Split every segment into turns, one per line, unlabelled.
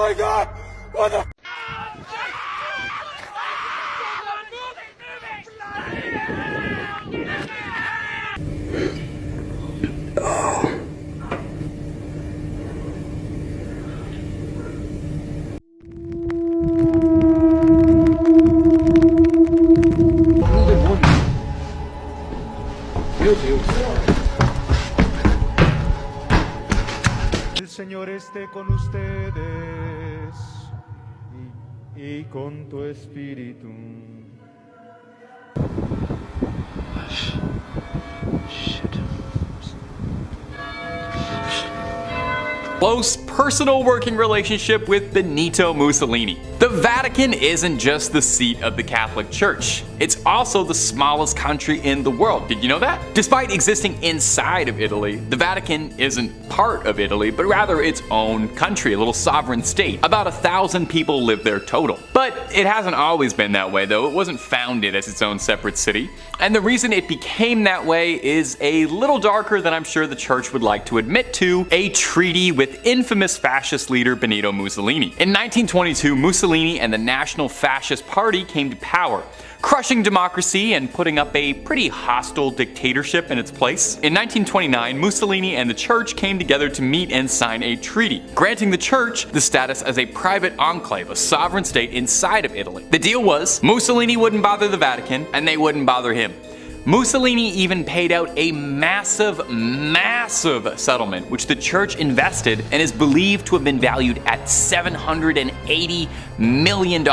my god! What the?
El Señor esté con ustedes y con tu espíritu.
Close personal working relationship with Benito Mussolini. The Vatican isn't just the seat of the Catholic Church, it's also the smallest country in the world. Did you know that? Despite existing inside of Italy, the Vatican isn't part of Italy, but rather its own country, a little sovereign state. About 1,000 people live there total. But it hasn't always been that way though. It wasn't founded as its own separate city. And the reason it became that way is a little darker than I'm sure the church would like to admit to: a treaty with infamous fascist leader Benito Mussolini. In 1922, Mussolini and the National Fascist Party came to power, crushing democracy and putting up a pretty hostile dictatorship in its place. In 1929, Mussolini and the church came together to meet and sign a treaty, granting the church the status as a private enclave, a sovereign state inside of Italy. The deal was, Mussolini wouldn't bother the Vatican, and they wouldn't bother him. Mussolini even paid out a massive settlement, which the church invested and is believed to have been valued at $780 million,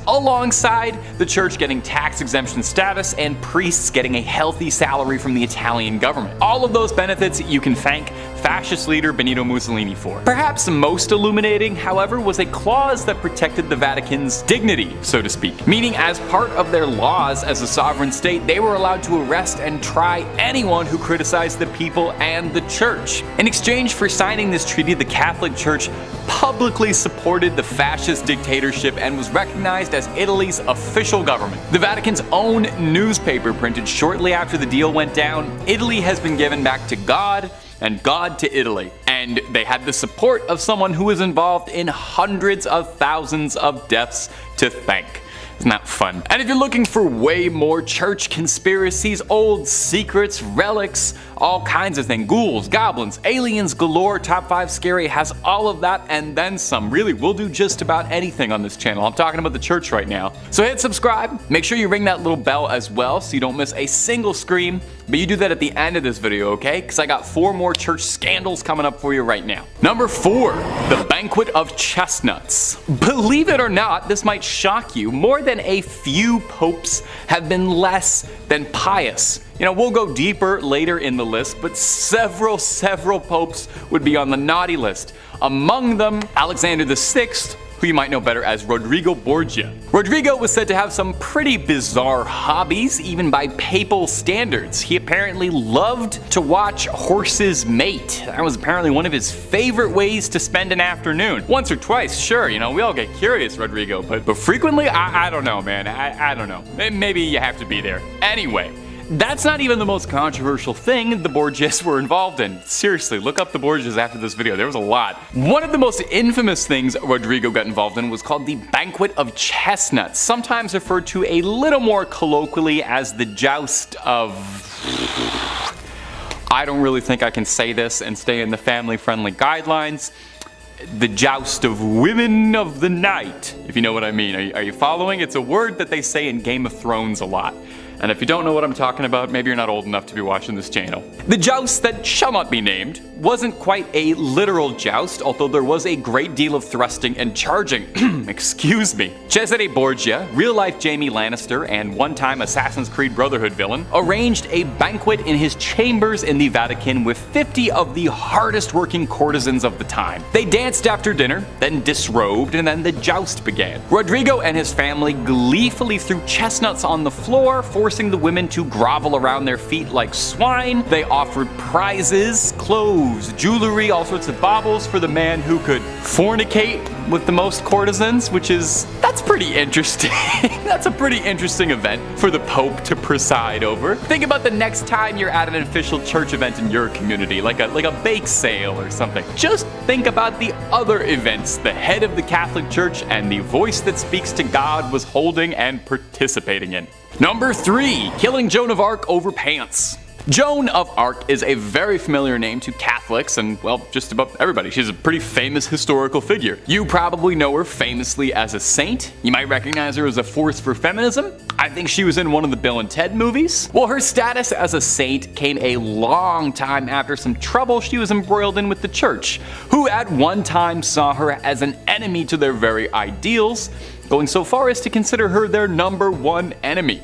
alongside the church getting tax exemption status and priests getting a healthy salary from the Italian government. All of those benefits you can thank fascist leader Benito Mussolini for. Perhaps most illuminating, however, was a clause that protected the Vatican's dignity, so to speak, meaning as part of their laws as a sovereign state, they were allowed to arrest and try anyone who criticized the people and the church. In exchange for signing this treaty, the Catholic Church publicly supported the fascist dictatorship and was recognized as Italy's official government. The Vatican's own newspaper printed shortly after the deal went down, "Italy has been given back to God, and God to Italy." And they had the support of someone who was involved in hundreds of thousands of deaths to thank. Isn't that fun? And if you're looking for way more church conspiracies, old secrets, relics, all kinds of things, ghouls, goblins, aliens galore, Top 5 Scary has all of that and then some. Really, we'll do just about anything on this channel. I'm talking about the church right now. So hit subscribe, make sure you ring that little bell as well so you don't miss a single scream, but you do that at the end of this video, okay? Because I got 4 more church scandals coming up for you right now. Number 4, the banquet of chestnuts. Believe it or not, this might shock you, more than a few popes have been less than pious. You know, we'll go deeper later in the list, but several popes would be on the naughty list. Among them, Alexander VI, who you might know better as Rodrigo Borgia. Rodrigo was said to have some pretty bizarre hobbies, even by papal standards. He apparently loved to watch horses mate. That was apparently one of his favorite ways to spend an afternoon. Once or twice, sure, you know, we all get curious, Rodrigo, but frequently, I don't know, man. I don't know. Maybe you have to be there. Anyway, that's not even the most controversial thing the Borgias were involved in. Seriously, look up the Borgias after this video, there was a lot. One of the most infamous things Rodrigo got involved in was called the banquet of chestnuts, sometimes referred to a little more colloquially as the joust of... I don't really think I can say this and stay in the family-friendly guidelines. The joust of women of the night, if you know what I mean. Are you following? It's a word that they say in Game of Thrones a lot. And if you don't know what I'm talking about, maybe you're not old enough to be watching this channel. The joust that shall not be named wasn't quite a literal joust, although there was a great deal of thrusting and charging. Excuse me. Cesare Borgia, real-life Jaime Lannister and one-time Assassin's Creed Brotherhood villain, arranged a banquet in his chambers in the Vatican with 50 of the hardest-working courtesans of the time. They danced after dinner, then disrobed, and then the joust began. Rodrigo and his family gleefully threw chestnuts on the floor, forcing forcing the women to grovel around their feet like swine. They offered prizes, clothes, jewelry, all sorts of baubles for the man who could fornicate with the most courtesans, that's pretty interesting. That's a pretty interesting event for the Pope to preside over. Think about the next time you're at an official church event in your community, like a bake sale or something. Just think about the other events the head of the Catholic Church and the voice that speaks to God was holding and participating in. Number 3, killing Joan of Arc over pants. Joan of Arc is a very familiar name to Catholics and, well, just about everybody. She's a pretty famous historical figure. You probably know her famously as a saint. You might recognize her as a force for feminism. I think she was in one of the Bill and Ted movies. Well, her status as a saint came a long time after some trouble she was embroiled in with the church, who at one time saw her as an enemy to their very ideals, going so far as to consider her their #1 enemy.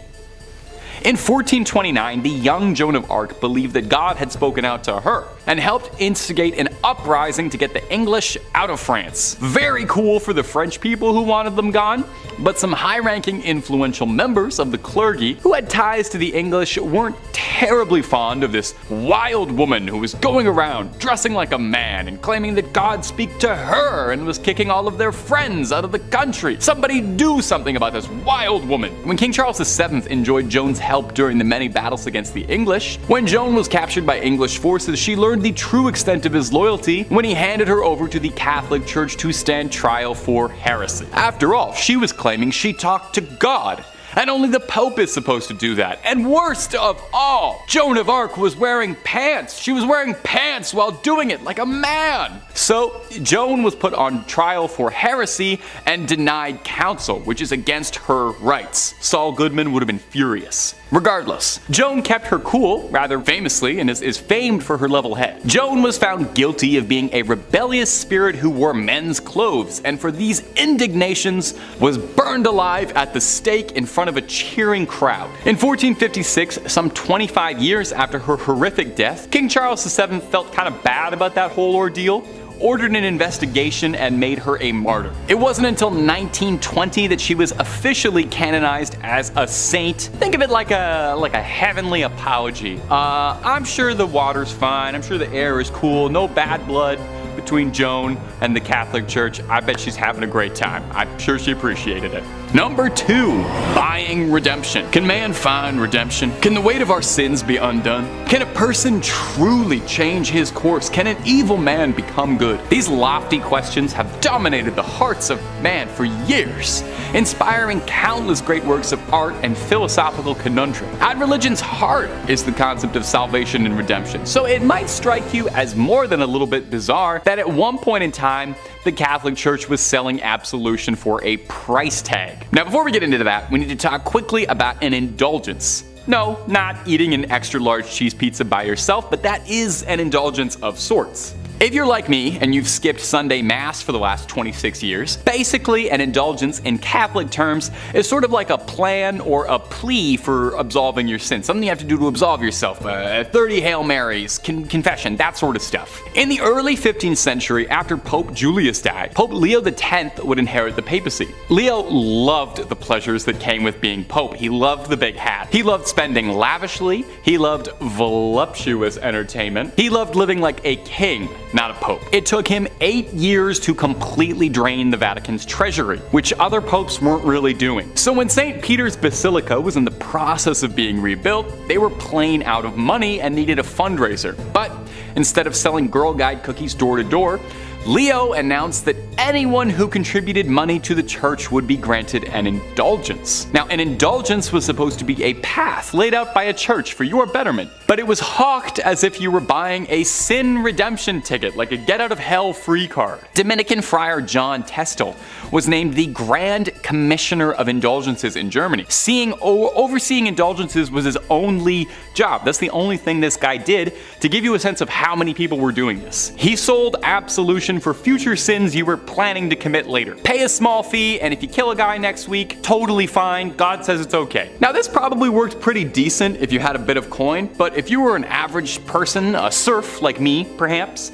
In 1429, the young Joan of Arc believed that God had spoken out to her and helped instigate an uprising to get the English out of France. Very cool for the French people who wanted them gone, but some high-ranking influential members of the clergy who had ties to the English weren't terribly fond of this wild woman who was going around dressing like a man and claiming that God spoke to her and was kicking all of their friends out of the country. Somebody do something about this wild woman. When King Charles VII enjoyed Joan's help during the many battles against the English, when Joan was captured by English forces, she learned the true extent of his loyalty when he handed her over to the Catholic Church to stand trial for heresy. After all, she was claiming she talked to God, and only the Pope is supposed to do that. And worst of all, Joan of Arc was wearing pants. She was wearing pants while doing it like a man. So Joan was put on trial for heresy and denied counsel, which is against her rights. Saul Goodman would have been furious. Regardless, Joan kept her cool, rather famously, and is famed for her level head. Joan was found guilty of being a rebellious spirit who wore men's clothes, and for these indignations was burned alive at the stake in front of a cheering crowd. In 1456, some 25 years after her horrific death, King Charles VII felt kind of bad about that whole ordeal, ordered an investigation, and made her a martyr. It wasn't until 1920 that she was officially canonized as a saint. Think of it like a heavenly apology. I'm sure the water's fine, I'm sure the air is cool, no bad blood between Joan and the Catholic Church. I bet she's having a great time. I'm sure she appreciated it. Number 2, buying redemption. Can man find redemption? Can the weight of our sins be undone? Can a person truly change his course? Can an evil man become good? These lofty questions have dominated the hearts of man for years, inspiring countless great works of art and philosophical conundrum. At religion's heart is the concept of salvation and redemption, so it might strike you as more than a little bit bizarre that at one point in time, the Catholic Church was selling absolution for a price tag. Now, before we get into that, we need to talk quickly about an indulgence. No, not eating an extra large cheese pizza by yourself, but that is an indulgence of sorts. If you're like me and you've skipped Sunday Mass for the last 26 years, basically an indulgence in Catholic terms is sort of like a plan or a plea for absolving your sins. Something you have to do to absolve yourself. 30 Hail Marys, confession, that sort of stuff. In the early 15th century, after Pope Julius died, Pope Leo X would inherit the papacy. Leo loved the pleasures that came with being Pope. He loved the big hat. He loved spending lavishly. He loved voluptuous entertainment. He loved living like a king, not a pope. It took him 8 years to completely drain the Vatican's treasury, which other popes weren't really doing. So when St. Peter's Basilica was in the process of being rebuilt, they were plain out of money and needed a fundraiser. But instead of selling Girl Guide cookies door to door, Leo announced that anyone who contributed money to the church would be granted an indulgence. Now, an indulgence was supposed to be a path laid out by a church for your betterment, but it was hawked as if you were buying a sin redemption ticket, like a get out of hell free card. Dominican friar John Testel was named the Grand Commissioner of Indulgences in Germany. Overseeing indulgences was his only job. That's the only thing this guy did, to give you a sense of how many people were doing this. He sold absolution for future sins you were planning to commit later. Pay a small fee, and if you kill a guy next week, totally fine. God says it's okay. Now, this probably worked pretty decent if you had a bit of coin, but if you were an average person, a serf like me, perhaps,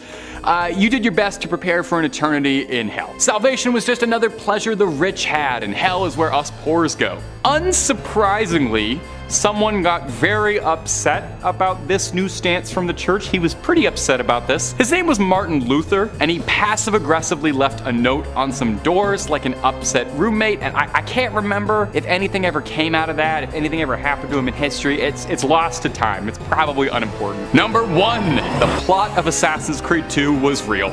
you did your best to prepare for an eternity in hell. Salvation was just another pleasure the rich had, and hell is where us poors go. Unsurprisingly, someone got very upset about this new stance from the church. He was pretty upset about this. His name was Martin Luther, and he passive-aggressively left a note on some doors like an upset roommate, and I can't remember if anything ever came out of that, if anything ever happened to him in history. It's lost to time. It's probably unimportant. Number 1, the plot of Assassin's Creed 2 was real.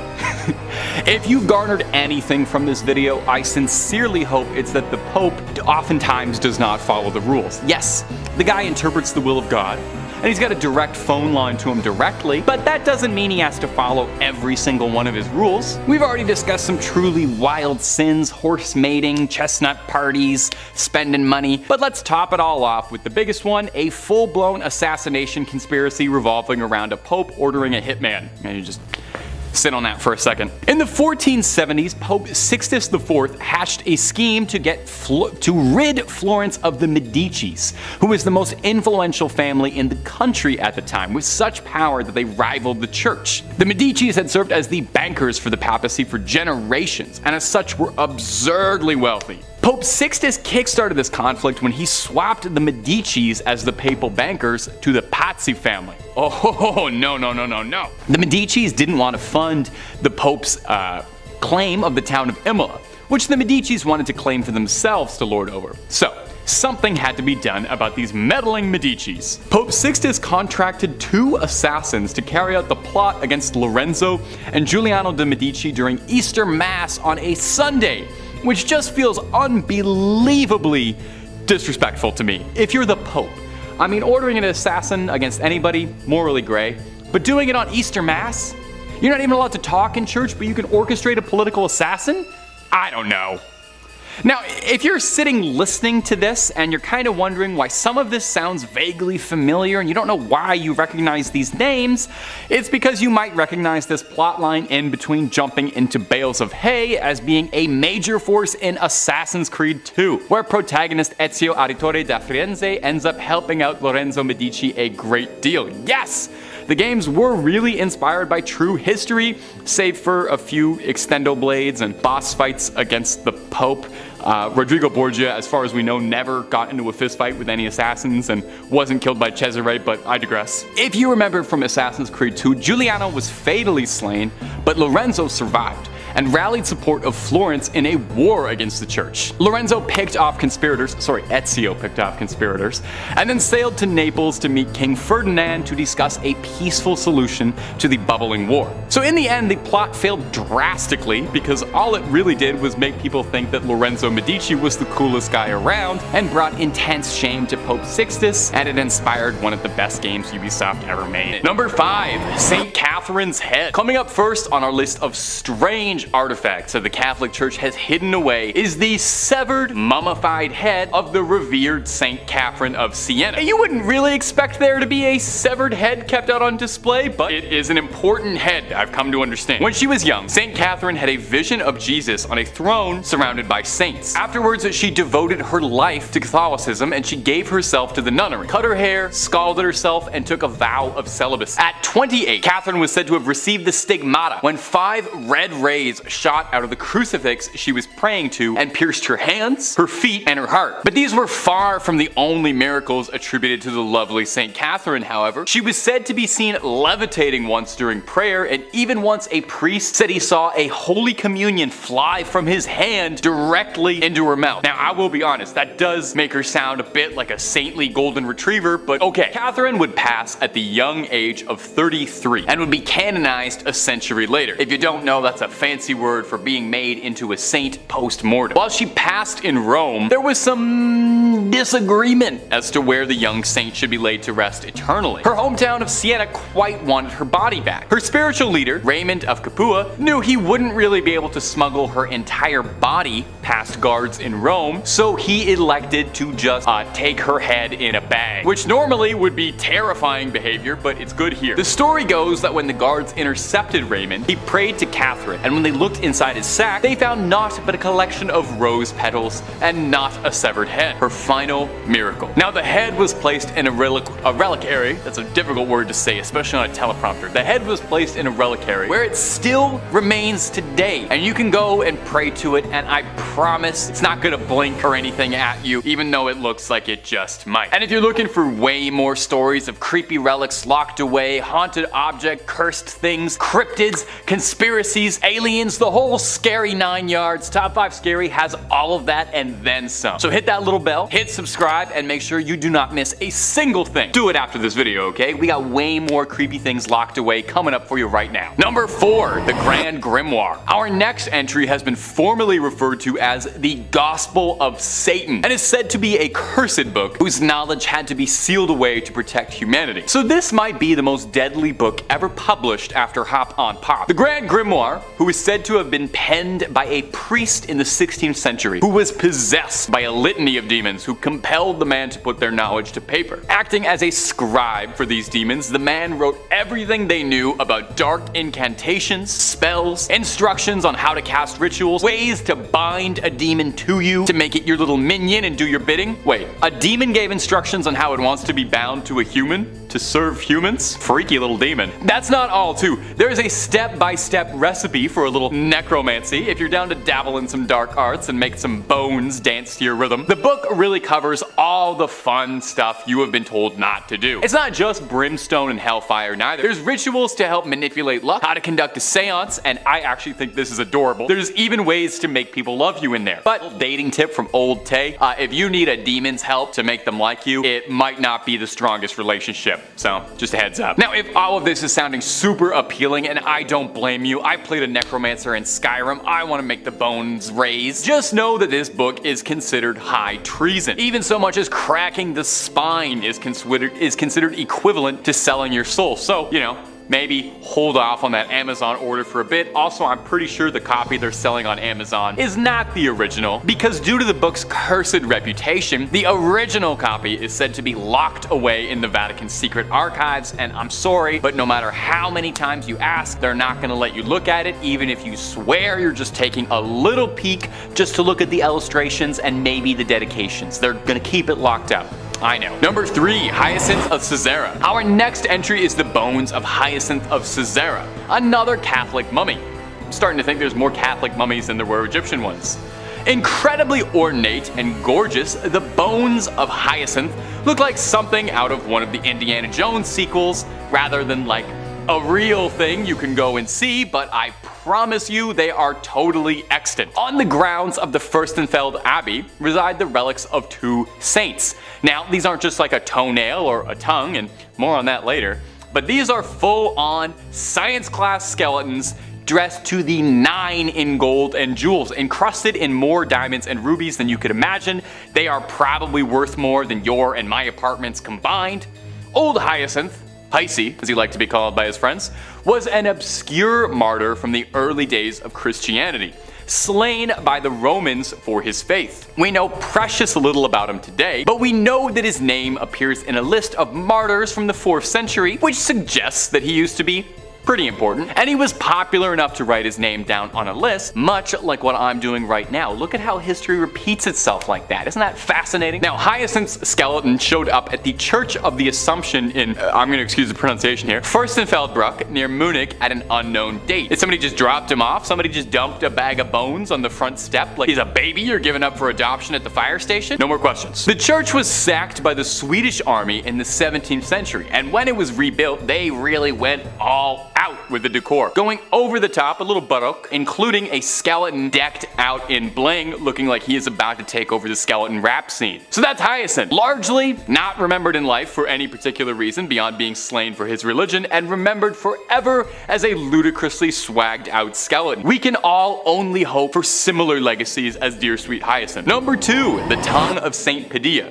If you've garnered anything from this video, I sincerely hope it's that the Pope oftentimes does not follow the rules. Yes, the guy interprets the will of God, and he's got a direct phone line to him directly, but that doesn't mean he has to follow every single one of his rules. We've already discussed some truly wild sins, horse mating, chestnut parties, spending money, but let's top it all off with the biggest one, a full-blown assassination conspiracy revolving around a pope ordering a hitman. And you just sit on that for a second. In the 1470s, Pope Sixtus IV hatched a scheme to rid Florence of the Medicis, who was the most influential family in the country at the time, with such power that they rivaled the church. The Medicis had served as the bankers for the papacy for generations, and as such were absurdly wealthy. Pope Sixtus kickstarted this conflict when he swapped the Medicis as the papal bankers to the Pzy family. Oh, no. The Medicis didn't want to fund the Pope's claim of the town of Imola, which the Medicis wanted to claim for themselves to lord over. So, something had to be done about these meddling Medicis. Pope Sixtus contracted 2 assassins to carry out the plot against Lorenzo and Giuliano de' Medici during Easter Mass on a Sunday, which just feels unbelievably disrespectful to me. If you're the Pope, I mean, ordering an assassin against anybody, morally gray, but doing it on Easter Mass? You're not even allowed to talk in church, but you can orchestrate a political assassin? I don't know. Now, if you're sitting listening to this and you're kind of wondering why some of this sounds vaguely familiar and you don't know why you recognize these names, it's because you might recognize this plotline in between jumping into bales of hay as being a major force in Assassin's Creed 2, where protagonist Ezio Auditore da Firenze ends up helping out Lorenzo Medici a great deal. Yes! The games were really inspired by true history, save for a few extendo blades and boss fights against the Pope. Rodrigo Borgia, as far as we know, never got into a fistfight with any assassins and wasn't killed by Cesare, but I digress. If you remember from Assassin's Creed 2, Giuliano was fatally slain, but Lorenzo survived and rallied support of Florence in a war against the church. Ezio picked off conspirators, and then sailed to Naples to meet King Ferdinand to discuss a peaceful solution to the bubbling war. So in the end, the plot failed drastically because all it really did was make people think that Lorenzo Medici was the coolest guy around and brought intense shame to Pope Sixtus, and it inspired one of the best games Ubisoft ever made. Number 5, St. Catherine's head. Coming up first on our list of strange artifacts that the Catholic Church has hidden away is the severed, mummified head of the revered St. Catherine of Siena. You wouldn't really expect there to be a severed head kept out on display, but it is an important head, I've come to understand. When she was young, St. Catherine had a vision of Jesus on a throne surrounded by saints. Afterwards, she devoted her life to Catholicism and she gave herself to the nunnery, cut her hair, scalded herself, and took a vow of celibacy. At 28, Catherine was said to have received the stigmata when 5 red rays shot out of the crucifix she was praying to and pierced her hands, her feet, and her heart. But these were far from the only miracles attributed to the lovely St. Catherine, however. She was said to be seen levitating once during prayer, and even once a priest said he saw a Holy Communion fly from his hand directly into her mouth. Now, I will be honest, that does make her sound a bit like a saintly golden retriever, but okay. Catherine would pass at the young age of 33 and would be canonized a century later. If you don't know, that's a fancy word for being made into a saint post-mortem. While she passed in Rome, there was some disagreement as to where the young saint should be laid to rest eternally. Her hometown of Siena quite wanted her body back. Her spiritual leader, Raymond of Capua, knew he wouldn't really be able to smuggle her entire body past guards in Rome, so he elected to just take her head in a bag, which normally would be terrifying behavior, but it's good here. The story goes that when the guards intercepted Raymond, he prayed to Catherine, and when they looked inside his sack, they found naught but a collection of rose petals and not a severed head. Her final miracle. Now, the head was placed in a reliquary. That's a difficult word to say, especially on a teleprompter. The head was placed in a reliquary where it still remains today, and you can go and pray to it, and I promise it's not gonna blink or anything at you, even though it looks like it just might. And if you're looking for way more stories of creepy relics locked away, haunted object, cursed things, cryptids, conspiracies, aliens, the whole scary 9 yards, Top 5 Scary has all of that and then some. So hit that little bell, hit subscribe, and make sure you do not miss a single thing. Do it after this video, okay? We got way more creepy things locked away coming up for you right now. Number 4, the Grand Grimoire. Our next entry has been formally referred to as the Gospel of Satan, and is said to be a cursed book whose knowledge had to be sealed away to protect humanity. So this might be the most deadly book ever published after Hop on Pop. The Grand Grimoire, who is said to have been penned by a priest in the 16th century, who was possessed by a litany of demons who compelled the man to put their knowledge to paper. Acting as a scribe for these demons, the man wrote everything they knew about dark incantations, spells, instructions on how to cast rituals, ways to bind a demon to you, to make it your little minion and do your bidding. Wait, a demon gave instructions on how it wants to be bound to a human? To serve humans? Freaky little demon. That's not all too. There is a step-by-step recipe for a little necromancy if you're down to dabble in some dark arts and make some bones dance to your rhythm. The book really covers all the fun stuff you have been told not to do. It's not just brimstone and hellfire neither. There's rituals to help manipulate luck, how to conduct a seance, and I actually think this is adorable. There's even ways to make people love you in there. But dating tip from old Tay, if you need a demon's help to make them like you, it might not be the strongest relationship. So, just a heads up. Now, if all of this is sounding super appealing, and I don't blame you, I played a necromancer in Skyrim, I want to make the bones raise, just know that this book is considered high treason. Even so much as cracking the spine is considered equivalent to selling your soul. So, you know, maybe hold off on that Amazon order for a bit. Also, I'm pretty sure the copy they're selling on Amazon is not the original, because due to the book's cursed reputation, the original copy is said to be locked away in the Vatican's secret archives, and I'm sorry, but no matter how many times you ask, they're not gonna let you look at it, even if you swear you're just taking a little peek just to look at the illustrations and maybe the dedications. They're gonna keep it locked up. I know. Number 3, Hyacinth of Caesarea. Our next entry is the Bones of Hyacinth of Caesarea, another Catholic mummy. I'm starting to think there's more Catholic mummies than there were Egyptian ones. Incredibly ornate and gorgeous, the Bones of Hyacinth look like something out of one of the Indiana Jones sequels, rather than like a real thing you can go and see, but I promise you they are totally extant. On the grounds of the Fürstenfeld Abbey reside the relics of 2 saints. Now, these aren't just like a toenail or a tongue, and more on that later, but these are full-on science class skeletons dressed to the 9 in gold and jewels, encrusted in more diamonds and rubies than you could imagine. They are probably worth more than your and my apartments combined. Old Hyacinth, Pzy, as he liked to be called by his friends, was an obscure martyr from the early days of Christianity, slain by the Romans for his faith. We know precious little about him today, but we know that his name appears in a list of martyrs from the 4th century, which suggests that he used to be pretty important, and he was popular enough to write his name down on a list, much like what I'm doing right now. Look at how history repeats itself like that. Isn't that fascinating? Now, Hyacinth's skeleton showed up at the Church of the Assumption in, I'm going to excuse the pronunciation here, Fürstenfeldbruck near Munich at an unknown date. Did somebody just drop him off? Somebody just dumped a bag of bones on the front step like he's a baby you're giving up for adoption at the fire station? No more questions. The church was sacked by the Swedish army in the 17th century, and when it was rebuilt, they really went all out with the decor, going over the top, a little baroque, including a skeleton decked out in bling, looking like he is about to take over the skeleton rap scene. So that's Hyacinth, largely not remembered in life for any particular reason beyond being slain for his religion, and remembered forever as a ludicrously swagged out skeleton. We can all only hope for similar legacies as dear sweet Hyacinth. Number 2, the tongue of Saint Padilla.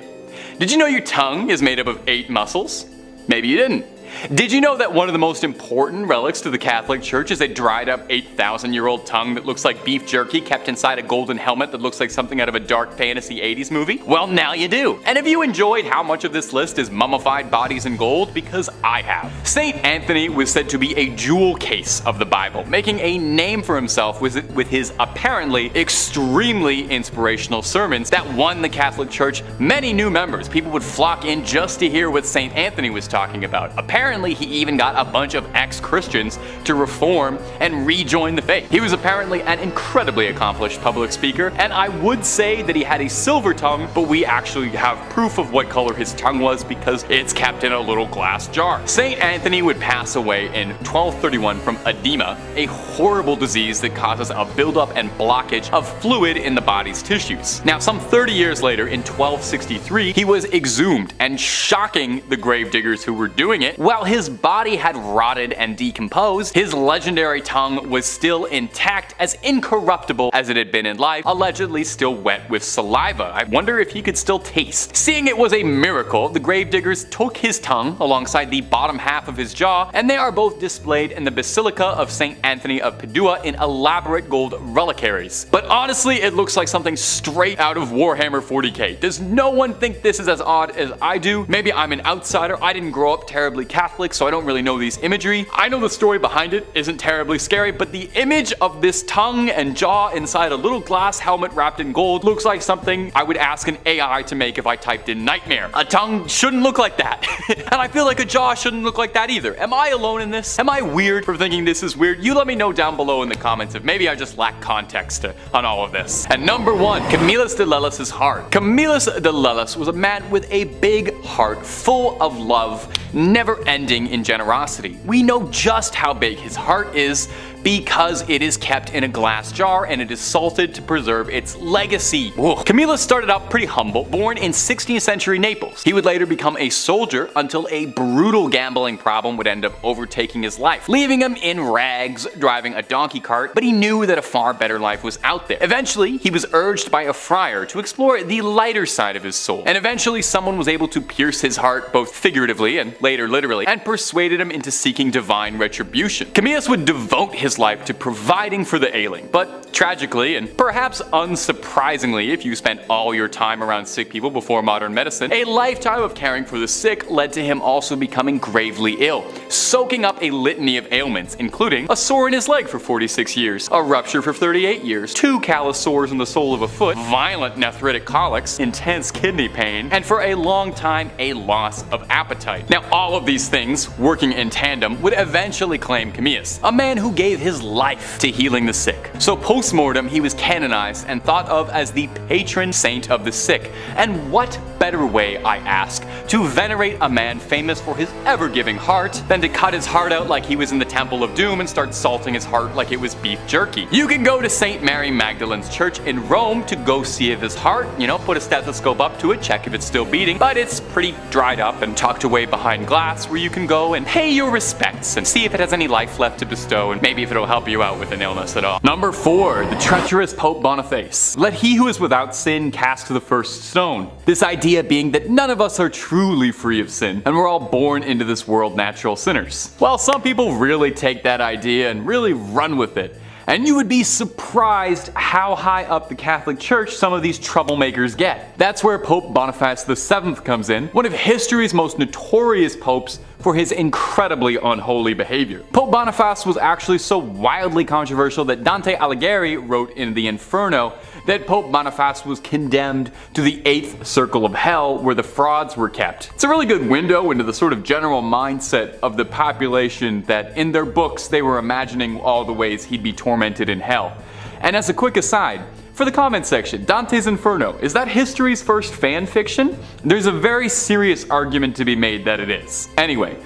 Did you know your tongue is made up of 8 muscles? Maybe you didn't. Did you know that one of the most important relics to the Catholic Church is a dried up 8,000-year-old tongue that looks like beef jerky kept inside a golden helmet that looks like something out of a dark fantasy 80s movie? Well, now you do. And have you enjoyed how much of this list is mummified bodies in gold? Because I have. Saint Anthony was said to be a jewel case of the Bible, making a name for himself with his apparently extremely inspirational sermons that won the Catholic Church many new members. People would flock in just to hear what Saint Anthony was talking about. Apparently, apparently he even got a bunch of ex-Christians to reform and rejoin the faith. He was apparently an incredibly accomplished public speaker, and I would say that he had a silver tongue, but we actually have proof of what color his tongue was because it's kept in a little glass jar. Saint Anthony would pass away in 1231 from edema, a horrible disease that causes a buildup and blockage of fluid in the body's tissues. Now, some 30 years later, in 1263, he was exhumed, and shocking the gravediggers who were doing it, while his body had rotted and decomposed, his legendary tongue was still intact, as incorruptible as it had been in life, allegedly still wet with saliva. I wonder if he could still taste. Seeing it was a miracle, the gravediggers took his tongue alongside the bottom half of his jaw, and they are both displayed in the Basilica of St. Anthony of Padua in elaborate gold reliquaries. But honestly, it looks like something straight out of Warhammer 40k. Does no one think this is as odd as I do? Maybe I'm an outsider. I didn't grow up terribly Catholic, so I don't really know these imagery. I know the story behind it isn't terribly scary, but the image of this tongue and jaw inside a little glass helmet wrapped in gold looks like something I would ask an AI to make if I typed in nightmare. A tongue shouldn't look like that. And I feel like a jaw shouldn't look like that either. Am I alone in this? Am I weird for thinking this is weird? You let me know down below in the comments if maybe I just lack context on all of this. And number 1, Camillus de Lellis' heart. Camillus de Lellis was a man with a big heart full of love, never ending in generosity. We know just how big his heart is because it is kept in a glass jar and it is salted to preserve its legacy. Whoa. Camillus started out pretty humble, born in 16th century Naples. He would later become a soldier until a brutal gambling problem would end up overtaking his life, leaving him in rags driving a donkey cart, but he knew that a far better life was out there. Eventually, he was urged by a friar to explore the lighter side of his soul, and eventually someone was able to pierce his heart both figuratively and later literally, and persuaded him into seeking divine retribution. Camillus would devote his life to providing for the ailing, but tragically, and perhaps unsurprisingly if you spent all your time around sick people before modern medicine, a lifetime of caring for the sick led to him also becoming gravely ill, soaking up a litany of ailments, including a sore in his leg for 46 years, a rupture for 38 years, 2 callous sores in the sole of a foot, violent nephritic colics, intense kidney pain, and for a long time a loss of appetite. Now, all of these things, working in tandem, would eventually claim Camillus, a man who gave his life to healing the sick. So post-mortem, he was canonized and thought of as the patron saint of the sick. And what better way, I ask, to venerate a man famous for his ever-giving heart than to cut his heart out like he was in the Temple of Doom and start salting his heart like it was beef jerky. You can go to St. Mary Magdalene's Church in Rome to go see if his heart, put a stethoscope up to it, check if it's still beating, but it's pretty dried up and tucked away behind glass where you can go and pay your respects and see if it has any life left to bestow and maybe if it'll help you out with an illness at all. Number 4, the treacherous Pope Boniface. Let he who is without sin cast the first stone. This idea being that none of us are truly free of sin, and we're all born into this world natural sinners. Well, some people really take that idea and really run with it. And you would be surprised how high up the Catholic Church some of these troublemakers get. That's where Pope Boniface VII comes in, one of history's most notorious popes for his incredibly unholy behavior. Pope Boniface was actually so wildly controversial that Dante Alighieri wrote in the Inferno that Pope Boniface was condemned to the 8th circle of hell where the frauds were kept. It's a really good window into the sort of general mindset of the population that in their books they were imagining all the ways he'd be tormented in hell. And as a quick aside, for the comment section, Dante's Inferno, is that history's first fan fiction? There's a very serious argument to be made that it is. Anyway,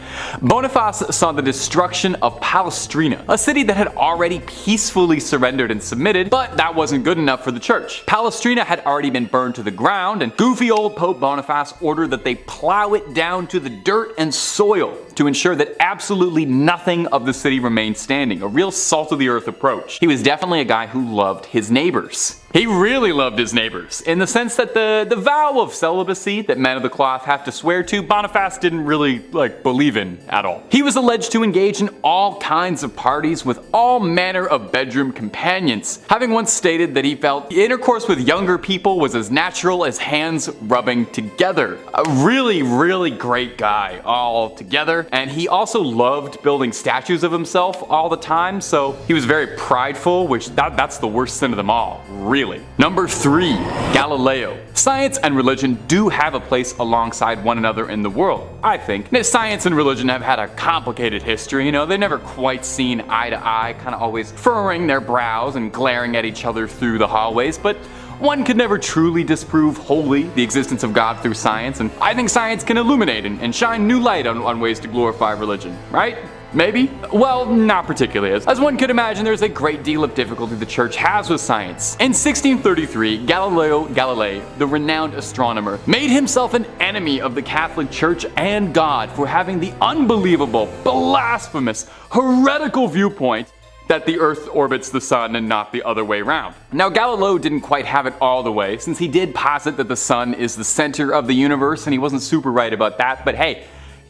Boniface saw the destruction of Palestrina, a city that had already peacefully surrendered and submitted, but that wasn't good enough for the church. Palestrina had already been burned to the ground, and goofy old Pope Boniface ordered that they plow it down to the dirt and soil to ensure that absolutely nothing of the city remained standing, a real salt-of-the-earth approach. He was definitely a guy who loved his neighbors. He really loved his neighbors, in the sense that the vow of celibacy that men of the cloth have to swear to, Boniface didn't really believe in at all. He was alleged to engage in all kinds of parties with all manner of bedroom companions, having once stated that he felt intercourse with younger people was as natural as hands rubbing together. A really, really great guy all together, and he also loved building statues of himself all the time, so he was very prideful, which that's the worst sin of them all, really. really. Number 3. Galileo. Science and religion do have a place alongside one another in the world, I think. Now, science and religion have had a complicated history, they've never quite seen eye to eye, kind of always furrowing their brows and glaring at each other through the hallways, but one could never truly disprove wholly the existence of God through science, and I think science can illuminate and shine new light on ways to glorify religion, right? Maybe? Well, not particularly. As one could imagine, there's a great deal of difficulty the church has with science. In 1633, Galileo Galilei, the renowned astronomer, made himself an enemy of the Catholic Church and God for having the unbelievable, blasphemous, heretical viewpoint that the Earth orbits the Sun and not the other way around. Now, Galileo didn't quite have it all the way, since he did posit that the Sun is the center of the universe, and he wasn't super right about that, but hey,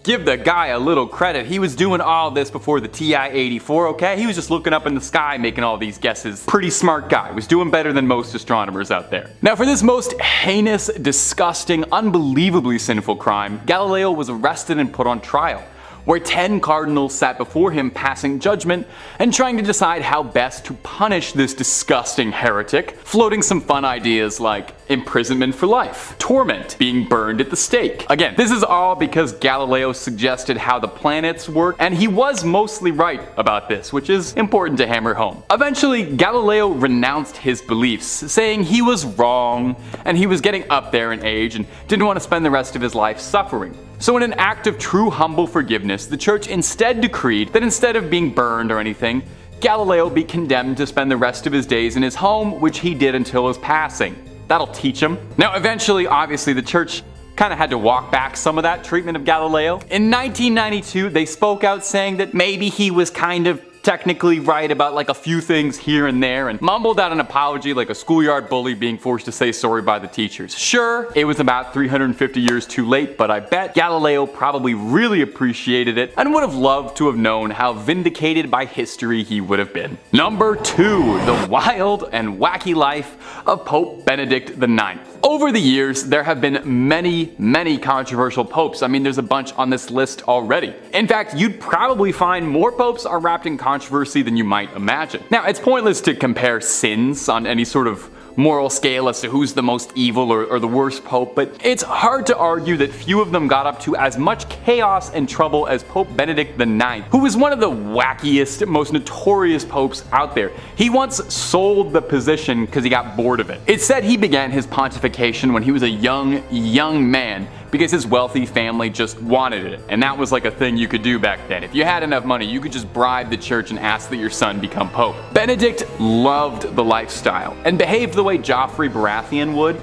give the guy a little credit. He was doing all this before the TI-84, okay? He was just looking up in the sky making all these guesses. Pretty smart guy. Was doing better than most astronomers out there. Now, for this most heinous, disgusting, unbelievably sinful crime, Galileo was arrested and put on trial, where 10 cardinals sat before him passing judgment and trying to decide how best to punish this disgusting heretic, floating some fun ideas like imprisonment for life, torment, being burned at the stake. Again, this is all because Galileo suggested how the planets work, and he was mostly right about this, which is important to hammer home. Eventually, Galileo renounced his beliefs, saying he was wrong and he was getting up there in age and didn't want to spend the rest of his life suffering. So in an act of true humble forgiveness, the church instead decreed that instead of being burned or anything, Galileo be condemned to spend the rest of his days in his home, which he did until his passing. That'll teach him. Now eventually, obviously, the church kind of had to walk back some of that treatment of Galileo. In 1992, they spoke out saying that maybe he was kind of technically right about like a few things here and there, and mumbled out an apology like a schoolyard bully being forced to say sorry by the teachers. Sure, it was about 350 years too late, but I bet Galileo probably really appreciated it and would have loved to have known how vindicated by history he would have been. Number 2, the wild and wacky life of Pope Benedict IX. Over the years, there have been many controversial popes. I mean, there's a bunch on this list already. In fact, you'd probably find more popes are wrapped in controversy than you might imagine. Now, it's pointless to compare sins on any sort of moral scale as to who's the most evil or the worst pope, but it's hard to argue that few of them got up to as much chaos and trouble as Pope Benedict IX, who was one of the wackiest, most notorious popes out there. He once sold the position because he got bored of it. It's said he began his pontification when he was a young man because his wealthy family just wanted it, and that was like a thing you could do back then. If you had enough money, you could just bribe the church and ask that your son become pope. Benedict loved the lifestyle and behaved the way Joffrey Baratheon would,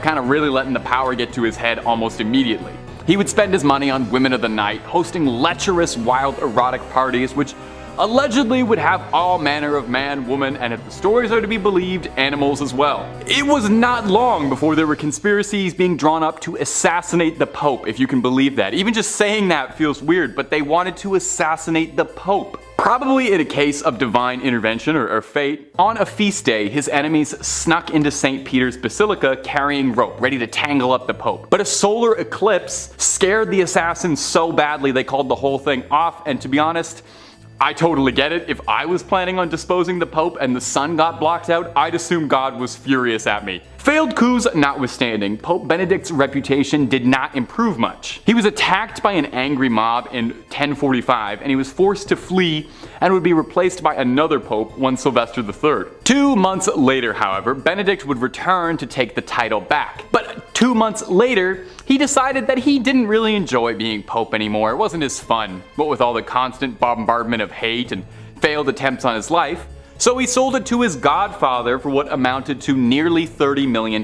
kind of really letting the power get to his head almost immediately. He would spend his money on women of the night, hosting lecherous, wild, erotic parties, which allegedly would have all manner of man, woman, and if the stories are to be believed, animals as well. It was not long before there were conspiracies being drawn up to assassinate the Pope, if you can believe that. Even just saying that feels weird, but they wanted to assassinate the Pope. Probably in a case of divine intervention or fate, on a feast day, his enemies snuck into St. Peter's Basilica carrying rope, ready to tangle up the Pope. But a solar eclipse scared the assassins so badly they called the whole thing off, and to be honest, I totally get it. If I was planning on disposing the Pope and the sun got blocked out, I'd assume God was furious at me. Failed coups notwithstanding, Pope Benedict's reputation did not improve much. He was attacked by an angry mob in 1045, and he was forced to flee and would be replaced by another pope, one Sylvester III. 2 months later, however, Benedict would return to take the title back. But 2 months later, he decided that he didn't really enjoy being pope anymore. It wasn't as fun, what with all the constant bombardment of hate and failed attempts on his life. So he sold it to his godfather for what amounted to nearly $30 million.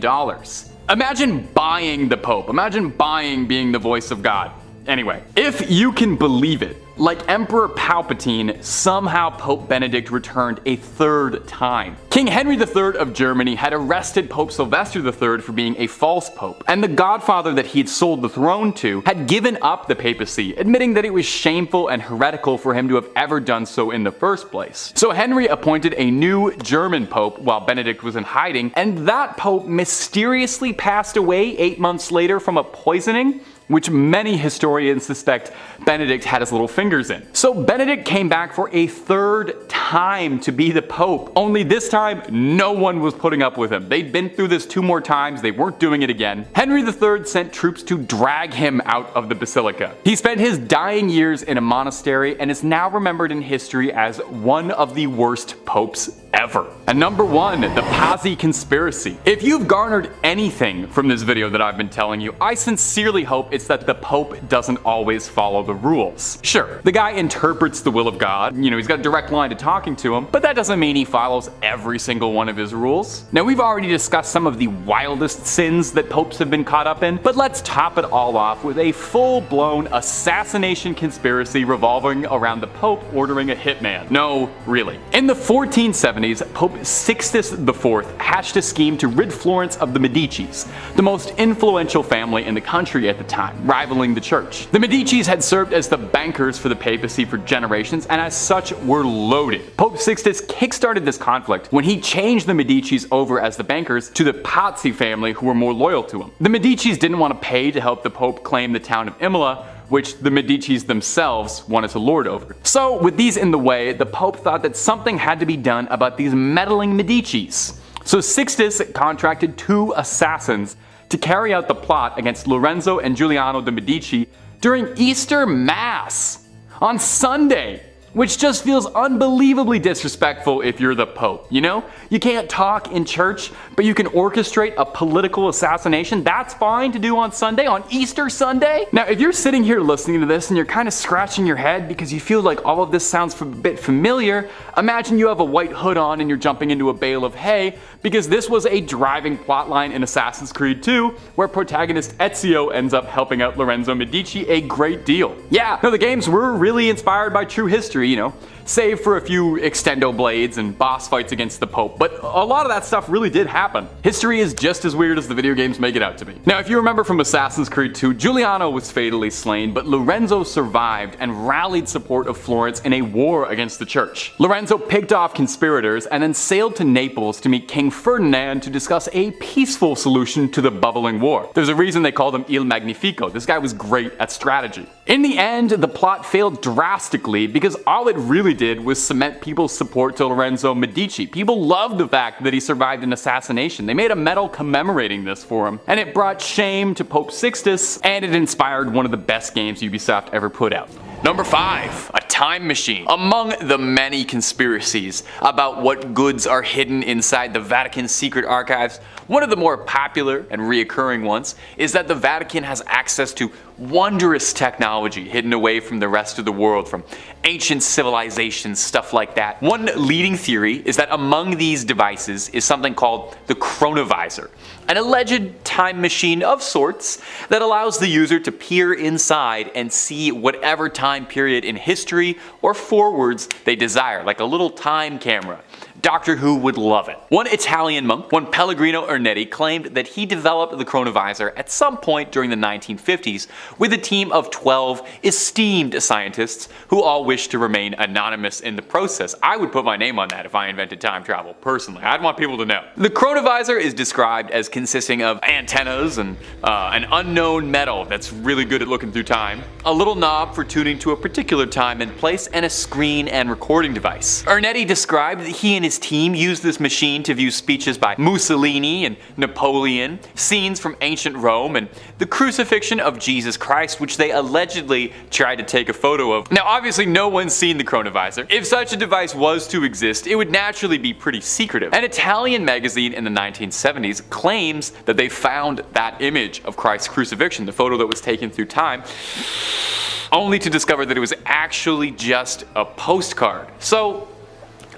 Imagine buying the Pope. Imagine buying being the voice of God. Anyway, if you can believe it, like Emperor Palpatine, somehow Pope Benedict returned a third time. King Henry III of Germany had arrested Pope Sylvester III for being a false pope, and the godfather that he had sold the throne to had given up the papacy, admitting that it was shameful and heretical for him to have ever done so in the first place. So Henry appointed a new German pope while Benedict was in hiding, and that pope mysteriously passed away 8 months later from a poisoning, which many historians suspect Benedict had his little fingers in. So Benedict came back for a third time time to be the Pope. Only this time, no one was putting up with him. They'd been through this 2 more times, they weren't doing it again. Henry III sent troops to drag him out of the basilica. He spent his dying years in a monastery and is now remembered in history as one of the worst popes ever. And number 1, the Pzy Conspiracy. If you've garnered anything from this video that I've been telling you, I sincerely hope it's that the Pope doesn't always follow the rules. Sure, the guy interprets the will of God, he's got a direct line to talking to him, but that doesn't mean he follows every single one of his rules. Now, we've already discussed some of the wildest sins that popes have been caught up in, but let's top it all off with a full-blown assassination conspiracy revolving around the Pope ordering a hitman. No, really. In the 1470s, Pope Sixtus IV hatched a scheme to rid Florence of the Medicis, the most influential family in the country at the time, rivaling the church. The Medicis had served as the bankers for the papacy for generations, and as such were loaded. Pope Sixtus kickstarted this conflict when he changed the Medicis over as the bankers to the Pzy family, who were more loyal to him. The Medicis didn't want to pay to help the Pope claim the town of Imola, which the Medicis themselves wanted to lord over. So, with these in the way, the Pope thought that something had to be done about these meddling Medicis. So Sixtus contracted 2 assassins to carry out the plot against Lorenzo and Giuliano de' Medici during Easter Mass on Sunday, which just feels unbelievably disrespectful if you're the Pope, You can't talk in church, but you can orchestrate a political assassination. That's fine to do on Sunday, on Easter Sunday? Now, if you're sitting here listening to this and you're kind of scratching your head because you feel like all of this sounds a bit familiar, imagine you have a white hood on and you're jumping into a bale of hay, because this was a driving plotline in Assassin's Creed 2, where protagonist Ezio ends up helping out Lorenzo Medici a great deal. Yeah, no, the games were really inspired by true history, save for a few extendo blades and boss fights against the Pope, but a lot of that stuff really did happen. History is just as weird as the video games make it out to be. Now, if you remember from Assassin's Creed 2, Giuliano was fatally slain, but Lorenzo survived and rallied support of Florence in a war against the church. Lorenzo picked off conspirators and then sailed to Naples to meet King Ferdinand to discuss a peaceful solution to the bubbling war. There's a reason they called him Il Magnifico. This guy was great at strategy. In the end, the plot failed drastically because all it really did was cement people's support to Lorenzo Medici. People loved the fact that he survived an assassination. They made a medal commemorating this for him, and it brought shame to Pope Sixtus, and it inspired one of the best games Ubisoft ever put out. Number 5, a time machine. Among the many conspiracies about what goods are hidden inside the Vatican's secret archives, one of the more popular and reoccurring ones is that the Vatican has access to wondrous technology hidden away from the rest of the world, from ancient civilizations, stuff like that. One leading theory is that among these devices is something called the chronovisor, an alleged time machine of sorts that allows the user to peer inside and see whatever time period in history or forwards they desire, like a little time camera. Doctor Who would love it. One Italian monk, one Pellegrino Ernetti, claimed that he developed the chronovisor at some point during the 1950s with a team of 12 esteemed scientists who all wished to remain anonymous in the process. I would put my name on that if I invented time travel, personally. I'd want people to know. The chronovisor is described as consisting of antennas and an unknown metal that's really good at looking through time, a little knob for tuning to a particular time and place, and a screen and recording device. Ernetti described that he and his team used this machine to view speeches by Mussolini and Napoleon, scenes from ancient Rome, and the crucifixion of Jesus Christ, which they allegedly tried to take a photo of. Now, obviously no one's seen the chronovisor. If such a device was to exist, it would naturally be pretty secretive. An Italian magazine in the 1970s claims that they found that image of Christ's crucifixion, the photo that was taken through time, only to discover that it was actually just a postcard. So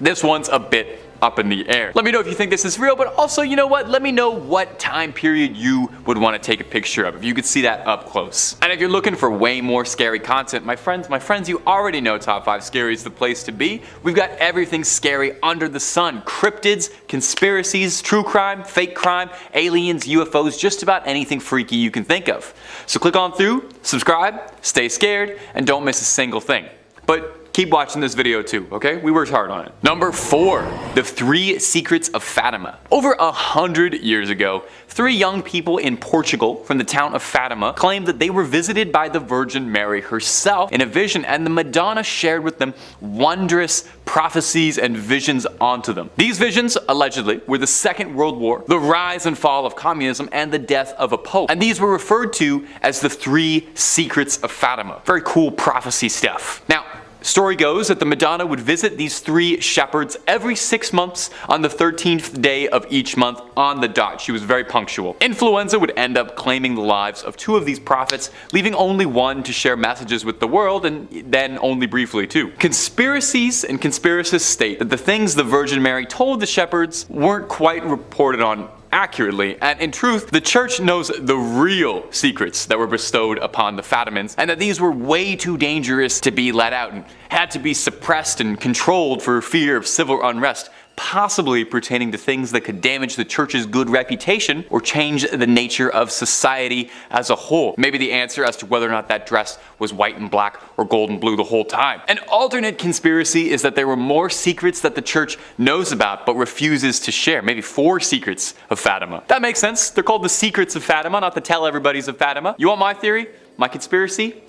this one's a bit up in the air. Let me know if you think this is real, but also, you know what? Let me know what time period you would want to take a picture of, if you could see that up close. And if you're looking for way more scary content, my friends, you already know Top 5 Scary is the place to be. We've got everything scary under the sun. Cryptids, conspiracies, true crime, fake crime, aliens, UFOs, just about anything freaky you can think of. So click on through, subscribe, stay scared, and don't miss a single thing. But keep watching this video too, okay? We worked hard on it. Number 4, the 3 Secrets of Fatima. Over 100 years ago, 3 young people in Portugal from the town of Fatima claimed that they were visited by the Virgin Mary herself in a vision, and the Madonna shared with them wondrous prophecies and visions onto them. These visions, allegedly, were the Second World War, the rise and fall of communism, and the death of a pope. And these were referred to as the 3 Secrets of Fatima. Very cool prophecy stuff. Now, story goes that the Madonna would visit these 3 shepherds every 6 months on the 13th day of each month on the dot. She was very punctual. Influenza would end up claiming the lives of 2 of these prophets, leaving only one to share messages with the world, and then only briefly too. Conspiracies and conspiracists state that the things the Virgin Mary told the shepherds weren't quite reported on accurately, and in truth, the church knows the real secrets that were bestowed upon the Fatimans, and that these were way too dangerous to be let out and had to be suppressed and controlled for fear of civil unrest, possibly pertaining to things that could damage the church's good reputation or change the nature of society as a whole. Maybe the answer as to whether or not that dress was white and black or gold and blue the whole time. An alternate conspiracy is that there were more secrets that the church knows about but refuses to share. Maybe 4 secrets of Fatima. That makes sense. They're called the Secrets of Fatima, not the Tell Everybody's of Fatima. You want my theory? My conspiracy?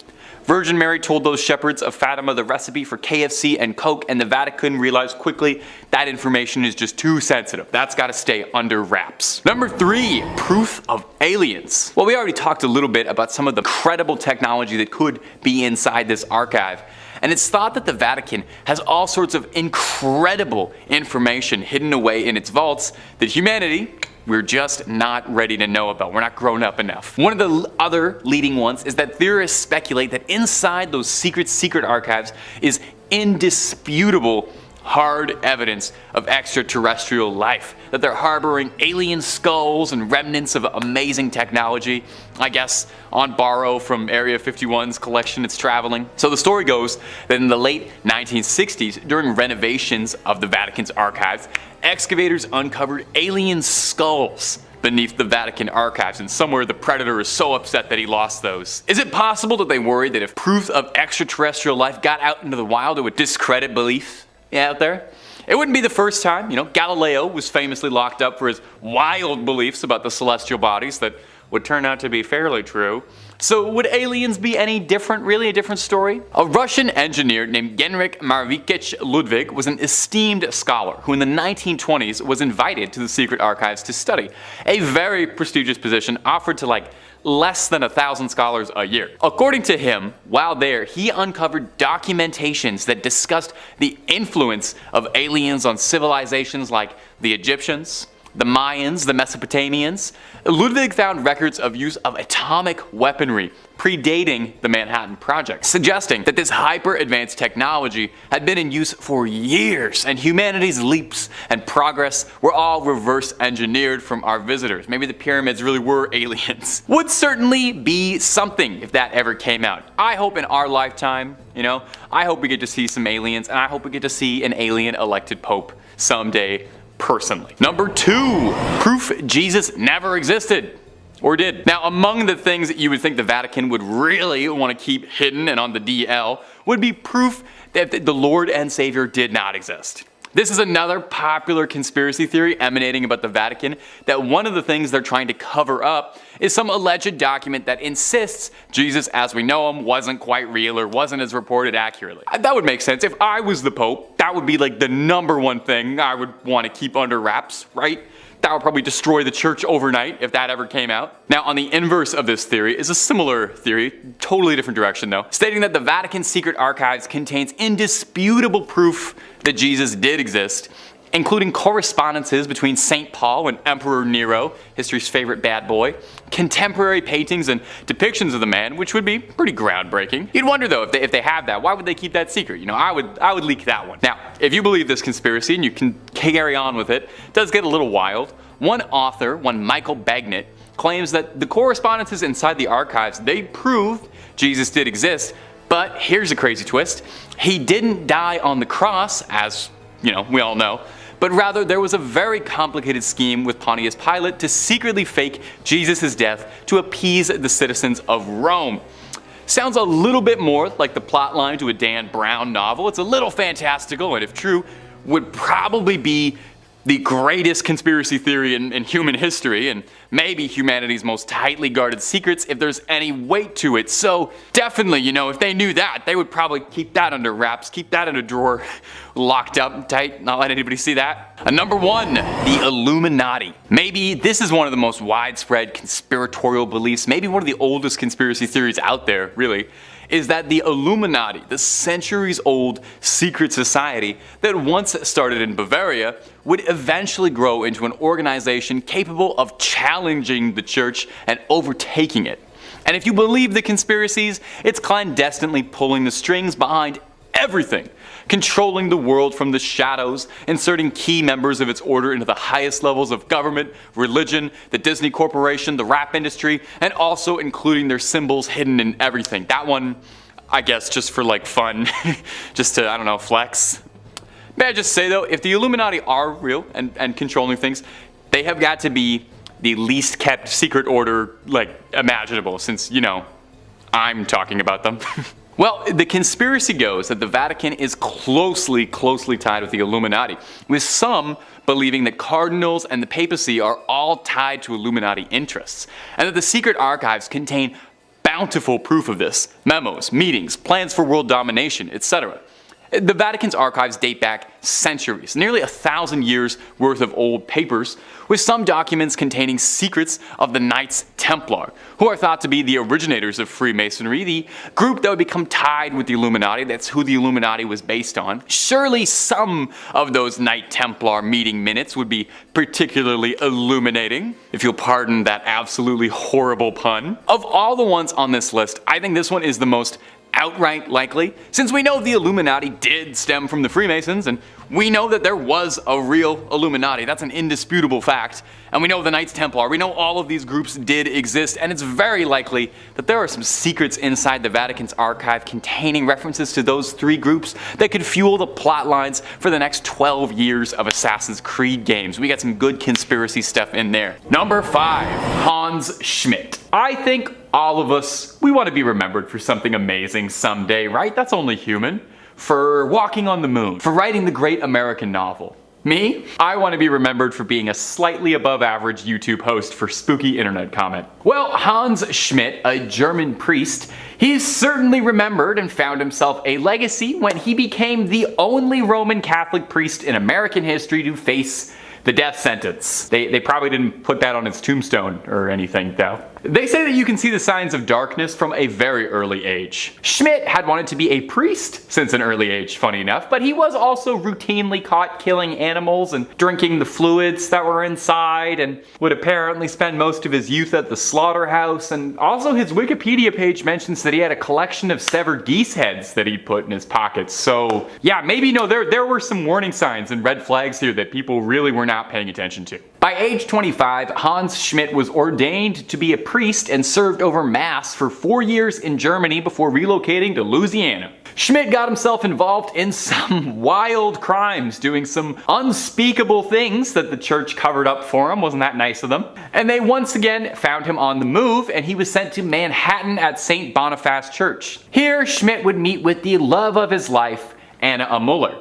Virgin Mary told those shepherds of Fatima the recipe for KFC and Coke, and the Vatican realized quickly that information is just too sensitive. That's got to stay under wraps. Number 3, proof of aliens. Well, we already talked a little bit about some of the incredible technology that could be inside this archive. And it's thought that the Vatican has all sorts of incredible information hidden away in its vaults that humanity, we're just not ready to know about. We're not grown up enough. One of the other leading ones is that theorists speculate that inside those secret archives is indisputable hard evidence of extraterrestrial life, that they're harboring alien skulls and remnants of amazing technology, I guess on borrow from Area 51's collection it's traveling. So the story goes that in the late 1960s, during renovations of the Vatican's archives, excavators uncovered alien skulls beneath the Vatican archives, and somewhere the Predator is so upset that he lost those. Is it possible that they worried that if proof of extraterrestrial life got out into the wild, it would discredit belief out there? It wouldn't be the first time. Galileo was famously locked up for his wild beliefs about the celestial bodies that would turn out to be fairly true. So would aliens be any different? Really a different story? A Russian engineer named Genrikh Markovich Ludwig was an esteemed scholar who in the 1920s was invited to the secret archives to study. A very prestigious position offered to less than 1,000 scholars a year. According to him, while there, he uncovered documentations that discussed the influence of aliens on civilizations like the Egyptians, the Mayans, the Mesopotamians. Ludwig found records of use of atomic weaponry predating the Manhattan Project, suggesting that this hyper-advanced technology had been in use for years, and humanity's leaps and progress were all reverse engineered from our visitors. Maybe the pyramids really were aliens. Would certainly be something if that ever came out. I hope in our lifetime, I hope we get to see some aliens, and I hope we get to see an alien elected pope someday. Personally. Number 2, proof Jesus never existed. Or did. Now, among the things that you would think the Vatican would really want to keep hidden and on the DL would be proof that the Lord and Savior did not exist. This is another popular conspiracy theory emanating about the Vatican, that one of the things they're trying to cover up is some alleged document that insists Jesus as we know him wasn't quite real or wasn't as reported accurately. That would make sense. If I was the Pope, that would be the number one thing I would want to keep under wraps, right? That would probably destroy the church overnight if that ever came out. Now, on the inverse of this theory is a similar theory, totally different direction though, stating that the Vatican's secret archives contains indisputable proof that Jesus did exist, including correspondences between St. Paul and Emperor Nero, history's favorite bad boy, contemporary paintings and depictions of the man, which would be pretty groundbreaking. You'd wonder though, if they have that, why would they keep that secret? I would leak that one. Now, if you believe this conspiracy and you can carry on with it, it does get a little wild. One author, one Michael Bagnet, claims that the correspondences inside the archives, they prove Jesus did exist, but here's a crazy twist. He didn't die on the cross, as we all know, but rather there was a very complicated scheme with Pontius Pilate to secretly fake Jesus' death to appease the citizens of Rome. sounds a little bit more like the plotline to a Dan Brown novel. It's a little fantastical, and if true, would probably be the greatest conspiracy theory in human history, and maybe humanity's most tightly guarded secrets if there's any weight to it. So definitely, if they knew that, they would probably keep that under wraps, keep that in a drawer, locked up tight, not let anybody see that. Number 1, the Illuminati. Maybe this is one of the most widespread conspiratorial beliefs, maybe one of the oldest conspiracy theories out there, really, is that the Illuminati, the centuries-old secret society that once started in Bavaria, would eventually grow into an organization capable of challenging the church and overtaking it. And if you believe the conspiracies, it's clandestinely pulling the strings behind everything, controlling the world from the shadows, inserting key members of its order into the highest levels of government, religion, the Disney Corporation, the rap industry, and also including their symbols hidden in everything. That one, I guess, just for like fun, just to, I don't know, flex. May I just say though, if the Illuminati are real and controlling things, they have got to be the least kept secret order like imaginable, since, I'm talking about them. Well, the conspiracy goes that the Vatican is closely tied with the Illuminati, with some believing that cardinals and the papacy are all tied to Illuminati interests, and that the secret archives contain bountiful proof of this: memos, meetings, plans for world domination, etc. The Vatican's archives date back centuries, nearly 1,000 years worth of old papers, with some documents containing secrets of the Knights Templar, who are thought to be the originators of Freemasonry, the group that would become tied with the Illuminati. That's who the Illuminati was based on. Surely some of those Knight Templar meeting minutes would be particularly illuminating, if you'll pardon that absolutely horrible pun. Of all the ones on this list, I think this one is the most outright likely, since we know the Illuminati did stem from the Freemasons, and we know that there was a real Illuminati. That's an indisputable fact. And we know the Knights Templar, we know all of these groups did exist, and it's very likely that there are some secrets inside the Vatican's archive containing references to those 3 groups that could fuel the plot lines for the next 12 years of Assassin's Creed games. We got some good conspiracy stuff in there. Number 5, Hans Schmidt. I think all of us, we want to be remembered for something amazing someday, right? That's only human. For walking on the moon, for writing the great American novel. Me? I want to be remembered for being a slightly above average YouTube host for spooky internet comment. Well, Hans Schmidt, a German priest, he's certainly remembered and found himself a legacy when he became the only Roman Catholic priest in American history to face the death sentence. They probably didn't put that on his tombstone or anything though. They say that you can see the signs of darkness from a very early age. Schmidt had wanted to be a priest since an early age, funny enough, but he was also routinely caught killing animals and drinking the fluids that were inside, and would apparently spend most of his youth at the slaughterhouse. And also his Wikipedia page mentions that he had a collection of severed geese heads that he'd put in his pockets. So yeah, maybe there were some warning signs and red flags here that people really were not paying attention to. By age 25, Hans Schmidt was ordained to be a priest and served over Mass for 4 years in Germany before relocating to Louisiana. Schmidt got himself involved in some wild crimes, doing some unspeakable things that the church covered up for him. Wasn't that nice of them? And they once again found him on the move, and he was sent to Manhattan at St. Boniface Church. Here, Schmidt would meet with the love of his life, Anna Muller.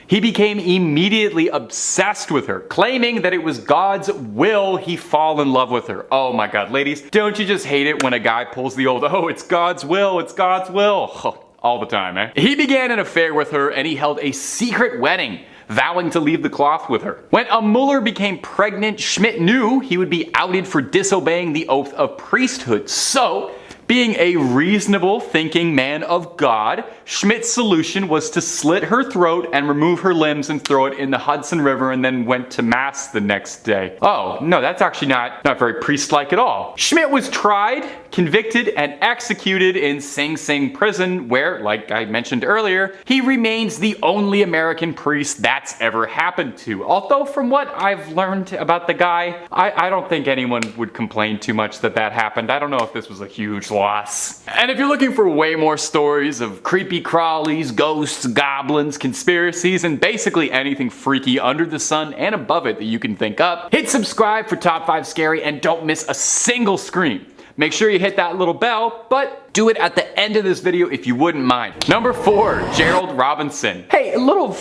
He became immediately obsessed with her, claiming that it was God's will he fall in love with her. Oh my god, ladies, don't you just hate it when a guy pulls the old, oh, it's God's will, it's God's will, all the time, eh? He began an affair with her, and he held a secret wedding, vowing to leave the cloth with her. When Muller became pregnant, Schmidt knew he would be outed for disobeying the oath of priesthood. So, being a reasonable thinking man of God, Schmidt's solution was to slit her throat and remove her limbs and throw it in the Hudson River, and then went to Mass the next day. Oh, no, that's actually not very priest-like at all. Schmidt was tried, convicted, and executed in Sing Sing prison, where, like I mentioned earlier, he remains the only American priest that's ever happened to. Although from what I've learned about the guy, I don't think anyone would complain too much that happened. I don't know if this was a huge loss. And if you're looking for way more stories of creepy crawlies, ghosts, goblins, conspiracies, and basically anything freaky under the sun and above it that you can think up, hit subscribe for Top 5 Scary and don't miss a single scream. Make sure you hit that little bell, but do it at the end of this video if you wouldn't mind. Number 4, Gerald Robinson. Hey, a little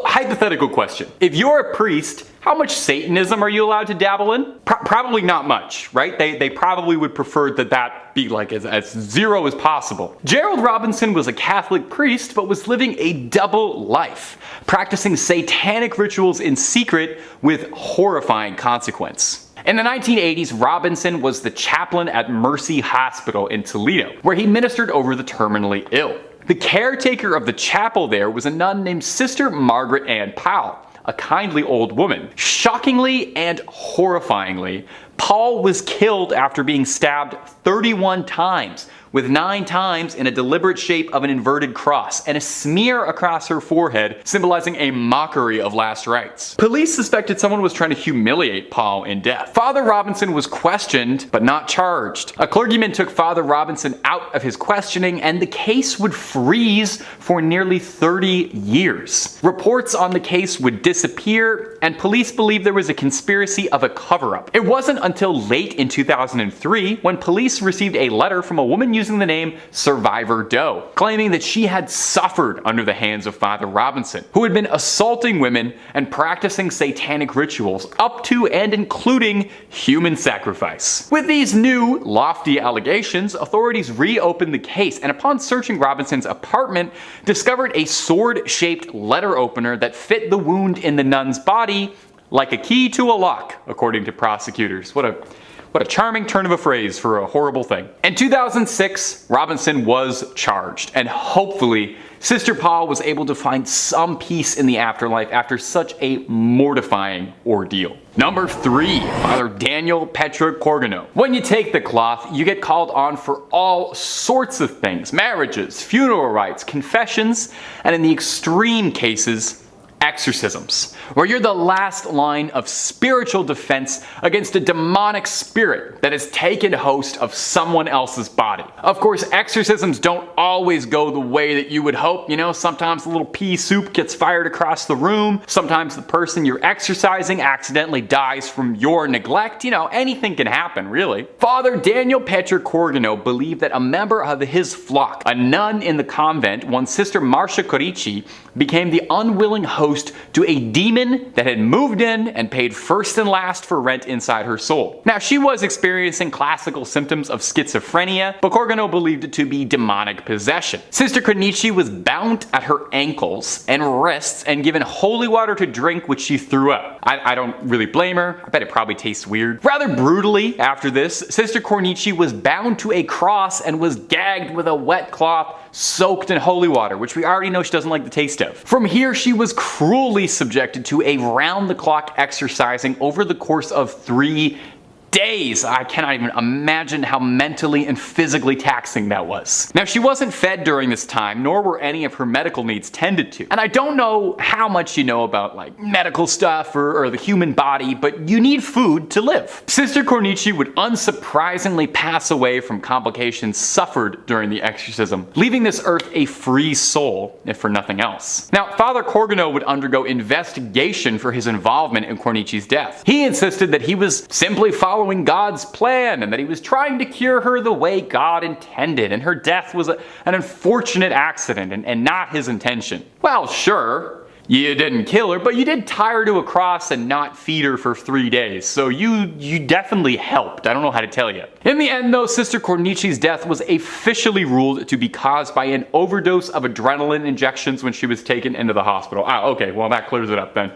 hypothetical question. If you're a priest, how much Satanism are you allowed to dabble in? Probably not much, right? They probably would prefer that be like as zero as possible. Gerald Robinson was a Catholic priest, but was living a double life, practicing satanic rituals in secret with horrifying consequence. In the 1980s, Robinson was the chaplain at Mercy Hospital in Toledo, where he ministered over the terminally ill. The caretaker of the chapel there was a nun named Sister Margaret Ann Powell, a kindly old woman. Shockingly and horrifyingly, Paul was killed after being stabbed 31 times, with 9 times in a deliberate shape of an inverted cross, and a smear across her forehead symbolizing a mockery of last rites. Police suspected someone was trying to humiliate Paul in death. Father Robinson was questioned, but not charged. A clergyman took Father Robinson out of his questioning, and the case would freeze for nearly 30 years. Reports on the case would disappear, and police believed there was a conspiracy of a cover-up. It wasn't until late in 2003 when police received a letter from a woman using the name Survivor Doe, claiming that she had suffered under the hands of Father Robinson, who had been assaulting women and practicing satanic rituals up to and including human sacrifice. With these new, lofty allegations, authorities reopened the case, and upon searching Robinson's apartment, discovered a sword-shaped letter opener that fit the wound in the nun's body like a key to a lock, according to prosecutors. What a charming turn of a phrase for a horrible thing. In 2006, Robinson was charged, and hopefully Sister Paul was able to find some peace in the afterlife after such a mortifying ordeal. Number 3, Father Daniel Petrico. When you take the cloth, you get called on for all sorts of things: marriages, funeral rites, confessions, and in the extreme cases, exorcisms, where you're the last line of spiritual defense against a demonic spirit that has taken host of someone else's body. Of course, exorcisms don't always go the way that you would hope. You know, sometimes a little pea soup gets fired across the room. Sometimes the person you're exorcising accidentally dies from your neglect. You know, anything can happen, really. Father Daniel Petrico believed that a member of his flock, a nun in the convent, one Sister Marcia Corici, became the unwilling host to a demon that had moved in and paid first and last for rent inside her soul. Now, she was experiencing classical symptoms of schizophrenia, but Corgano believed it to be demonic possession. Sister Corici was bound at her ankles and wrists and given holy water to drink, which she threw up. I don't really blame her. I bet it probably tastes weird. Rather brutally, after this, Sister Corici was bound to a cross and was gagged with a wet cloth soaked in holy water, which we already know she doesn't like the taste of. From here, she was cruelly subjected to a round-the-clock exercising over the course of 3 days. I cannot even imagine how mentally and physically taxing that was. Now, she wasn't fed during this time, nor were any of her medical needs tended to. And I don't know how much you know about like medical stuff or the human body, but you need food to live. Sister Corici would unsurprisingly pass away from complications suffered during the exorcism, leaving this earth a free soul, if for nothing else. Now, Father Corgano would undergo investigation for his involvement in Cornici's death. He insisted that he was simply following God's plan and that he was trying to cure her the way God intended, and her death was an unfortunate accident and not his intention. Well, sure, you didn't kill her, but you did tie her to a cross and not feed her for 3 days, so you definitely helped. I don't know how to tell you. In the end, though, Sister Cornici's death was officially ruled to be caused by an overdose of adrenaline injections when she was taken into the hospital. Ah, okay, well that clears it up then.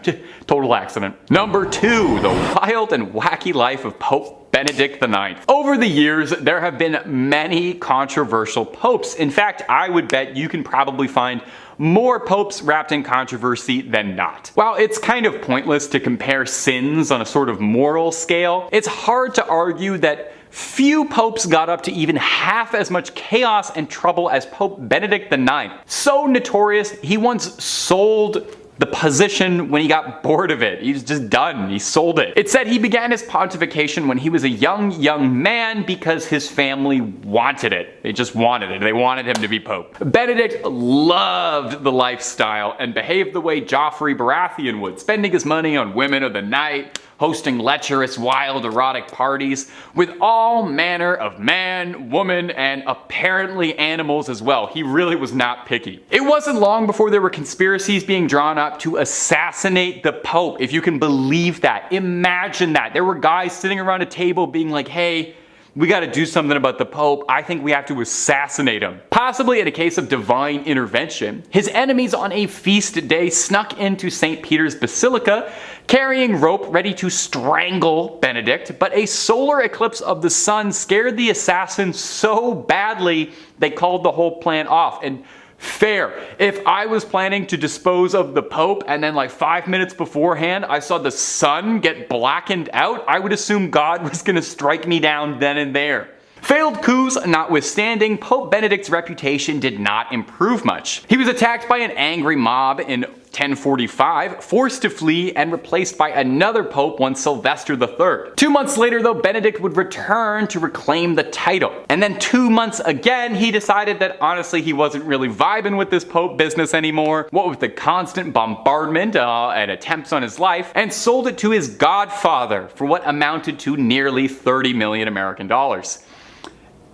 Total accident. Number 2, the wild and wacky life of Pope Benedict IX. Over the years, there have been many controversial popes. In fact, I would bet you can probably find more popes wrapped in controversy than not. While it's kind of pointless to compare sins on a sort of moral scale, it's hard to argue that few popes got up to even half as much chaos and trouble as Pope Benedict IX. So notorious, he once sold the position when he got bored of it. He was just done. He sold it. It said he began his pontification when he was a young man because his family wanted it. They just wanted it. They wanted him to be pope. Benedict loved the lifestyle and behaved the way Joffrey Baratheon would, spending his money on women of the night, hosting lecherous, wild, erotic parties with all manner of man, woman, and apparently animals as well. He really was not picky. It wasn't long before there were conspiracies being drawn up to assassinate the Pope, if you can believe that. Imagine that. There were guys sitting around a table being like, hey, we gotta do something about the Pope. I think we have to assassinate him. Possibly in a case of divine intervention, his enemies on a feast day snuck into St. Peter's Basilica, carrying rope ready to strangle Benedict, but a solar eclipse of the sun scared the assassins so badly they called the whole plan off. And fair. If I was planning to dispose of the Pope and then like 5 minutes beforehand I saw the sun get blackened out, I would assume God was gonna strike me down then and there. Failed coups notwithstanding, Pope Benedict's reputation did not improve much. He was attacked by an angry mob in 1045, forced to flee, and replaced by another pope, one Sylvester III. 2 months later though, Benedict would return to reclaim the title. And then 2 months again, he decided that honestly he wasn't really vibing with this pope business anymore, what with the constant bombardment and attempts on his life, and sold it to his godfather for what amounted to nearly 30 million American dollars.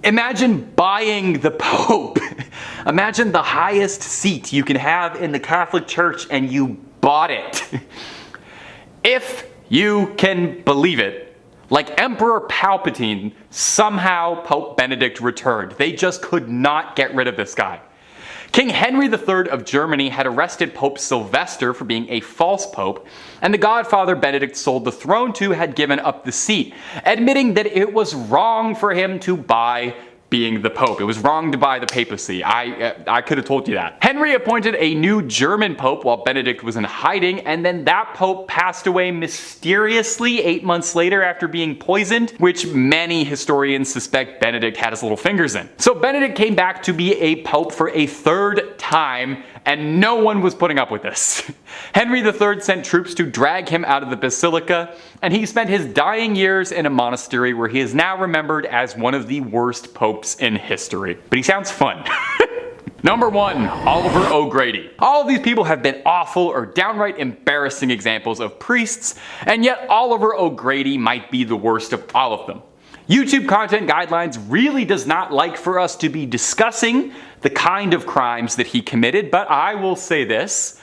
Imagine buying the Pope. Imagine the highest seat you can have in the Catholic Church and you bought it. If you can believe it, like Emperor Palpatine, somehow Pope Benedict returned. They just could not get rid of this guy. King Henry III of Germany had arrested Pope Sylvester for being a false pope, and the godfather Benedict sold the throne to had given up the seat, admitting that it was wrong for him to buy being the Pope. It was wrong to buy the papacy. I could have told you that. Henry appointed a new German Pope while Benedict was in hiding, and then that Pope passed away mysteriously 8 months later after being poisoned, which many historians suspect Benedict had his little fingers in. So Benedict came back to be a Pope for a third time, and no one was putting up with this. Henry III sent troops to drag him out of the basilica, and he spent his dying years in a monastery where he is now remembered as one of the worst popes in history. But he sounds fun. Number 1, Oliver O. Grady. All of these people have been awful or downright embarrassing examples of priests, and yet Oliver O. Grady might be the worst of all of them. YouTube content guidelines really does not like for us to be discussing the kind of crimes that he committed, but I will say this.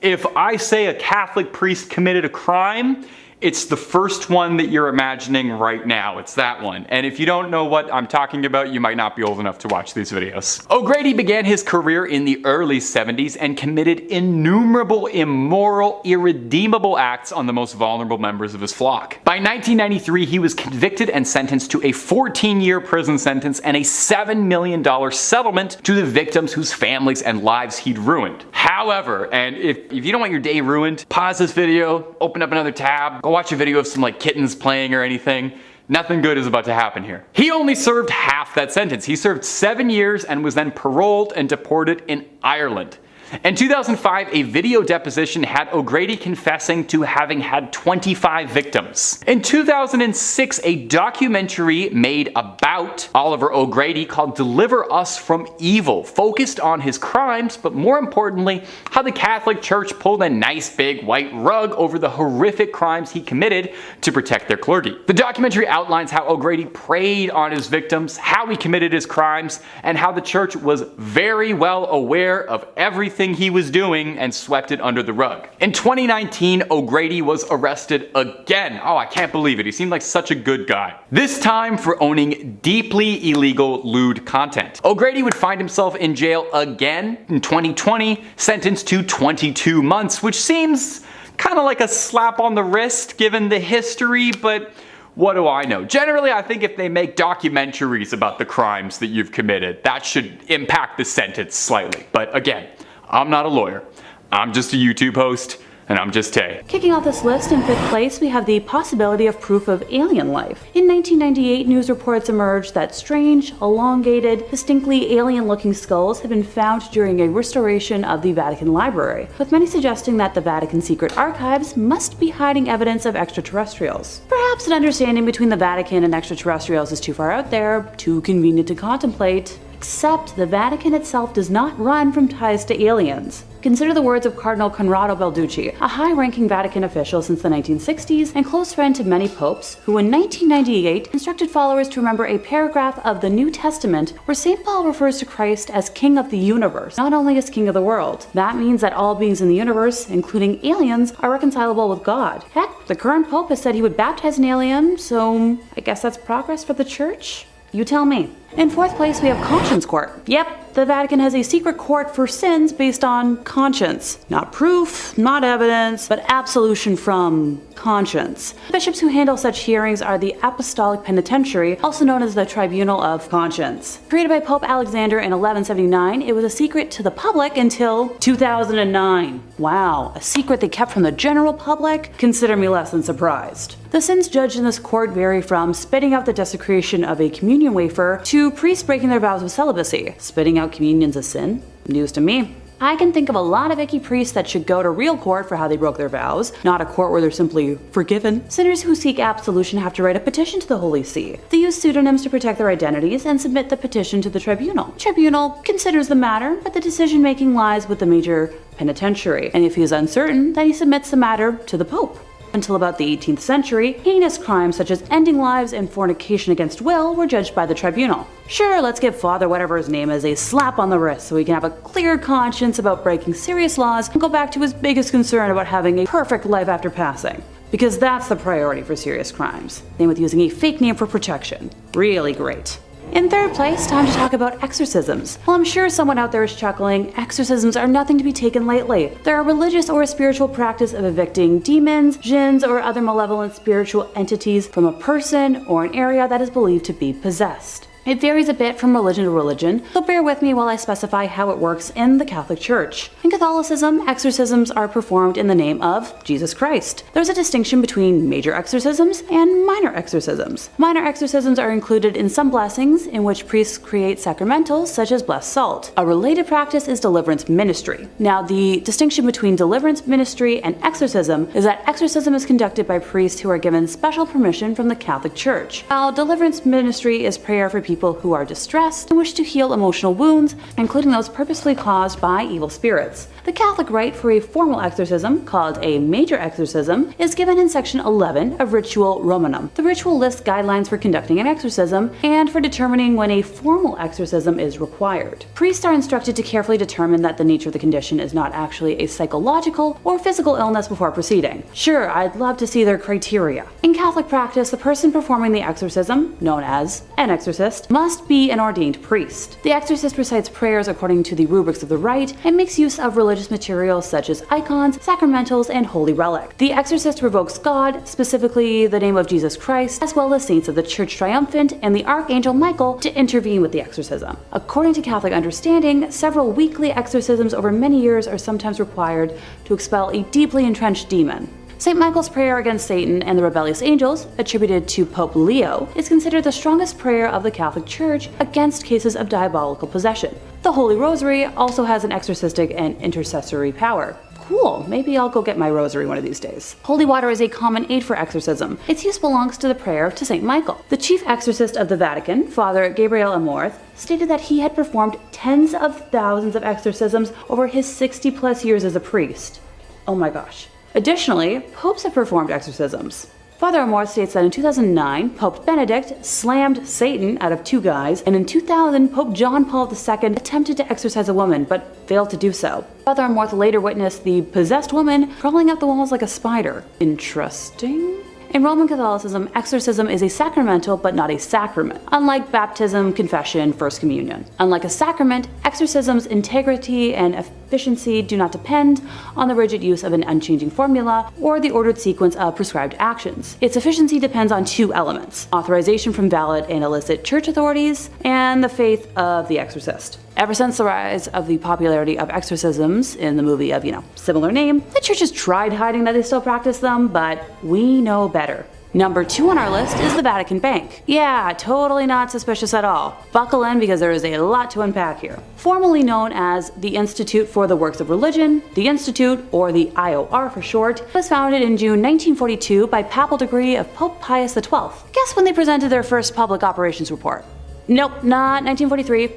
If I say a Catholic priest committed a crime, it's the first one that you're imagining right now. It's that one. And if you don't know what I'm talking about, you might not be old enough to watch these videos. O'Grady began his career in the early 70s and committed innumerable immoral, irredeemable acts on the most vulnerable members of his flock. By 1993, he was convicted and sentenced to a 14-year prison sentence and a $7 million settlement to the victims whose families and lives he'd ruined. However, and if you don't want your day ruined, pause this video, open up another tab, go watch a video of some like kittens playing or anything. Nothing good is about to happen here. He only served half that sentence. He served 7 years and was then paroled and deported in Ireland. In 2005, a video deposition had O'Grady confessing to having had 25 victims. In 2006, a documentary made about Oliver O'Grady called Deliver Us from Evil focused on his crimes, but more importantly, how the Catholic Church pulled a nice big white rug over the horrific crimes he committed to protect their clergy. The documentary outlines how O'Grady preyed on his victims, how he committed his crimes, and how the church was very well aware of everything he was doing and swept it under the rug. In 2019, O'Grady was arrested again. Oh, I can't believe it. He seemed like such a good guy. This time for owning deeply illegal lewd content. O'Grady would find himself in jail again in 2020, sentenced to 22 months, which seems kind of like a slap on the wrist given the history, but what do I know? Generally, I think if they make documentaries about the crimes that you've committed, that should impact the sentence slightly. But again, I'm not a lawyer. I'm just a YouTube host, and I'm just Tay.
Kicking off this list in 5th place, we have the possibility of proof of alien life. In 1998, news reports emerged that strange, elongated, distinctly alien-looking skulls had been found during a restoration of the Vatican Library, with many suggesting that the Vatican secret archives must be hiding evidence of extraterrestrials. Perhaps an understanding between the Vatican and extraterrestrials is too far out there, too convenient to contemplate. Except the Vatican itself does not run from ties to aliens. Consider the words of Cardinal Conrado Balducci, a high-ranking Vatican official since the 1960s and close friend to many popes, who in 1998 instructed followers to remember a paragraph of the New Testament where St. Paul refers to Christ as King of the universe, not only as King of the world. That means that all beings in the universe, including aliens, are reconcilable with God. Heck, the current pope has said he would baptize an alien, so I guess that's progress for the church? You tell me. In fourth place, we have Conscience Court. Yep, the Vatican has a secret court for sins based on conscience. Not proof, not evidence, but absolution from conscience. Bishops who handle such hearings are the Apostolic Penitentiary, also known as the Tribunal of Conscience. Created by Pope Alexander in 1179, it was a secret to the public until 2009. Wow, a secret they kept from the general public? Consider me less than surprised. The sins judged in this court vary from spitting out the desecration of a communion wafer to priests breaking their vows of celibacy. Spitting out communion's a sin? News to me. I can think of a lot of icky priests that should go to real court for how they broke their vows, not a court where they're simply forgiven. Sinners who seek absolution have to write a petition to the Holy See. They use pseudonyms to protect their identities and submit the petition to the tribunal. Tribunal considers the matter, but the decision-making lies with the major penitentiary, and if he is uncertain, then he submits the matter to the Pope. Until about the 18th century, heinous crimes such as ending lives and fornication against will were judged by the tribunal. Sure, let's give Father whatever his name is a slap on the wrist so he can have a clear conscience about breaking serious laws and go back to his biggest concern about having a perfect life after passing. Because that's the priority for serious crimes. Same with using a fake name for protection. Really great. In third place, time to talk about exorcisms. While I'm sure someone out there is chuckling, exorcisms are nothing to be taken lightly. They're a religious or a spiritual practice of evicting demons, jinns, or other malevolent spiritual entities from a person or an area that is believed to be possessed. It varies a bit from religion to religion, so bear with me while I specify how it works in the Catholic Church. In Catholicism, exorcisms are performed in the name of Jesus Christ. There's a distinction between major exorcisms and minor exorcisms. Minor exorcisms are included in some blessings in which priests create sacramentals such as blessed salt. A related practice is deliverance ministry. Now, the distinction between deliverance ministry and exorcism is that exorcism is conducted by priests who are given special permission from the Catholic Church, while deliverance ministry is prayer for people who are distressed and wish to heal emotional wounds, including those purposefully caused by evil spirits. The Catholic rite for a formal exorcism, called a major exorcism, is given in section 11 of Ritual Romanum. The ritual lists guidelines for conducting an exorcism and for determining when a formal exorcism is required. Priests are instructed to carefully determine that the nature of the condition is not actually a psychological or physical illness before proceeding. Sure, I'd love to see their criteria. In Catholic practice, the person performing the exorcism, known as an exorcist, must be an ordained priest. The exorcist recites prayers according to the rubrics of the rite and makes use of religious materials such as icons, sacramentals, and holy relics. The exorcist revokes God, specifically the name of Jesus Christ, as well as saints of the Church Triumphant and the Archangel Michael, to intervene with the exorcism. According to Catholic understanding, several weekly exorcisms over many years are sometimes required to expel a deeply entrenched demon. St. Michael's prayer against Satan and the rebellious angels, attributed to Pope Leo, is considered the strongest prayer of the Catholic Church against cases of diabolical possession. The Holy Rosary also has an exorcistic and intercessory power. Cool, maybe I'll go get my rosary one of these days. Holy water is a common aid for exorcism. Its use belongs to the prayer to St. Michael. The chief exorcist of the Vatican, Father Gabriel Amorth, stated that he had performed tens of thousands of exorcisms over his 60+ years as a priest. Oh my gosh. Additionally, popes have performed exorcisms. Father Amorth states that in 2009, Pope Benedict slammed Satan out of two guys, and in 2000, Pope John Paul II attempted to exorcise a woman, but failed to do so. Father Amorth later witnessed the possessed woman crawling up the walls like a spider. Interesting. In Roman Catholicism, exorcism is a sacramental but not a sacrament, unlike baptism, confession, First Communion. Unlike a sacrament, exorcism's integrity and efficiency do not depend on the rigid use of an unchanging formula or the ordered sequence of prescribed actions. Its efficiency depends on two elements: authorization from valid and illicit church authorities, and the faith of the exorcist. Ever since the rise of the popularity of exorcisms in the movie of, similar name, the church has tried hiding that they still practice them, but we know better. Number 2 on our list is the Vatican Bank. Yeah, totally not suspicious at all. Buckle in because there is a lot to unpack here. Formerly known as the Institute for the Works of Religion, the Institute, or the IOR for short, was founded in June 1942 by papal decree of Pope Pius XII. Guess when they presented their first public operations report? Nope, not 1943.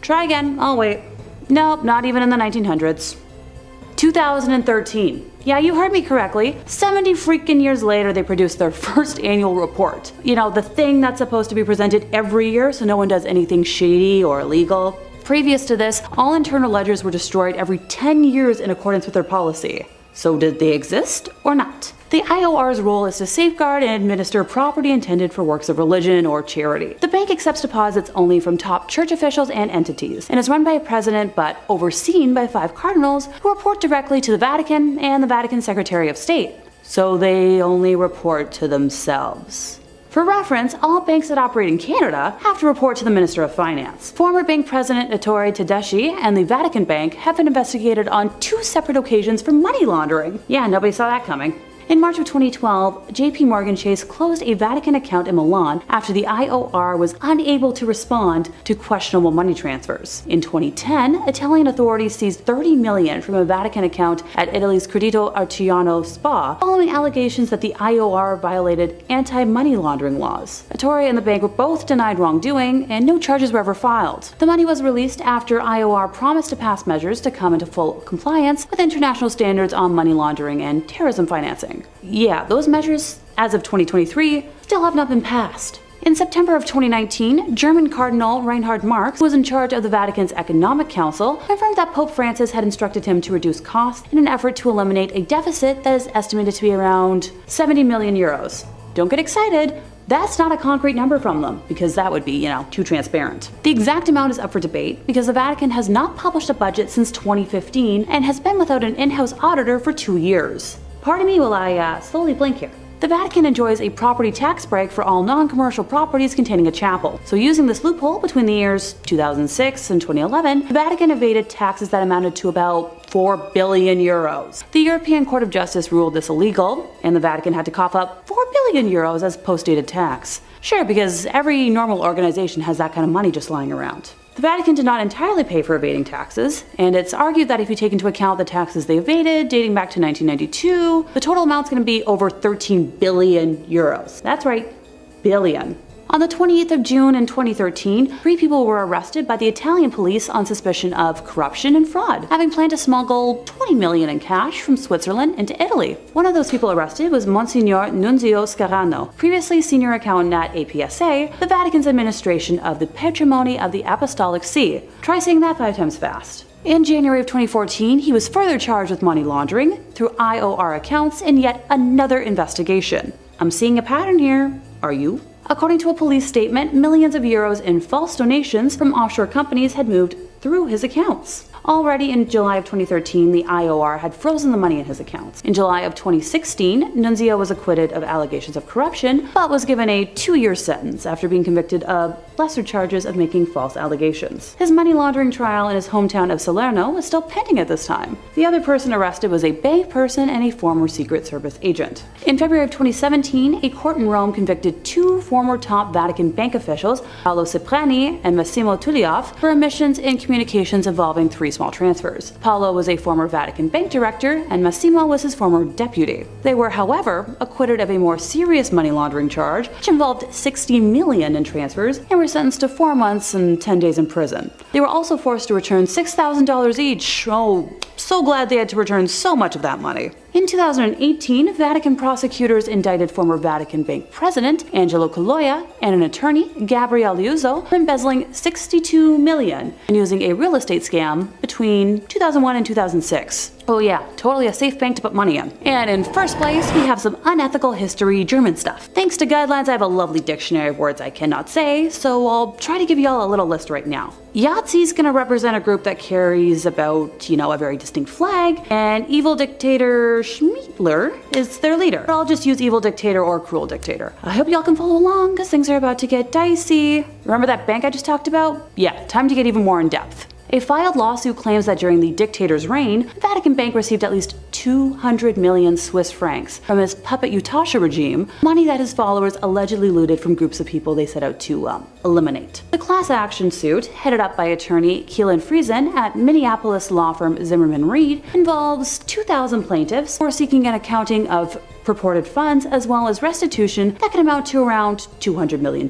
Try again, I'll wait. Nope, not even in the 1900s. 2013. Yeah, you heard me correctly. 70 freaking years later, they produced their first annual report. You know, the thing that's supposed to be presented every year so no one does anything shady or illegal. Previous to this, all internal ledgers were destroyed every 10 years in accordance with their policy. So did they exist or not? The IOR's role is to safeguard and administer property intended for works of religion or charity. The bank accepts deposits only from top church officials and entities, and is run by a president but overseen by 5 cardinals who report directly to the Vatican and the Vatican Secretary of State. So they only report to themselves. For reference, all banks that operate in Canada have to report to the Minister of Finance. Former bank president Ettore Tedeschi and the Vatican Bank have been investigated on 2 separate occasions for money laundering. Yeah, nobody saw that coming. In March of 2012, JP Morgan Chase closed a Vatican account in Milan after the IOR was unable to respond to questionable money transfers. In 2010, Italian authorities seized $30 million from a Vatican account at Italy's Credito Arciano Spa following allegations that the IOR violated anti-money laundering laws. Ettore and the bank were both denied wrongdoing, and no charges were ever filed. The money was released after IOR promised to pass measures to come into full compliance with international standards on money laundering and terrorism financing. Yeah, those measures, as of 2023, still have not been passed. In September of 2019, German Cardinal Reinhard Marx, who was in charge of the Vatican's Economic Council, confirmed that Pope Francis had instructed him to reduce costs in an effort to eliminate a deficit that is estimated to be around 70 million euros. Don't get excited. That's not a concrete number from them, because that would be, too transparent. The exact amount is up for debate because the Vatican has not published a budget since 2015 and has been without an in-house auditor for 2 years. Pardon me while I slowly blink here. The Vatican enjoys a property tax break for all non-commercial properties containing a chapel. So using this loophole between the years 2006 and 2011, the Vatican evaded taxes that amounted to about 4 billion euros. The European Court of Justice ruled this illegal, and the Vatican had to cough up 4 billion euros as post-dated tax. Sure, because every normal organization has that kind of money just lying around. The Vatican did not entirely pay for evading taxes, and it's argued that if you take into account the taxes they evaded dating back to 1992, the total amount's going to be over 13 billion euros. That's right, billion. On the 28th of June in 2013, 3 people were arrested by the Italian police on suspicion of corruption and fraud, having planned to smuggle 20 million in cash from Switzerland into Italy. One of those people arrested was Monsignor Nunzio Scarano, previously senior accountant at APSA, the Vatican's administration of the Patrimony of the Apostolic See. Try saying that 5 times fast. In January of 2014, he was further charged with money laundering through IOR accounts in yet another investigation. I'm seeing a pattern here. Are you? According to a police statement, millions of euros in false donations from offshore companies had moved through his accounts. Already in July of 2013, the IOR had frozen the money in his accounts. In July of 2016, Nunzio was acquitted of allegations of corruption, but was given a 2-year sentence after being convicted of lesser charges of making false allegations. His money laundering trial in his hometown of Salerno was still pending at this time. The other person arrested was a bank person and a former Secret Service agent. In February of 2017, a court in Rome convicted 2 former top Vatican bank officials, Paolo Cipriani and Massimo Tullioff, for omissions in communications involving 3 small transfers. Paolo was a former Vatican bank director, and Massimo was his former deputy. They were, however, acquitted of a more serious money laundering charge, which involved 60 million in transfers, and were sentenced to 4 months and 10 days in prison. They were also forced to return $6,000 each. Oh, so glad they had to return so much of that money. In 2018, Vatican prosecutors indicted former Vatican Bank president Angelo Colloia and an attorney, Gabriele Liuzzo, for embezzling 62 million and using a real estate scam between 2001 and 2006. Oh yeah, totally a safe bank to put money in. And in first place, we have some unethical history German stuff. Thanks to guidelines, I have a lovely dictionary of words I cannot say, so I'll try to give y'all a little list right now. Yahtzee gonna represent a group that carries about, a very distinct flag, and evil dictator Schmiedler is their leader. I'll just use evil dictator or cruel dictator. I hope y'all can follow along, because things are about to get dicey. Remember that bank I just talked about? Yeah, time to get even more in depth. A filed lawsuit claims that during the dictator's reign, the Vatican Bank received at least 200 million Swiss francs from his puppet Utasha regime, money that his followers allegedly looted from groups of people they set out to eliminate. The class action suit, headed up by attorney Keelan Friesen at Minneapolis law firm Zimmerman Reed, involves 2,000 plaintiffs who are seeking an accounting of purported funds as well as restitution that can amount to around $200 million.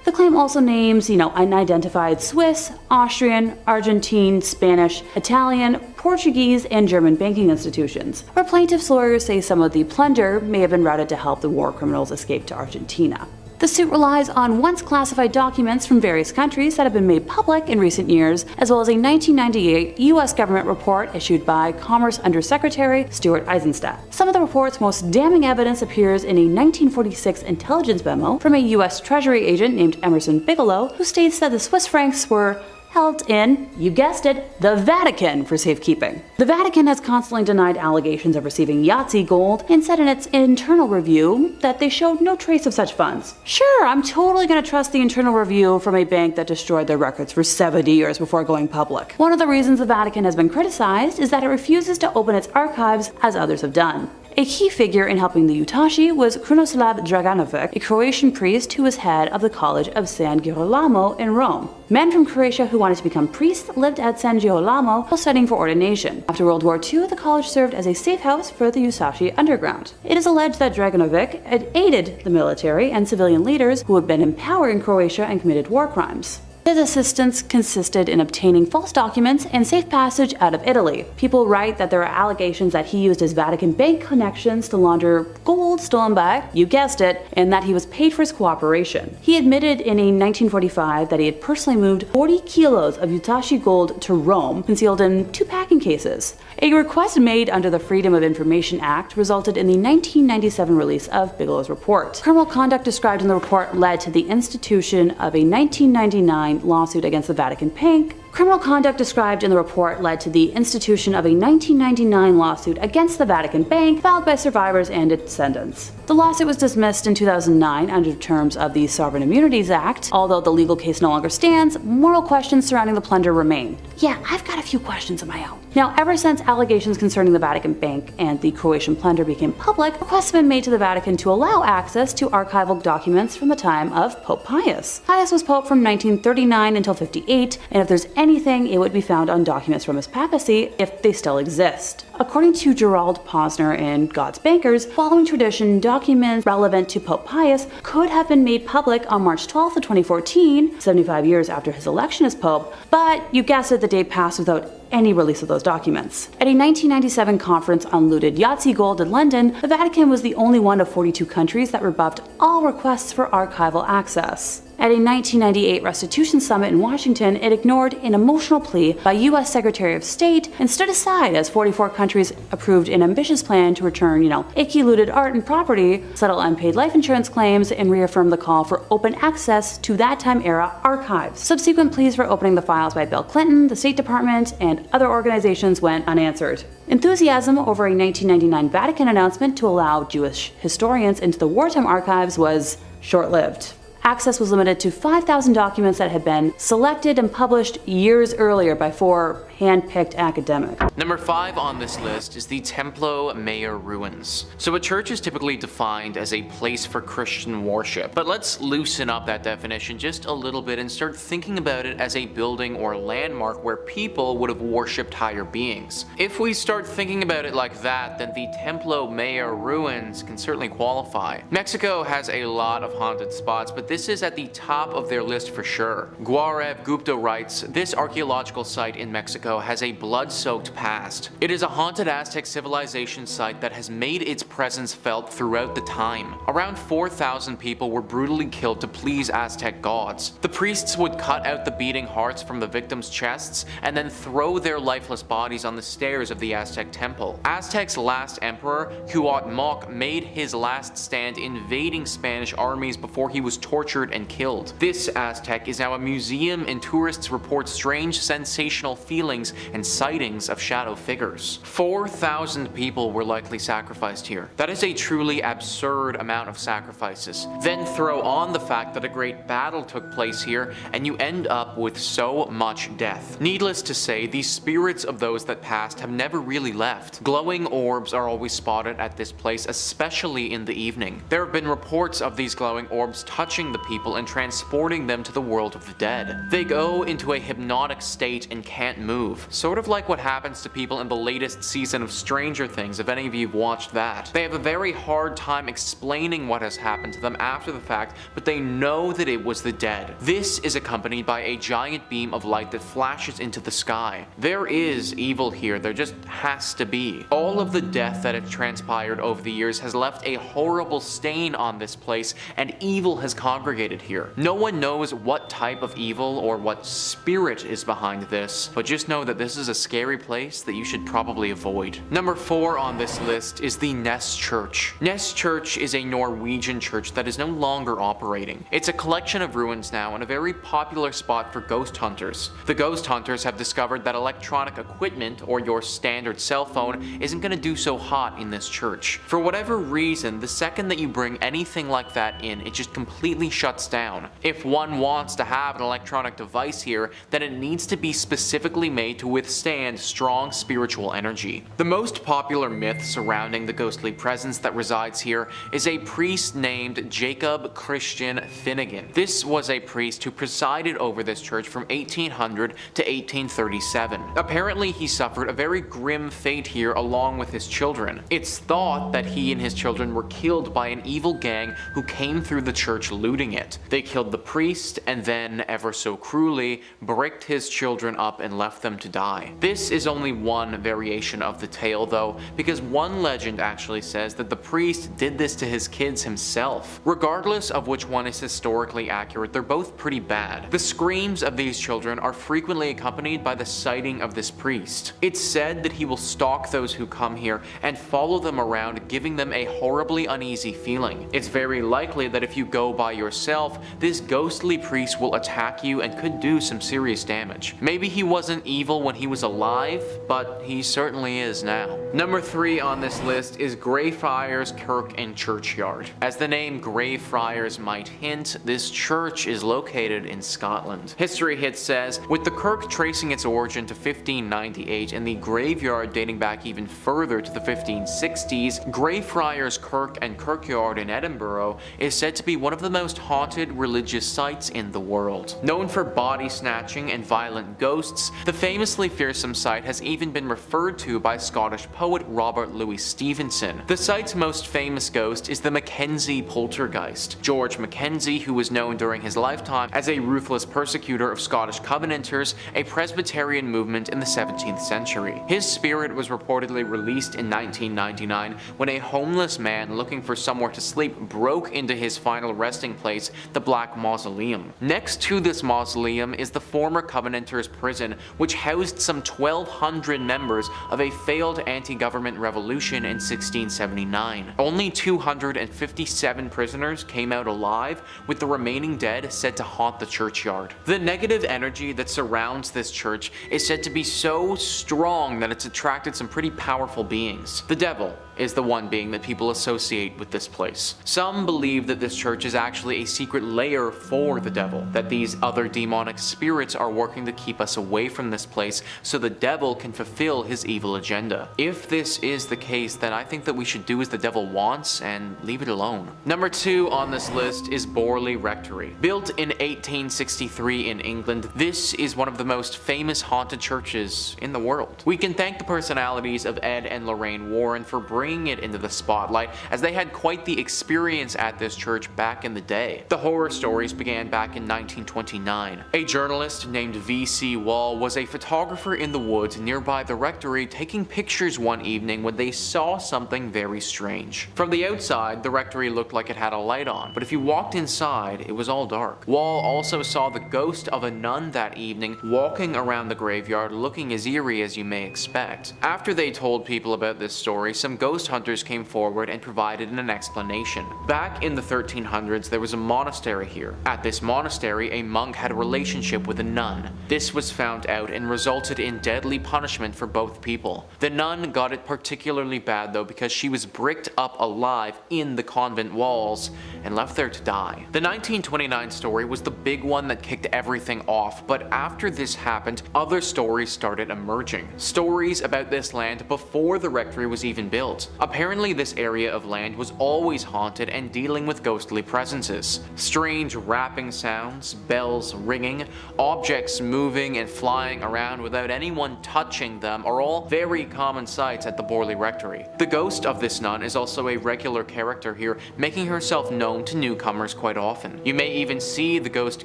The claim also names, unidentified Swiss, Austrian, Argentine, Spanish, Italian, Portuguese, and German banking institutions, where plaintiffs' lawyers say some of the plunder may have been routed to help the war criminals escape to Argentina. The suit relies on once classified documents from various countries that have been made public in recent years, as well as a 1998 U.S. government report issued by Commerce Undersecretary Stuart Eizenstat. Some of the report's most damning evidence appears in a 1946 intelligence memo from a U.S. Treasury agent named Emerson Bigelow, who states that the Swiss francs were held in, you guessed it, the Vatican for safekeeping. The Vatican has constantly denied allegations of receiving Yahtzee gold and said in its internal review that they showed no trace of such funds. Sure, I'm totally going to trust the internal review from a bank that destroyed their records for 70 years before going public. One of the reasons the Vatican has been criticized is that it refuses to open its archives as others have done. A key figure in helping the Utashi was Krunoslav Draganovic, a Croatian priest who was head of the College of San Girolamo in Rome. Men from Croatia who wanted to become priests lived at San Girolamo while studying for ordination. After World War II, the college served as a safe house for the Utashi underground. It is alleged that Draganovic had aided the military and civilian leaders who had been in power in Croatia and committed war crimes. His assistance consisted in obtaining false documents and safe passage out of Italy. People write that there are allegations that he used his Vatican Bank connections to launder gold stolen by, you guessed it, and that he was paid for his cooperation. He admitted in a 1945 that he had personally moved 40 kilos of Utashi gold to Rome, concealed in 2 packing cases. A request made under the Freedom of Information Act resulted in the 1997 release of Bigelow's report. Criminal conduct described in the report led to the institution of a 1999 lawsuit against the Vatican Bank. Criminal conduct described in the report led to the institution of a 1999 lawsuit against the Vatican Bank filed by survivors and descendants. The lawsuit was dismissed in 2009 under terms of the Sovereign Immunities Act. Although the legal case no longer stands, moral questions surrounding the plunder remain. Yeah, I've got a few questions of my own. Now, ever since allegations concerning the Vatican Bank and the Croatian plunder became public, requests have been made to the Vatican to allow access to archival documents from the time of Pope Pius. Pius was Pope from 1939 until 58, and if there's anything, it would be found on documents from his papacy if they still exist. According to Gerald Posner in God's Bankers, following tradition, documents relevant to Pope Pius could have been made public on March 12th of 2014, 75 years after his election as Pope, but you guessed it, the day passed without any release of those documents. At a 1997 conference on looted Yahtzee gold in London, the Vatican was the only one of 42 countries that rebuffed all requests for archival access. At a 1998 restitution summit in Washington, it ignored an emotional plea by U.S. Secretary of State and stood aside as 44 countries approved an ambitious plan to return, icky looted art and property, settle unpaid life insurance claims, and reaffirm the call for open access to that time era archives. Subsequent pleas for opening the files by Bill Clinton, the State Department, and other organizations went unanswered. Enthusiasm over a 1999 Vatican announcement to allow Jewish historians into the wartime archives was short-lived. Access was limited to 5,000 documents that had been selected and published years earlier by 4 hand-picked academics.
Number 5 on this list is the Templo Mayor ruins. So a church is typically defined as a place for Christian worship, but let's loosen up that definition just a little bit and start thinking about it as a building or landmark where people would have worshipped higher beings. If we start thinking about it like that, then the Templo Mayor ruins can certainly qualify. Mexico has a lot of haunted spots, but this is at the top of their list for sure. Gaurav Gupta writes, this archaeological site in Mexico has a blood-soaked past. It is a haunted Aztec civilization site that has made its presence felt throughout the time. Around 4,000 people were brutally killed to please Aztec gods. The priests would cut out the beating hearts from the victims' chests and then throw their lifeless bodies on the stairs of the Aztec temple. Aztec's last emperor, Cuauhtémoc, made his last stand invading Spanish armies before he was tortured and killed. This Aztec is now a museum, and tourists report strange sensational feelings and sightings of shadow figures. 4,000 people were likely sacrificed here. That is a truly absurd amount of sacrifices. Then throw on the fact that a great battle took place here, and you end up with so much death. Needless to say, the spirits of those that passed have never really left. Glowing orbs are always spotted at this place, especially in the evening. There have been reports of these glowing orbs touching the people and transporting them to the world of the dead. They go into a hypnotic state and can't move. move. Sort of like what happens to people in the latest season of Stranger Things, if any of you have watched that. They have a very hard time explaining what has happened to them after the fact, but they know that it was the dead. This is accompanied by a giant beam of light that flashes into the sky. There is evil here, there just has to be. All of the death that has transpired over the years has left a horrible stain on this place, and evil has congregated here. No one knows what type of evil or what spirit is behind this, but just know that this is a scary place that you should probably avoid. Number 4 on this list is the Ness Church. Ness Church is a Norwegian church that is no longer operating. It's a collection of ruins now and a very popular spot for ghost hunters. The ghost hunters have discovered that electronic equipment, or your standard cell phone, isn't going to do so hot in this church. For whatever reason, the second that you bring anything like that in, it just completely shuts down. If one wants to have an electronic device here, then it needs to be specifically made to withstand strong spiritual energy. The most popular myth surrounding the ghostly presence that resides here is a priest named Jacob Christian Finnegan. This was a priest who presided over this church from 1800 to 1837. Apparently he suffered a very grim fate here along with his children. It's thought that he and his children were killed by an evil gang who came through the church looting it. They killed the priest and then, ever so cruelly, bricked his children up and left them to die. This is only one variation of the tale though, because one legend actually says that the priest did this to his kids himself. Regardless of which one is historically accurate, they're both pretty bad. The screams of these children are frequently accompanied by the sighting of this priest. It's said that he will stalk those who come here and follow them around, giving them a horribly uneasy feeling. It's very likely that if you go by yourself, this ghostly priest will attack you and could do some serious damage. Maybe he wasn't evil when he was alive, but he certainly is now. Number 3 on this list is Greyfriars Kirk and Churchyard. As the name Greyfriars might hint, this church is located in Scotland. History Hit says, with the kirk tracing its origin to 1598 and the graveyard dating back even further to the 1560s, Greyfriars Kirk and Kirkyard in Edinburgh is said to be one of the most haunted religious sites in the world. Known for body snatching and violent ghosts, the famously fearsome site has even been referred to by Scottish poet Robert Louis Stevenson. The site's most famous ghost is the Mackenzie poltergeist. George Mackenzie, who was known during his lifetime as a ruthless persecutor of Scottish Covenanters, a Presbyterian movement in the 17th century. His spirit was reportedly released in 1999 when a homeless man looking for somewhere to sleep broke into his final resting place, the Black Mausoleum. Next to this mausoleum is the former Covenanters prison, which housed some 1,200 members of a failed anti-government revolution in 1679. Only 257 prisoners came out alive, with the remaining dead said to haunt the churchyard. The negative energy that surrounds this church is said to be so strong that it's attracted some pretty powerful beings. The devil is the one being that people associate with this place. Some believe that this church is actually a secret lair for the devil, that these other demonic spirits are working to keep us away from this place so the devil can fulfill his evil agenda. If this is the case, then I think that we should do as the devil wants and leave it alone. Number 2 on this list is Borley Rectory. Built in 1863 in England, this is one of the most famous haunted churches in the world. We can thank the personalities of Ed and Lorraine Warren for bringing it into the spotlight, as they had quite the experience at this church back in the day. The horror stories began back in 1929. A journalist named V.C. Wall was a photographer in the woods nearby the rectory, taking pictures one evening when they saw something very strange. From the outside, the rectory looked like it had a light on, but if you walked inside, it was all dark. Wall also saw the ghost of a nun that evening walking around the graveyard, looking as eerie as you may expect. After they told people about this story, some ghost hunters came forward and provided an explanation. Back in the 1300s, there was a monastery here. At this monastery, a monk had a relationship with a nun. This was found out and resulted in deadly punishment for both people. The nun got it particularly bad though, because she was bricked up alive in the convent walls and left there to die. The 1929 story was the big one that kicked everything off, but after this happened, other stories started emerging. Stories about this land before the rectory was even built. world. Apparently this area of land was always haunted and dealing with ghostly presences. Strange rapping sounds, bells ringing, objects moving and flying around without anyone touching them are all very common sights at the Borley Rectory. The ghost of this nun is also a regular character here, making herself known to newcomers quite often. You may even see the ghost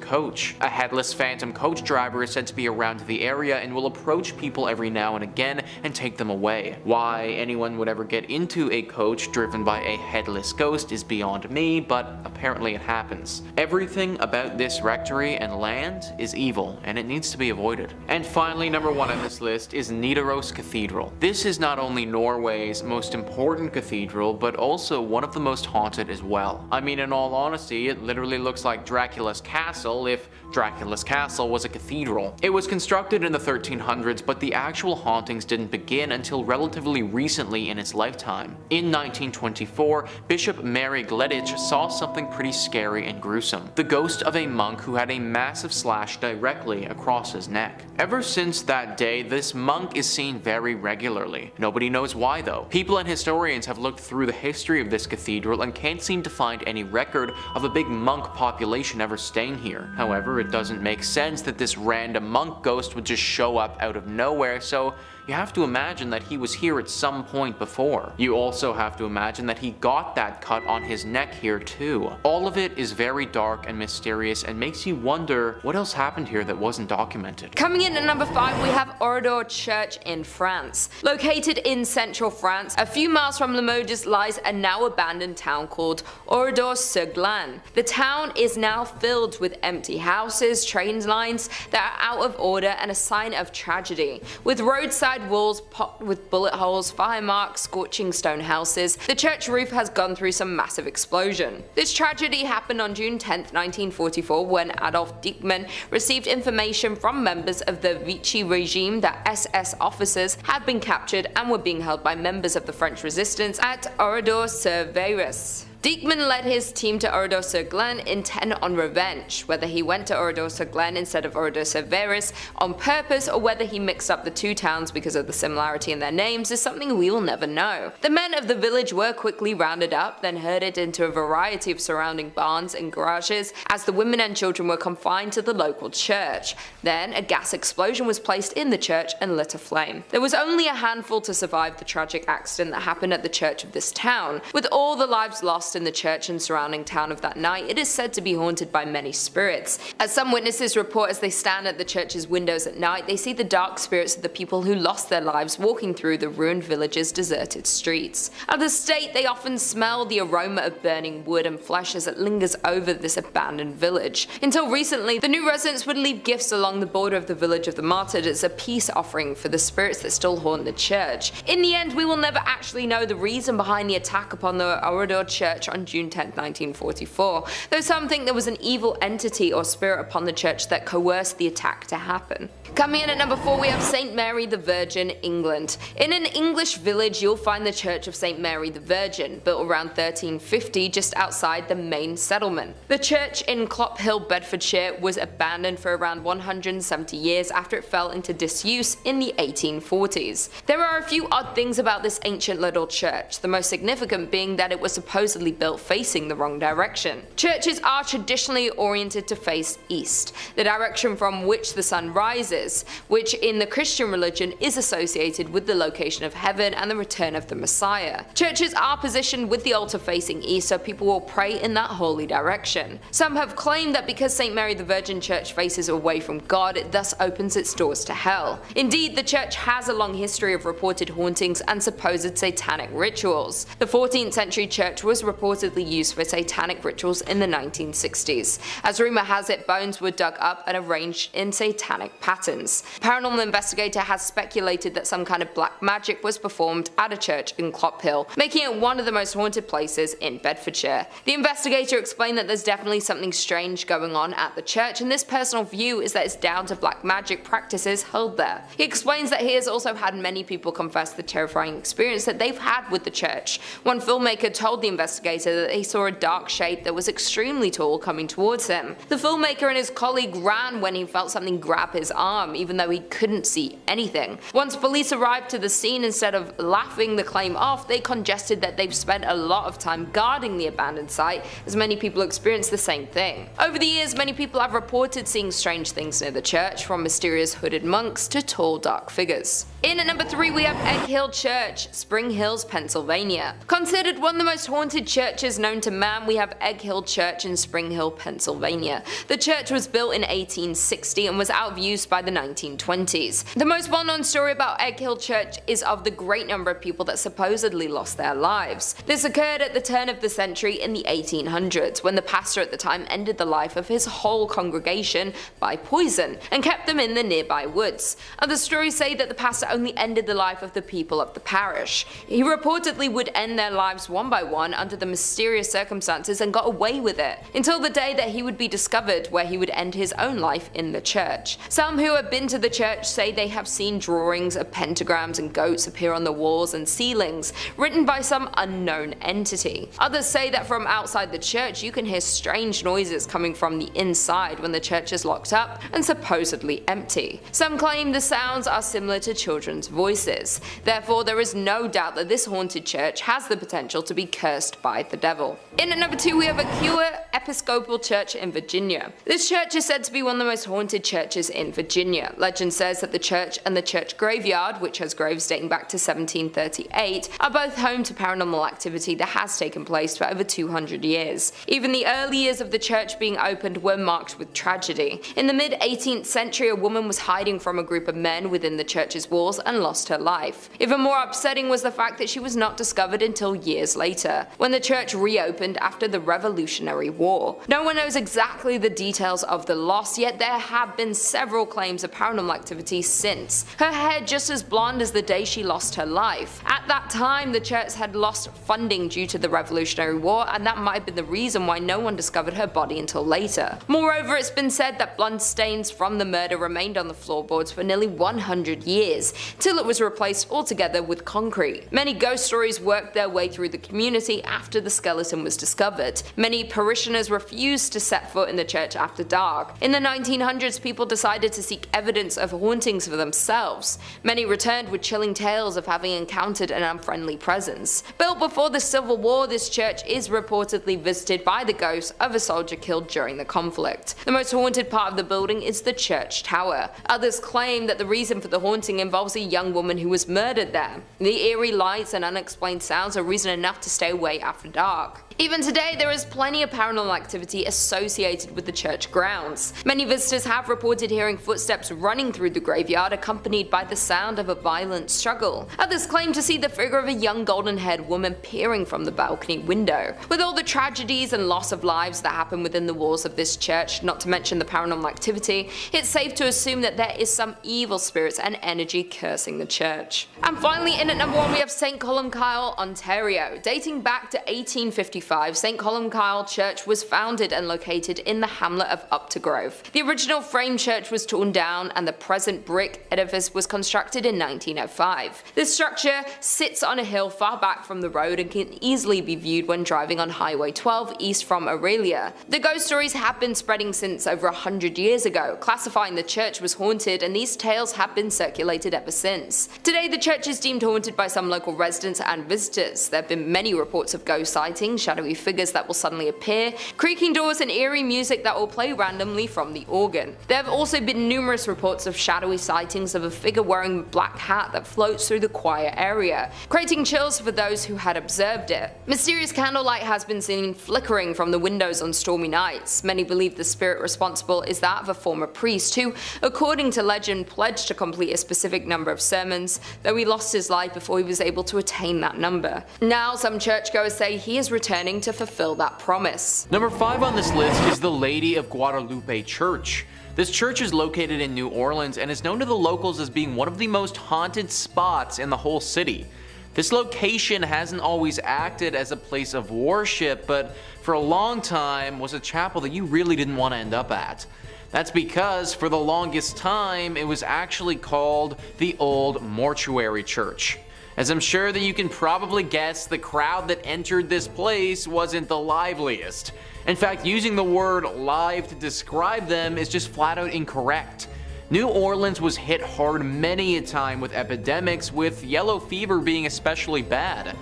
coach. A headless phantom coach driver is said to be around the area and will approach people every now and again and take them away. Why anyone would ever get into a coach driven by a headless ghost is beyond me, but apparently it happens. Everything about this rectory and land is evil, and it needs to be avoided. And finally, number 1 on this list is Nidaros Cathedral. This is not only Norway's most important cathedral, but also one of the most haunted as well. I mean, in all honesty, it literally looks like Dracula's castle if Dracula's castle was a cathedral. It was constructed in the 1300s, but the actual hauntings didn't begin until relatively recently in its lifetime. In 1924, Bishop Mary Gleditch saw something pretty scary and gruesome. The ghost of a monk who had a massive slash directly across his neck. Ever since that day, this monk is seen very regularly. Nobody knows why though. People and historians have looked through the history of this cathedral and can't seem to find any record of a big monk population ever staying here. However, it doesn't make sense that this random monk ghost would just show up out of nowhere, so you have to imagine that he was here at some point before. You also have to imagine that he got that cut on his neck here too. All of it is very dark and mysterious and makes you wonder what else happened here that wasn't documented.
Coming in at number 5, we have Oradour Church in France. Located in central France, a few miles from Limoges lies a now abandoned town called Oradour-sur-Glane. The town is now filled with empty houses, train lines that are out of order and a sign of tragedy. With roadside walls pocked with bullet holes, fire marks, scorching stone houses, the church roof has gone through some massive explosion. This tragedy happened on June 10, 1944, when Adolf Diekmann received information from members of the Vichy regime that SS officers had been captured and were being held by members of the French resistance at Oradour-sur-Varus. Diekmann led his team to Oradour-sur-Glane intent on revenge. Whether he went to Oradour-sur-Glane instead of Oradour-sur-Varus on purpose or whether he mixed up the two towns because of the similarity in their names is something we will never know. The men of the village were quickly rounded up, then herded into a variety of surrounding barns and garages as the women and children were confined to the local church. Then a gas explosion was placed in the church and lit aflame. There was only a handful to survive the tragic accident that happened at the church of this town. With all the lives lost in the church and surrounding town of that night, it is said to be haunted by many spirits. As some witnesses report, as they stand at the church's windows at night, they see the dark spirits of the people who lost their lives walking through the ruined village's deserted streets. At the state, they often smell the aroma of burning wood and flesh as it lingers over this abandoned village. Until recently, the new residents would leave gifts along the border of the village of the martyred as a peace offering for the spirits that still haunt the church. In the end, we will never actually know the reason behind the attack upon the Oradour Church on June 10, 1944, though some think there was an evil entity or spirit upon the church that coerced the attack to happen. Coming in at number 4, we have St. Mary the Virgin, England. In an English village, you'll find the Church of St. Mary the Virgin, built around 1350 just outside the main settlement. The church in Clophill, Bedfordshire was abandoned for around 170 years after it fell into disuse in the 1840s. There are a few odd things about this ancient little church, the most significant being that it was supposedly built facing the wrong direction. Churches are traditionally oriented to face east, the direction from which the sun rises, which in the Christian religion is associated with the location of heaven and the return of the Messiah. Churches are positioned with the altar facing east so people will pray in that holy direction. Some have claimed that because St. Mary the Virgin Church faces away from God, it thus opens its doors to hell. Indeed, the church has a long history of reported hauntings and supposed satanic rituals. The 14th century church was reportedly used for satanic rituals in the 1960s. As rumor has it, bones were dug up and arranged in satanic patterns. A paranormal investigator has speculated that some kind of black magic was performed at a church in Clophill, making it one of the most haunted places in Bedfordshire. The investigator explained that there's definitely something strange going on at the church, and this personal view is that it's down to black magic practices held there. He explains that he has also had many people confess the terrifying experience that they've had with the church. One filmmaker told the investigator investigator that he saw a dark shape that was extremely tall coming towards him. The filmmaker and his colleague ran when he felt something grab his arm, even though he couldn't see anything. Once police arrived to the scene, instead of laughing the claim off, they congested that they've spent a lot of time guarding the abandoned site, as many people experienced the same thing. Over the years, many people have reported seeing strange things near the church, from mysterious hooded monks to tall dark figures. In at number 3 we have Egg Hill Church, Spring Hills, Pennsylvania. Considered one of the most haunted churches known to man, we have Egg Hill Church in Spring Hill, Pennsylvania. The church was built in 1860 and was out of use by the 1920s. The most well-known story about Egg Hill Church is of the great number of people that supposedly lost their lives. This occurred at the turn of the century in the 1800s, when the pastor at the time ended the life of his whole congregation by poison and kept them in the nearby woods. Other stories say that the pastor only ended the life of the people of the parish. He reportedly would end their lives one by one under the mysterious circumstances and got away with it, until the day that he would be discovered, where he would end his own life in the church. Some who have been to the church say they have seen drawings of pentagrams and goats appear on the walls and ceilings, written by some unknown entity. Others say that from outside the church you can hear strange noises coming from the inside when the church is locked up and supposedly empty. Some claim the sounds are similar to children's voices. Therefore, there is no doubt that this haunted church has the potential to be cursed by the devil. In at number 2 we have Aquia Episcopal Church in Virginia. This church is said to be one of the most haunted churches in Virginia. Legend says that the church and the church graveyard, which has graves dating back to 1738, are both home to paranormal activity that has taken place for over 200 years. Even the early years of the church being opened were marked with tragedy. In the mid-18th century, a woman was hiding from a group of men within the church's walls and lost her life. Even more upsetting was the fact that she was not discovered until years later, when the church reopened after the Revolutionary War. No one knows exactly the details of the loss, yet there have been several claims of paranormal activity since. Her hair just as blonde as the day she lost her life. At that time, the church had lost funding due to the Revolutionary War, and that might have been the reason why no one discovered her body until later. Moreover, it's been said that blood stains from the murder remained on the floorboards for nearly 100 years, till it was replaced altogether with concrete. Many ghost stories worked their way through the community after the skeleton was discovered. Many parishioners refused to set foot in the church after dark. In the 1900s, people decided to seek evidence of hauntings for themselves. Many returned with chilling tales of having encountered an unfriendly presence. Built before the Civil War, this church is reportedly visited by the ghost of a soldier killed during the conflict. The most haunted part of the building is the church tower. Others claim that the reason for the haunting involves a young woman who was murdered there. The eerie lights and unexplained sounds are reason enough to stay away after dark. Even today, there is plenty of paranormal activity associated with the church grounds. Many visitors have reported hearing footsteps running through the graveyard, accompanied by the sound of a violent struggle. Others claim to see the figure of a young golden-haired woman peering from the balcony window. With all the tragedies and loss of lives that happen within the walls of this church, not to mention the paranormal activity, it's safe to assume that there is some evil spirits and energy cursing the church. And finally, in at number 1 we have St. Columcille, Ontario. Dating back to 1855, St. Columcille Church was founded and located in the hamlet of Uptergrove. The original frame church was torn down and the present brick edifice was constructed in 1905. This structure sits on a hill far back from the road and can easily be viewed when driving on Highway 12 east from Aurelia. The ghost stories have been spreading since over 100 years ago, classifying the church was haunted, and these tales have been circulated ever since. Today, the church is deemed haunted by some local residents and visitors. There have been many reports of ghost sightings, shadowy figures that will suddenly appear, creaking doors, and eerie music that will play randomly from the organ. There have also been numerous reports of shadowy sightings of a figure wearing a black hat that floats through the choir area, creating chills for those who had observed it. Mysterious candlelight has been seen flickering from the windows on stormy nights. Many believe the spirit responsible is that of a former priest who, according to legend, pledged to complete a specific number of sermons, though he lost his life before he was able to attain that number. Now some churchgoers say he is returning to fulfill that promise.
Number 5 on this list is the Lady of Guadalupe Church. This church is located in New Orleans and is known to the locals as being one of the most haunted spots in the whole city. This location hasn't always acted as a place of worship, but for a long time was a chapel that you really didn't want to end up at. That's because for the longest time it was actually called the Old Mortuary Church. As I'm sure that you can probably guess, the crowd that entered this place wasn't the liveliest. In fact, using the word live to describe them is just flat out incorrect. New Orleans was hit hard many a time with epidemics, with yellow fever being especially bad.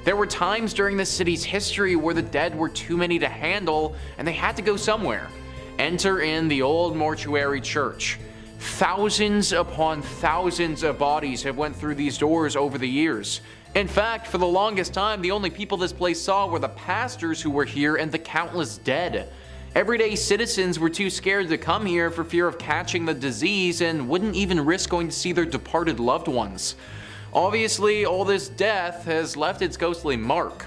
There were times during the city's history where the dead were too many to handle and they had to go somewhere. Enter in the old mortuary church. Thousands upon thousands of bodies have went through these doors over the years. In fact, for the longest time, the only people this place saw were the pastors who were here and the countless dead. Everyday citizens were too scared to come here for fear of catching the disease and wouldn't even risk going to see their departed loved ones. Obviously, all this death has left its ghostly mark.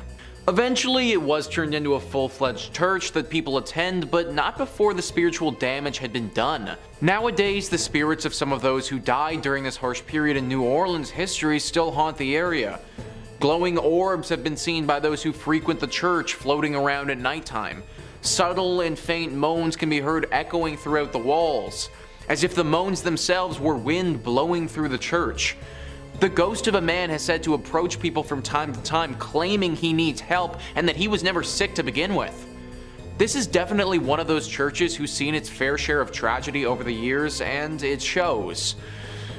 Eventually, it was turned into a full-fledged church that people attend, but not before the spiritual damage had been done. Nowadays, the spirits of some of those who died during this harsh period in New Orleans history still haunt the area. Glowing orbs have been seen by those who frequent the church, floating around at nighttime. Subtle and faint moans can be heard echoing throughout the walls, as if the moans themselves were wind blowing through the church. The ghost of a man has said to approach people from time to time, claiming he needs help and that he was never sick to begin with. This is definitely one of those churches who's seen its fair share of tragedy over the years, and it shows.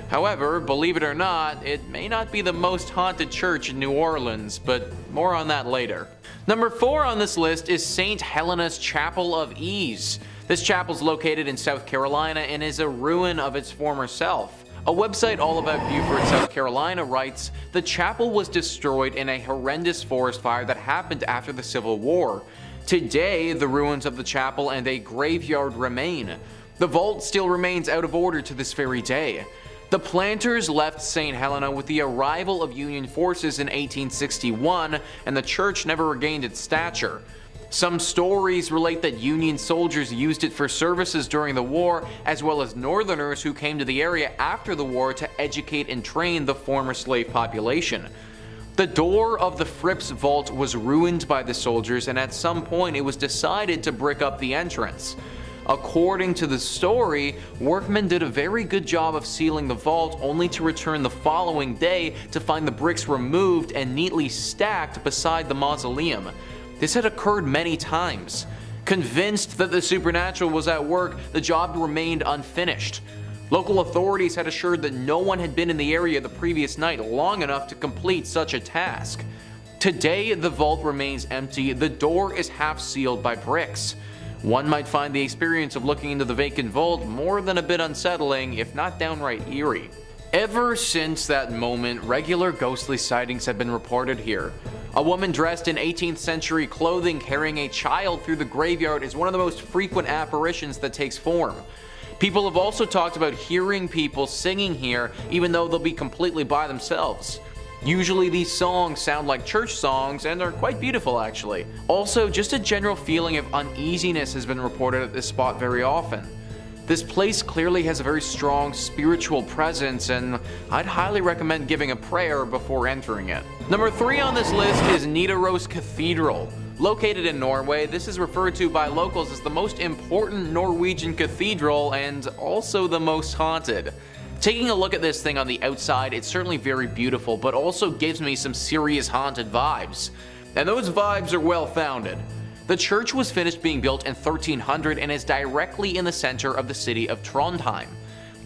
However, believe it or not, it may not be the most haunted church in New Orleans, but more on that later. Number 4 on this list is St. Helena's Chapel of Ease. This chapel is located in South Carolina and is a ruin of its former self. A website all about Beaufort, South Carolina writes, "The chapel was destroyed in a horrendous forest fire that happened after the Civil War. Today, the ruins of the chapel and a graveyard remain. The vault still remains out of order to this very day. The planters left St. Helena with the arrival of Union forces in 1861, and the church never regained its stature. Some stories relate that Union soldiers used it for services during the war, as well as Northerners who came to the area after the war to educate and train the former slave population. The door of the Fripp's vault was ruined by the soldiers, and at some point it was decided to brick up the entrance. According to the story, workmen did a very good job of sealing the vault, only to return the following day to find the bricks removed and neatly stacked beside the mausoleum. This had occurred many times. Convinced that the supernatural was at work, the job remained unfinished. Local authorities had assured that no one had been in the area the previous night long enough to complete such a task. Today, the vault remains empty. The door is half sealed by bricks. One might find the experience of looking into the vacant vault more than a bit unsettling, if not downright eerie. Ever since that moment, regular ghostly sightings have been reported here. A woman dressed in 18th century clothing carrying a child through the graveyard is one of the most frequent apparitions that takes form. People have also talked about hearing people singing here, even though they'll be completely by themselves. Usually these songs sound like church songs and are quite beautiful actually. Also, just a general feeling of uneasiness has been reported at this spot very often. This place clearly has a very strong spiritual presence, and I'd highly recommend giving a prayer before entering it. Number 3 on this list is Nidaros Cathedral. Located in Norway, this is referred to by locals as the most important Norwegian cathedral and also the most haunted. Taking a look at this thing on the outside, it's certainly very beautiful, but also gives me some serious haunted vibes. And those vibes are well founded. The church was finished being built in 1300 and is directly in the center of the city of Trondheim.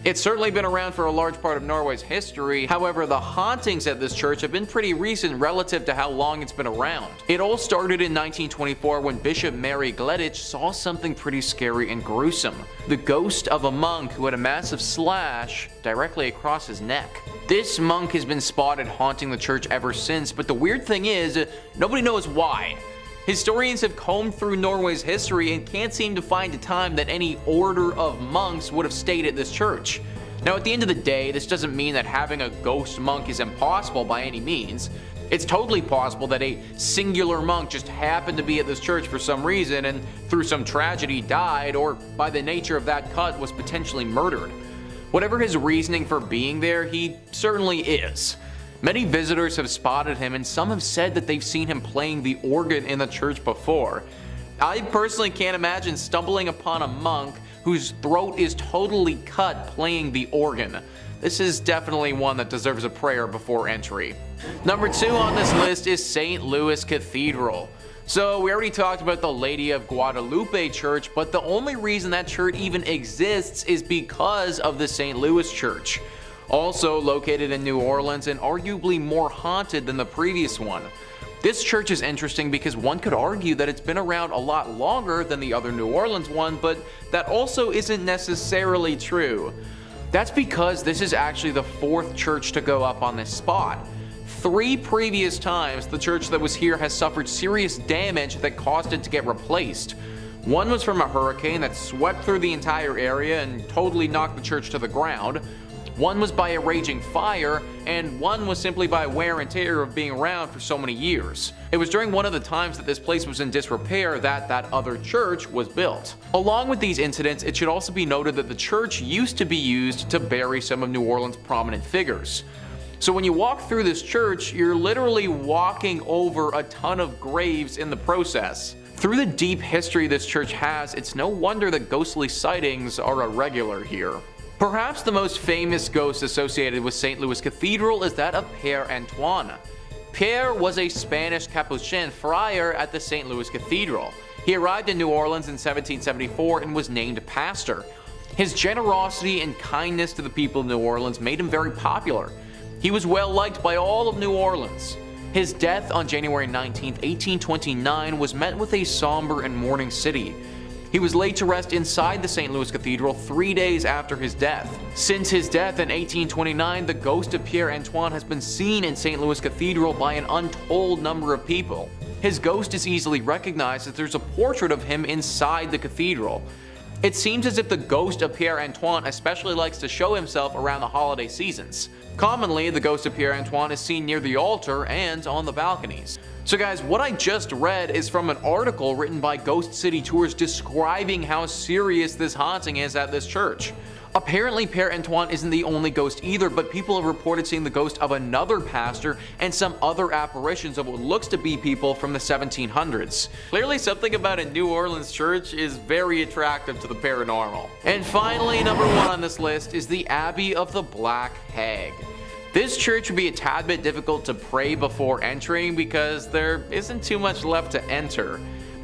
It's certainly been around for a large part of Norway's history, however the hauntings at this church have been pretty recent relative to how long it's been around. It all started in 1924 when Bishop Mary Gleditch saw something pretty scary and gruesome. The ghost of a monk who had a massive slash directly across his neck. This monk has been spotted haunting the church ever since, but the weird thing is, nobody knows why. Historians have combed through Norway's history and can't seem to find a time that any order of monks would have stayed at this church. Now at the end of the day, this doesn't mean that having a ghost monk is impossible by any means. It's totally possible that a singular monk just happened to be at this church for some reason and through some tragedy died, or by the nature of that cut was potentially murdered. Whatever his reasoning for being there, he certainly is. Many visitors have spotted him, and some have said that they've seen him playing the organ in the church before. I personally can't imagine stumbling upon a monk whose throat is totally cut playing the organ. This is definitely one that deserves a prayer before entry. Number 2 on this list is St. Louis Cathedral. So we already talked about the Lady of Guadalupe Church, but the only reason that church even exists is because of the St. Louis Church. Also located in New Orleans and arguably more haunted than the previous one. This church is interesting because one could argue that it's been around a lot longer than the other New Orleans one, but that also isn't necessarily true. That's because this is actually the 4th church to go up on this spot. 3 previous times the church that was here has suffered serious damage that caused it to get replaced. One was from a hurricane that swept through the entire area and totally knocked the church to the ground. One was by a raging fire, and one was simply by wear and tear of being around for so many years. It was during one of the times that this place was in disrepair that other church was built. Along with these incidents, it should also be noted that the church used to be used to bury some of New Orleans' prominent figures. So when you walk through this church, you're literally walking over a ton of graves in the process. Through the deep history this church has, it's no wonder that ghostly sightings are a regular here. Perhaps the most famous ghost associated with St. Louis Cathedral is that of Père Antoine. Père was a Spanish Capuchin friar at the St. Louis Cathedral. He arrived in New Orleans in 1774 and was named pastor. His generosity and kindness to the people of New Orleans made him very popular. He was well liked by all of New Orleans. His death on January 19, 1829 was met with a somber and mourning city. He was laid to rest inside the St. Louis Cathedral 3 days after his death. Since his death in 1829, the ghost of Père Antoine has been seen in St. Louis Cathedral by an untold number of people. His ghost is easily recognized as there's a portrait of him inside the cathedral. It seems as if the ghost of Père Antoine especially likes to show himself around the holiday seasons. Commonly, the ghost of Père Antoine is seen near the altar and on the balconies. So guys, what I just read is from an article written by Ghost City Tours describing how serious this haunting is at this church. Apparently Père Antoine isn't the only ghost either, but people have reported seeing the ghost of another pastor and some other apparitions of what looks to be people from the 1700s. Clearly something about a New Orleans church is very attractive to the paranormal. And finally, number 1 on this list is the Abbey of the Black Hag. This church would be a tad bit difficult to pray before entering because there isn't too much left to enter.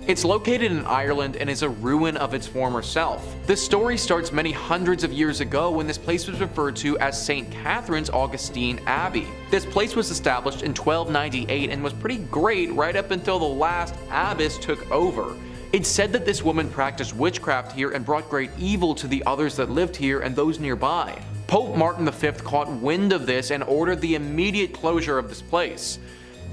It's located in Ireland and is a ruin of its former self. The story starts many hundreds of years ago when this place was referred to as St. Catherine's Augustine Abbey. This place was established in 1298 and was pretty great right up until the last abbess took over. It's said that this woman practiced witchcraft here and brought great evil to the others that lived here and those nearby. Pope Martin V caught wind of this and ordered the immediate closure of this place.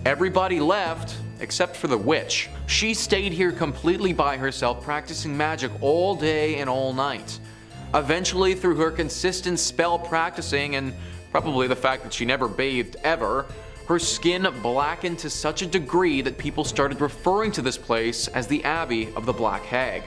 Everybody left, except for the witch. She stayed here completely by herself, practicing magic all day and all night. Eventually, through her consistent spell practicing and probably the fact that she never bathed ever, her skin blackened to such a degree that people started referring to this place as the Abbey of the Black Hag.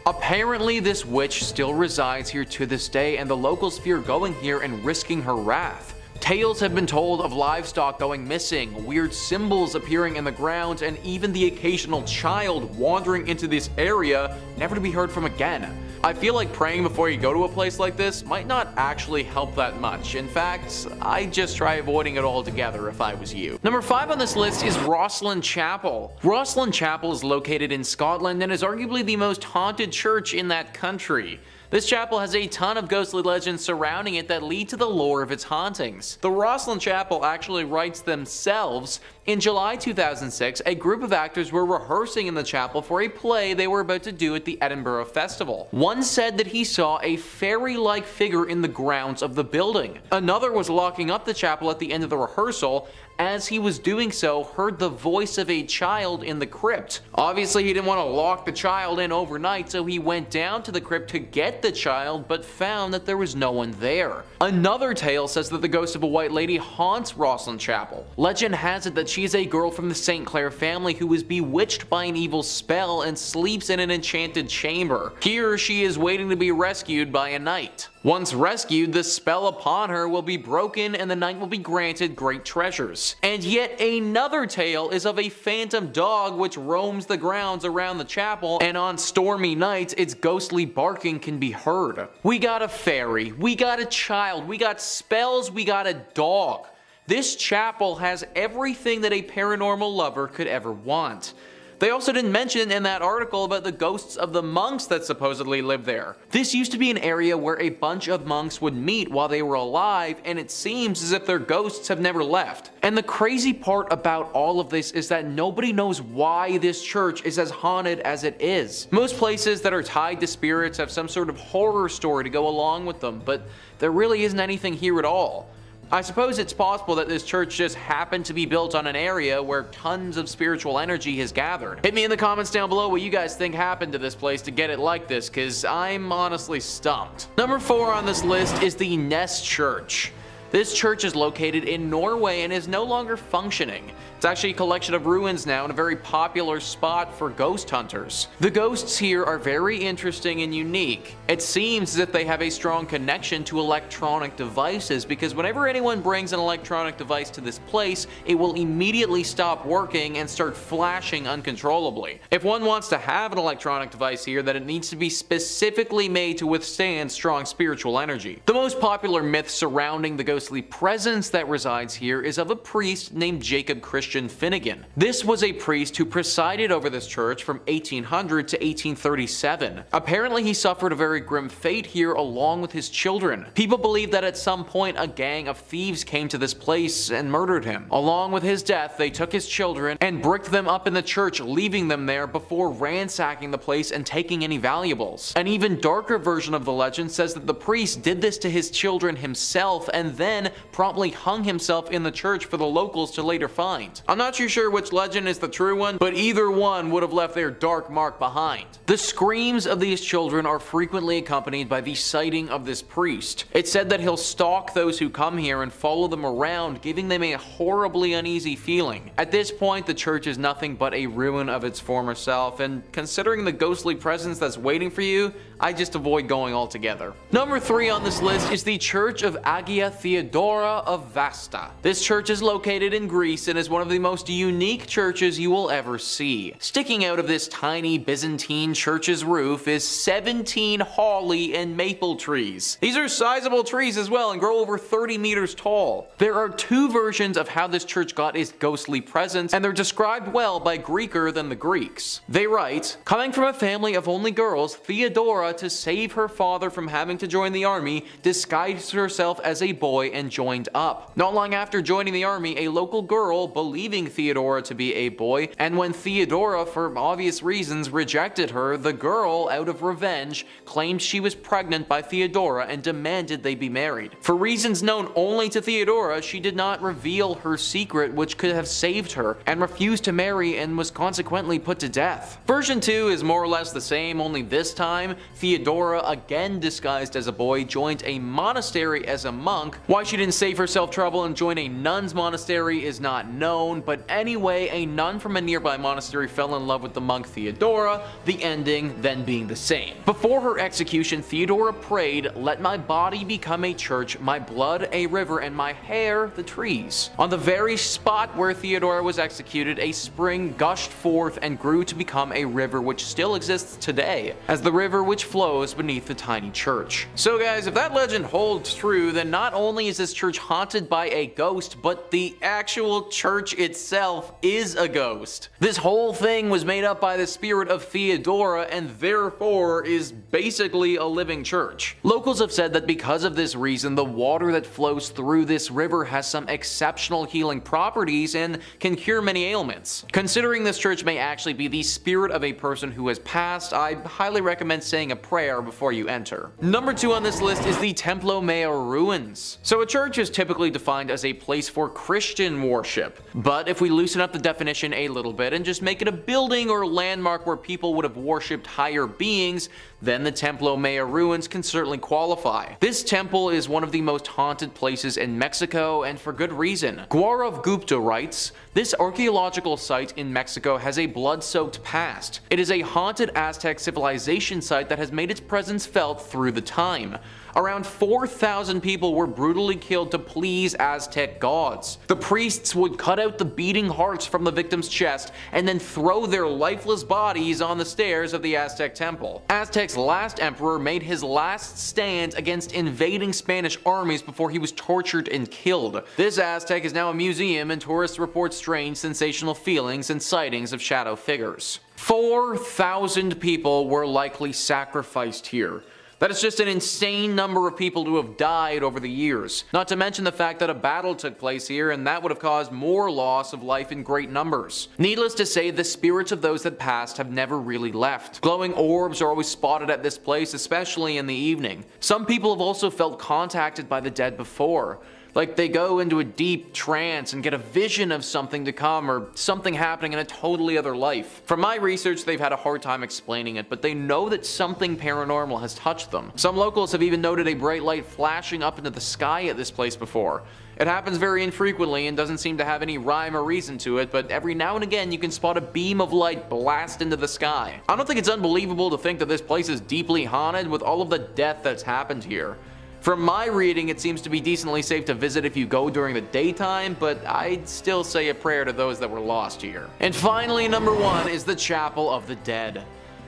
Apparently, this witch still resides here to this day, and the locals fear going here and risking her wrath. Tales have been told of livestock going missing, weird symbols appearing in the ground, and even the occasional child wandering into this area, never to be heard from again. I feel like praying before you go to a place like this might not actually help that much. In fact, I'd just try avoiding it altogether if I was you. Number 5 on this list is Rosslyn Chapel. Rosslyn Chapel is located in Scotland and is arguably the most haunted church in that country. This chapel has a ton of ghostly legends surrounding it that lead to the lore of its hauntings. The Rosslyn Chapel actually writes themselves. In July 2006, a group of actors were rehearsing in the chapel for a play they were about to do at the Edinburgh Festival. One said that he saw a fairy-like figure in the grounds of the building. Another was locking up the chapel at the end of the rehearsal. As he was doing so, heard the voice of a child in the crypt. Obviously, he didn't want to lock the child in overnight, so he went down to the crypt to get the child, but found that there was no one there. Another tale says that the ghost of a white lady haunts Rosslyn Chapel. Legend has it that she is a girl from the St. Clair family who was bewitched by an evil spell and sleeps in an enchanted chamber. Here she is waiting to be rescued by a knight. Once rescued, the spell upon her will be broken and the knight will be granted great treasures. And yet another tale is of a phantom dog which roams the grounds around the chapel, and on stormy nights its ghostly barking can be heard. We got a fairy, we got a child, we got spells, we got a dog. This chapel has everything that a paranormal lover could ever want. They also didn't mention in that article about the ghosts of the monks that supposedly live there. This used to be an area where a bunch of monks would meet while they were alive, and it seems as if their ghosts have never left. And the crazy part about all of this is that nobody knows why this church is as haunted as it is. Most places that are tied to spirits have some sort of horror story to go along with them, but there really isn't anything here at all. I suppose it's possible that this church just happened to be built on an area where tons of spiritual energy has gathered. Hit me in the comments down below what you guys think happened to this place to get it like this, cause I'm honestly stumped. Number 4 on this list is the Ness Church. This church is located in Norway and is no longer functioning. It's actually a collection of ruins now and a very popular spot for ghost hunters. The ghosts here are very interesting and unique. It seems as if they have a strong connection to electronic devices, because whenever anyone brings an electronic device to this place, it will immediately stop working and start flashing uncontrollably. If one wants to have an electronic device here, then it needs to be specifically made to withstand strong spiritual energy. The most popular myth surrounding the ghostly presence that resides here is of a priest named Jacob Christian Finnegan. This was a priest who presided over this church from 1800 to 1837. Apparently he suffered a very grim fate here along with his children. People believe that at some point a gang of thieves came to this place and murdered him. Along with his death, they took his children and bricked them up in the church, leaving them there before ransacking the place and taking any valuables. An even darker version of the legend says that the priest did this to his children himself and then promptly hung himself in the church for the locals to later find. I'm not too sure which legend is the true one, but either one would have left their dark mark behind. The screams of these children are frequently accompanied by the sighting of this priest. It's said that he'll stalk those who come here and follow them around, giving them a horribly uneasy feeling. At this point, the church is nothing but a ruin of its former self, and considering the ghostly presence that's waiting for you, I just avoid going altogether. Number 3 on this list is the Church of Agia Theodora of Vasta. This church is located in Greece and is one of the most unique churches you will ever see. Sticking out of this tiny Byzantine church's roof is 17 holly and maple trees. These are sizable trees as well and grow over 30 meters tall. There are 2 versions of how this church got its ghostly presence, and they're described well by Greeker than the Greeks. They write, coming from a family of only girls, Theodora, to save her father from having to join the army, disguised herself as a boy and joined up. Not long after joining the army, a local girl, believing Theodora to be a boy, and when Theodora, for obvious reasons, rejected her, the girl, out of revenge, claimed she was pregnant by Theodora and demanded they be married. For reasons known only to Theodora, she did not reveal her secret, which could have saved her, and refused to marry and was consequently put to death. Version 2 is more or less the same, only this time, Theodora, again disguised as a boy, joined a monastery as a monk. Why she didn't save herself trouble and join a nun's monastery is not known, but anyway, a nun from a nearby monastery fell in love with the monk Theodora, the ending then being the same. Before her execution, Theodora prayed, "Let my body become a church, my blood a river, and my hair the trees." On the very spot where Theodora was executed, a spring gushed forth and grew to become a river which still exists today, as the river which flows beneath the tiny church. So guys, if that legend holds true, then not only is this church haunted by a ghost, but the actual church itself is a ghost. This whole thing was made up by the spirit of Theodora and therefore is basically a living church. Locals have said that because of this reason, the water that flows through this river has some exceptional healing properties and can cure many ailments. Considering this church may actually be the spirit of a person who has passed, I highly recommend saying a prayer before you enter. Number 2 on this list is the Templo Mayor ruins. So a church is typically defined as a place for Christian worship, but if we loosen up the definition a little bit and just make it a building or landmark where people would have worshipped higher beings, then the Templo Maya ruins can certainly qualify. This temple is one of the most haunted places in Mexico, and for good reason. Gaurav Gupta writes, "This archaeological site in Mexico has a blood-soaked past. It is a haunted Aztec civilization site that has made its presence felt through the time. Around 4,000 people were brutally killed to please Aztec gods. The priests would cut out the beating hearts from the victim's chest and then throw their lifeless bodies on the stairs of the Aztec temple. Aztec's last emperor made his last stand against invading Spanish armies before he was tortured and killed. This Aztec is now a museum, and tourists report strange, sensational feelings and sightings of shadow figures." 4,000 people were likely sacrificed here. That is just an insane number of people to have died over the years. Not to mention the fact that a battle took place here, and that would have caused more loss of life in great numbers. Needless to say, the spirits of those that passed have never really left. Glowing orbs are always spotted at this place, especially in the evening. Some people have also felt contacted by the dead before. Like they go into a deep trance and get a vision of something to come, or something happening in a totally other life. From my research, they've had a hard time explaining it, but they know that something paranormal has touched them. Some locals have even noted a bright light flashing up into the sky at this place before. It happens very infrequently and doesn't seem to have any rhyme or reason to it, but every now and again you can spot a beam of light blast into the sky. I don't think it's unbelievable to think that this place is deeply haunted with all of the death that's happened here. From my reading, it seems to be decently safe to visit if you go during the daytime, but I'd still say a prayer to those that were lost here. And finally, number 1 is the Chapel of the Dead.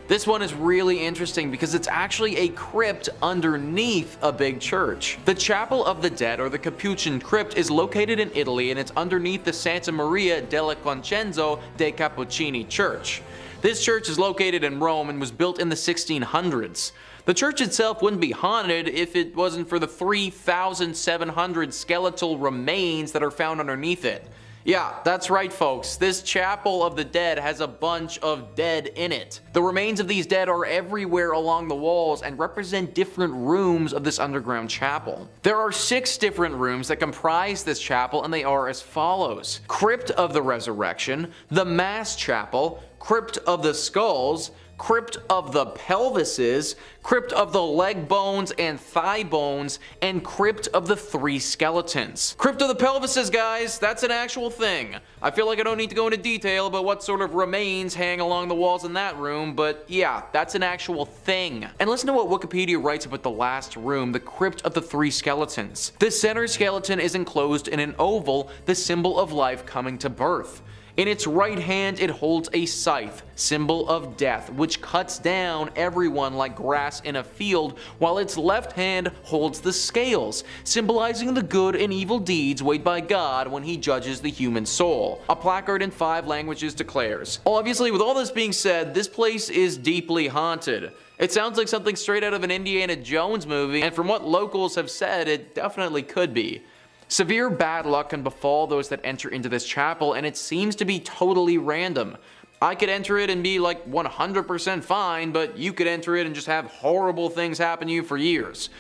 This one is really interesting because it's actually a crypt underneath a big church. The Chapel of the Dead, or the Capuchin Crypt, is located in Italy, and it's underneath the Santa Maria della Concenzo dei Cappuccini Church. This church is located in Rome and was built in the 1600s. The church itself wouldn't be haunted if it wasn't for the 3,700 skeletal remains that are found underneath it. Yeah, that's right folks, this Chapel of the Dead has a bunch of dead in it. The remains of these dead are everywhere along the walls and represent different rooms of this underground chapel. There are 6 different rooms that comprise this chapel, and they are as follows: Crypt of the Resurrection, the Mass Chapel, Crypt of the Skulls, Crypt of the Pelvises, Crypt of the Leg Bones and Thigh Bones, and Crypt of the 3 Skeletons. Crypt of the Pelvises, guys, that's an actual thing. I feel like I don't need to go into detail about what sort of remains hang along the walls in that room, but yeah, that's an actual thing. And listen to what Wikipedia writes about the last room, the Crypt of the 3 Skeletons. The center skeleton is enclosed in an oval, the symbol of life coming to birth. In its right hand it holds a scythe, symbol of death, which cuts down everyone like grass in a field, while its left hand holds the scales, symbolizing the good and evil deeds weighed by God when he judges the human soul. A placard in 5 languages declares. Obviously, with all this being said, this place is deeply haunted. It sounds like something straight out of an Indiana Jones movie, and from what locals have said, it definitely could be. Severe bad luck can befall those that enter into this chapel, and it seems to be totally random. I could enter it and be like 100% fine, but you could enter it and just have horrible things happen to you for years.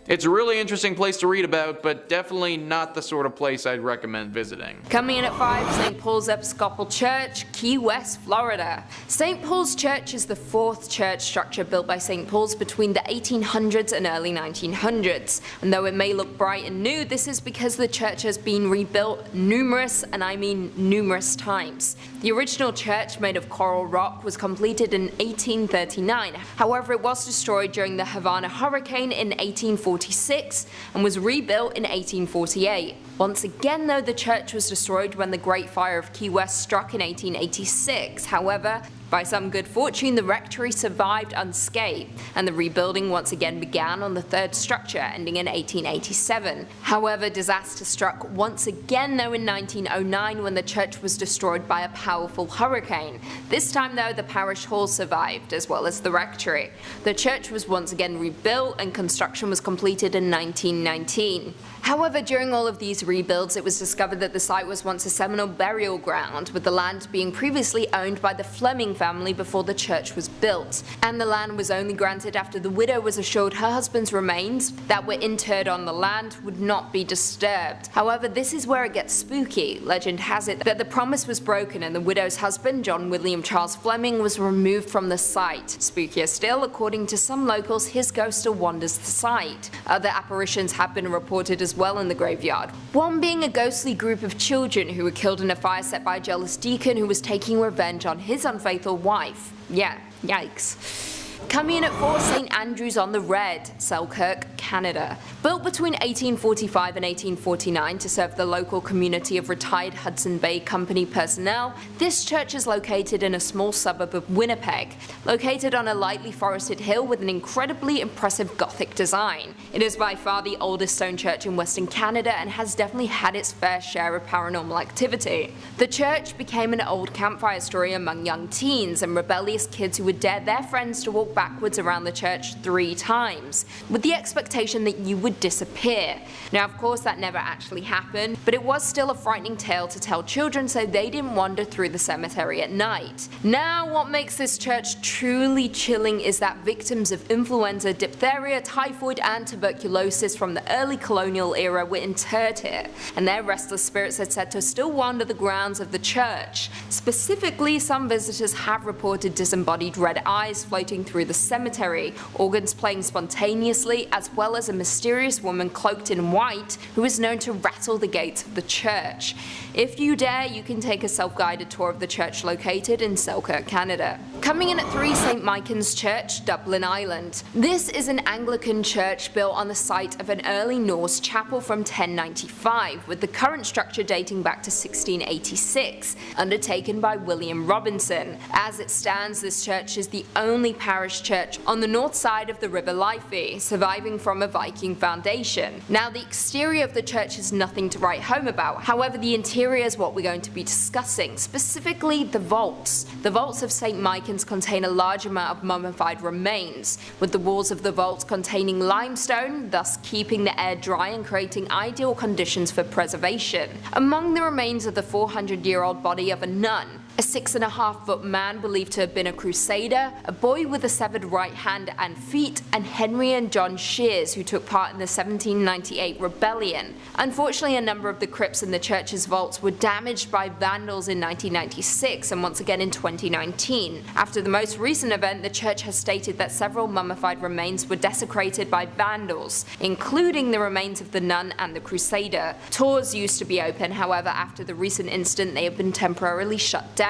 It's a really interesting place to read about, but definitely not the sort of place I'd recommend visiting.
Coming in at 5, St. Paul's Episcopal Church, Key West, Florida. St. Paul's Church is the 4th church structure built by St. Paul's between the 1800s and early 1900s. And though it may look bright and new, this is because the church has been rebuilt numerous, and I mean numerous times. The original church, made of coral rock, was completed in 1839. However, it was destroyed during the Havana hurricane in 1846 and was rebuilt in 1848. Once again though, the church was destroyed when the Great Fire of Key West struck in 1886. However, by some good fortune, the rectory survived unscathed, and the rebuilding once again began on the 3rd structure, ending in 1887. However, disaster struck once again though in 1909 when the church was destroyed by a powerful hurricane. This time though, the parish hall survived, as well as the rectory. The church was once again rebuilt, and construction was completed in 1919. However, during all of these rebuilds, it was discovered that the site was once a Seminole burial ground, with the land being previously owned by the Fleming family before the church was built, and the land was only granted after the widow was assured her husband's remains that were interred on the land would not be disturbed. However, this is where it gets spooky. Legend has it that the promise was broken and the widow's husband, John William Charles Fleming, was removed from the site. Spookier still, according to some locals, his ghost still wanders the site. Other apparitions have been reported as well in the graveyard, one being a ghostly group of children who were killed in a fire set by a jealous deacon who was taking revenge on his unfaithful wife. Yeah, yikes. Coming in at 4, St. Andrew's on the Red, Selkirk, Canada. Built between 1845 and 1849 to serve the local community of retired Hudson Bay Company personnel, this church is located in a small suburb of Winnipeg, located on a lightly forested hill with an incredibly impressive Gothic design. It is by far the oldest stone church in Western Canada and has definitely had its fair share of paranormal activity. The church became an old campfire story among young teens and rebellious kids who would dare their friends to walk backwards around the church 3 times, with the expectation that you would disappear. Now, of course, that never actually happened, but it was still a frightening tale to tell children so they didn't wander through the cemetery at night. Now, what makes this church truly chilling is that victims of influenza, diphtheria, typhoid, and tuberculosis from the early colonial era were interred here, and their restless spirits are said to still wander the grounds of the church. Specifically, some visitors have reported disembodied red eyes floating through the cemetery, organs playing spontaneously, as well as a mysterious woman cloaked in white who is known to rattle the gates of the church. If you dare, you can take a self-guided tour of the church located in Selkirk, Canada. Coming in at 3, St. Michan's Church, Dublin, Ireland. This is an Anglican church built on the site of an early Norse chapel from 1095, with the current structure dating back to 1686, undertaken by William Robinson. As it stands, this church is the only parish church on the north side of the River Liffey, surviving from a Viking foundation. Now, the exterior of the church is nothing to write home about, however the interior is what we're going to be discussing, specifically the vaults. The vaults of St. Michan's contain a large amount of mummified remains, with the walls of the vaults containing limestone, thus keeping the air dry and creating ideal conditions for preservation. Among the remains of the 400-year-old body of a nun, a 6.5-foot man believed to have been a crusader, a boy with a severed right hand and feet, and Henry and John Shears, who took part in the 1798 rebellion. Unfortunately, a number of the crypts in the church's vaults were damaged by vandals in 1996 and once again in 2019. After the most recent event, the church has stated that several mummified remains were desecrated by vandals, including the remains of the nun and the crusader. Tours used to be open, however, after the recent incident they have been temporarily shut down.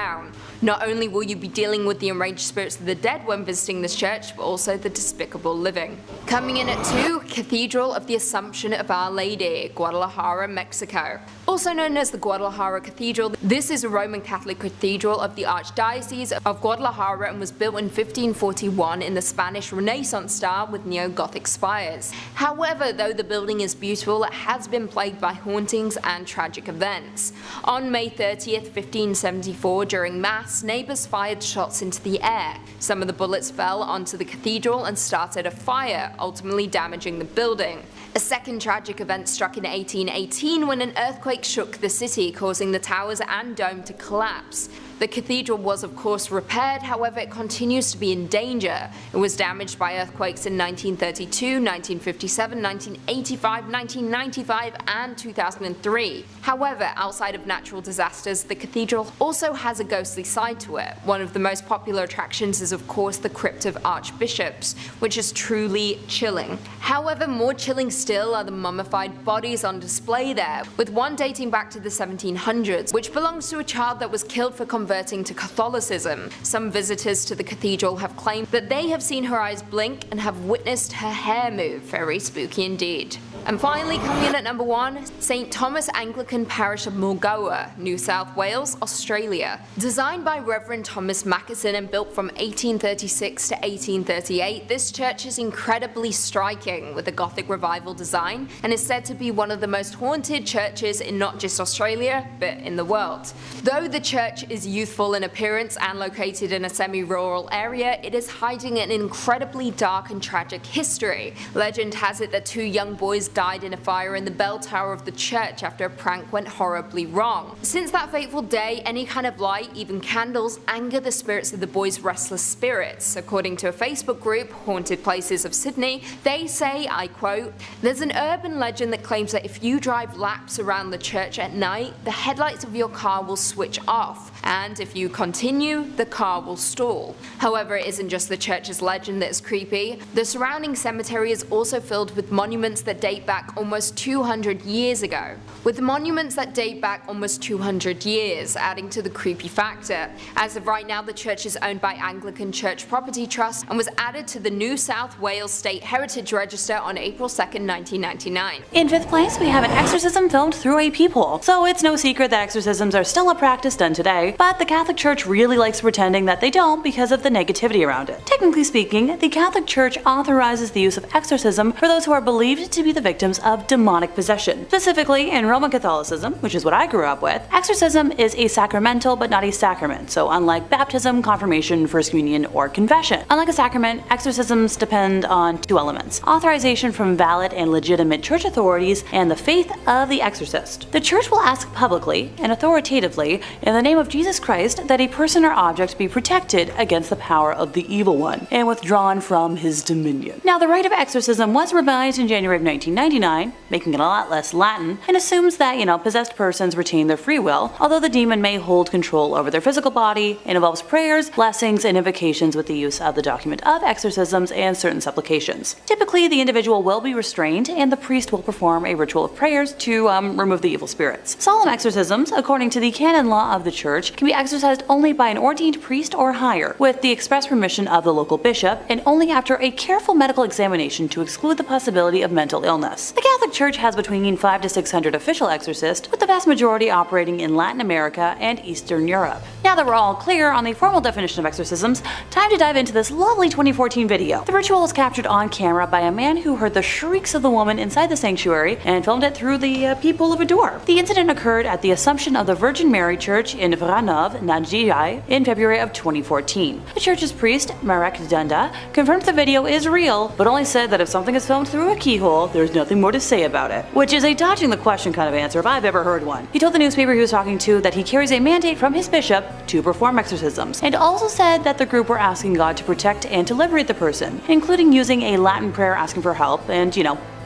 Not only will you be dealing with the enraged spirits of the dead when visiting this church, but also the despicable living. Coming in at 2, Cathedral of the Assumption of Our Lady, Guadalajara, Mexico. Also known as the Guadalajara Cathedral, this is a Roman Catholic cathedral of the Archdiocese of Guadalajara and was built in 1541 in the Spanish Renaissance style with neo-Gothic spires. However, though the building is beautiful, it has been plagued by hauntings and tragic events. On May 30th, 1574, during Mass, neighbors fired shots into the air. Some of the bullets fell onto the cathedral and started a fire, ultimately damaging the building. A second tragic event struck in 1818 when an earthquake shook the city, causing the towers and dome to collapse. The cathedral was of course repaired, however it continues to be in danger. It was damaged by earthquakes in 1932, 1957, 1985, 1995 and 2003. However, outside of natural disasters, the cathedral also has a ghostly side to it. One of the most popular attractions is of course the Crypt of Archbishops, which is truly chilling. However, more chilling still are the mummified bodies on display there, with one dating back to the 1700s, which belongs to a child that was killed for converting to Catholicism. Some visitors to the cathedral have claimed that they have seen her eyes blink and have witnessed her hair move. Very spooky indeed. And finally, coming in at number 1, St. Thomas Anglican Parish of Mulgoa, New South Wales, Australia. Designed by Reverend Thomas Mackison and built from 1836 to 1838, this church is incredibly striking with a Gothic revival design and is said to be one of the most haunted churches in not just Australia, but in the world. Though the church is youthful in appearance and located in a semi-rural area, it is hiding an incredibly dark and tragic history. Legend has it that 2 young boys died in a fire in the bell tower of the church after a prank went horribly wrong. Since that fateful day, any kind of light, even candles, anger the spirits of the boys' restless spirits. According to a Facebook group, Haunted Places of Sydney, they say, I quote, "There's an urban legend that claims that if you drive laps around the church at night, the headlights of your car will switch off, and if you continue, the car will stall." However, it isn't just the church's legend that is creepy. The surrounding cemetery is also filled with monuments that date back almost 200 years ago. With monuments that date back almost 200 years, adding to the creepy factor. As of right now, the church is owned by Anglican Church Property Trust and was added to the New South Wales State Heritage Register on April 2nd, 1999.
In 5th place, we have an exorcism filmed through a peephole. So it's no secret that exorcisms are still a practice done today, but the Catholic Church really likes pretending that they don't because of the negativity around it. Technically speaking, the Catholic Church authorizes the use of exorcism for those who are believed to be the victims of demonic possession. Specifically, in Roman Catholicism, which is what I grew up with, exorcism is a sacramental but not a sacrament, so unlike baptism, confirmation, first communion, or confession. Unlike a sacrament, exorcisms depend on 2 elements: authorization from valid and legitimate church authorities and the faith of the exorcist. The church will ask publicly and authoritatively in the name of Jesus Christ that a person or object be protected against the power of the evil one and withdrawn from his dominion. Now, the rite of exorcism was revised in January of 1999, making it a lot less Latin, and assumes that, possessed persons retain their free will, although the demon may hold control over their physical body. It involves prayers, blessings, and invocations with the use of the document of exorcisms and certain supplications. Typically, the individual will be restrained and the priest will perform a ritual of prayers to remove the evil spirits. Solemn exorcisms, according to the canon law of the church, can be exercised only by an ordained priest or higher, with the express permission of the local bishop, and only after a careful medical examination to exclude the possibility of mental illness. The Catholic Church has between 500 to 600 official exorcists, with the vast majority operating in Latin America and Eastern Europe. Now that we're all clear on the formal definition of exorcisms, time to dive into this lovely 2014 video. The ritual was captured on camera by a man who heard the shrieks of the woman inside the sanctuary and filmed it through the peephole of a door. The incident occurred at the Assumption of the Virgin Mary Church in Vranov, Nadjai, in February of 2014. The church's priest, Marek Dunda, confirmed the video is real, but only said that if something is filmed through a keyhole, there's nothing more to say about it. Which is a dodging the question kind of answer if I've ever heard one. He told the newspaper he was talking to that he carries a mandate from his bishop to perform exorcisms, and also said that the group were asking God to protect and to liberate the person, including using a Latin prayer asking for help, and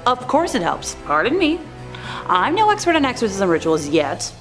of course it helps. Pardon me. I'm no expert on exorcism rituals yet,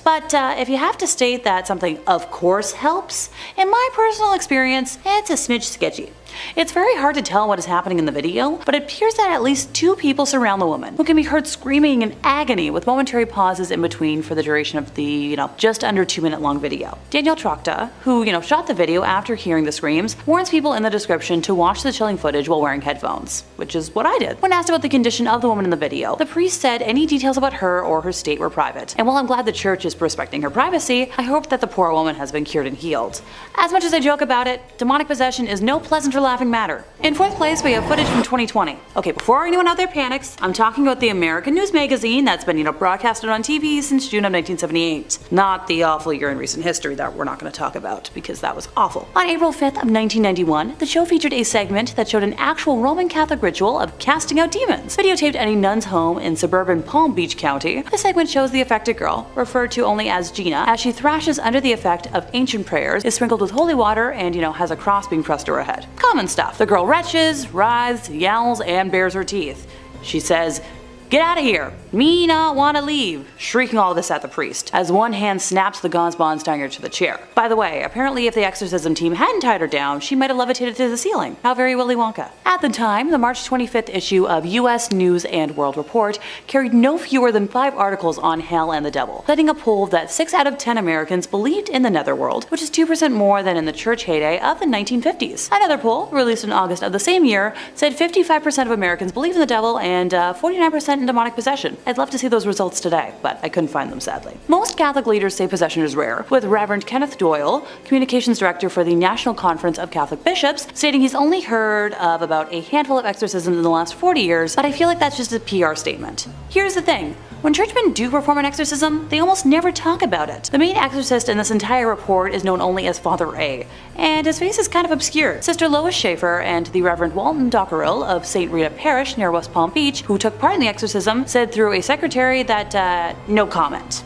but if you have to state that something of course helps, in my personal experience, it's a smidge sketchy. It's very hard to tell what is happening in the video, but it appears that at least 2 people surround the woman, who can be heard screaming in agony with momentary pauses in between for the duration of the, just under 2-minute long video. Daniel Trokta, who, shot the video after hearing the screams, warns people in the description to watch the chilling footage while wearing headphones, which is what I did. When asked about the condition of the woman in the video, the priest said any details about her or her state were private, and while I'm glad the church is respecting her privacy, I hope that the poor woman has been cured and healed. As much as I joke about it, demonic possession is no pleasant or laughing matter. In 4th place, we have footage from 2020. Okay, before anyone out there panics, I'm talking about the American news magazine that's been, broadcasted on TV since June of 1978. Not the awful year in recent history that we're not going to talk about, because that was awful. On April 5th of 1991, the show featured a segment that showed an actual Roman Catholic ritual of casting out demons, videotaped at a nun's home in suburban Palm Beach County. The segment shows the affected girl, referred to only as Gina, as she thrashes under the effect of ancient prayers, is sprinkled with holy water, and, has a cross being pressed to her head. Common stuff. The girl retches, writhes, yells, and bares her teeth. She says, "Get out of here! Me not want to leave!" shrieking all this at the priest, as one hand snaps the gauze bonds tying her to the chair. By the way, apparently if the exorcism team hadn't tied her down, she might have levitated to the ceiling. How very Willy Wonka. At the time, the March 25th issue of U.S. News and World Report carried no fewer than 5 articles on hell and the devil, citing a poll that 6 out of 10 Americans believed in the netherworld, which is 2% more than in the church heyday of the 1950s. Another poll, released in August of the same year, said 55% of Americans believe in the devil and 49% in demonic possession. I'd love to see those results today, but I couldn't find them sadly. Most Catholic leaders say possession is rare, with Reverend Kenneth Doyle, communications director for the National Conference of Catholic Bishops, stating he's only heard of about a handful of exorcisms in the last 40 years, but I feel like that's just a PR statement. Here's the thing. When churchmen do perform an exorcism, they almost never talk about it. The main exorcist in this entire report is known only as Father A, and his face is kind of obscured. Sister Lois Schaefer and the Reverend Walton Dockerel of St. Rita Parish near West Palm Beach, who took part in the exorcism, said through a secretary that, no comment.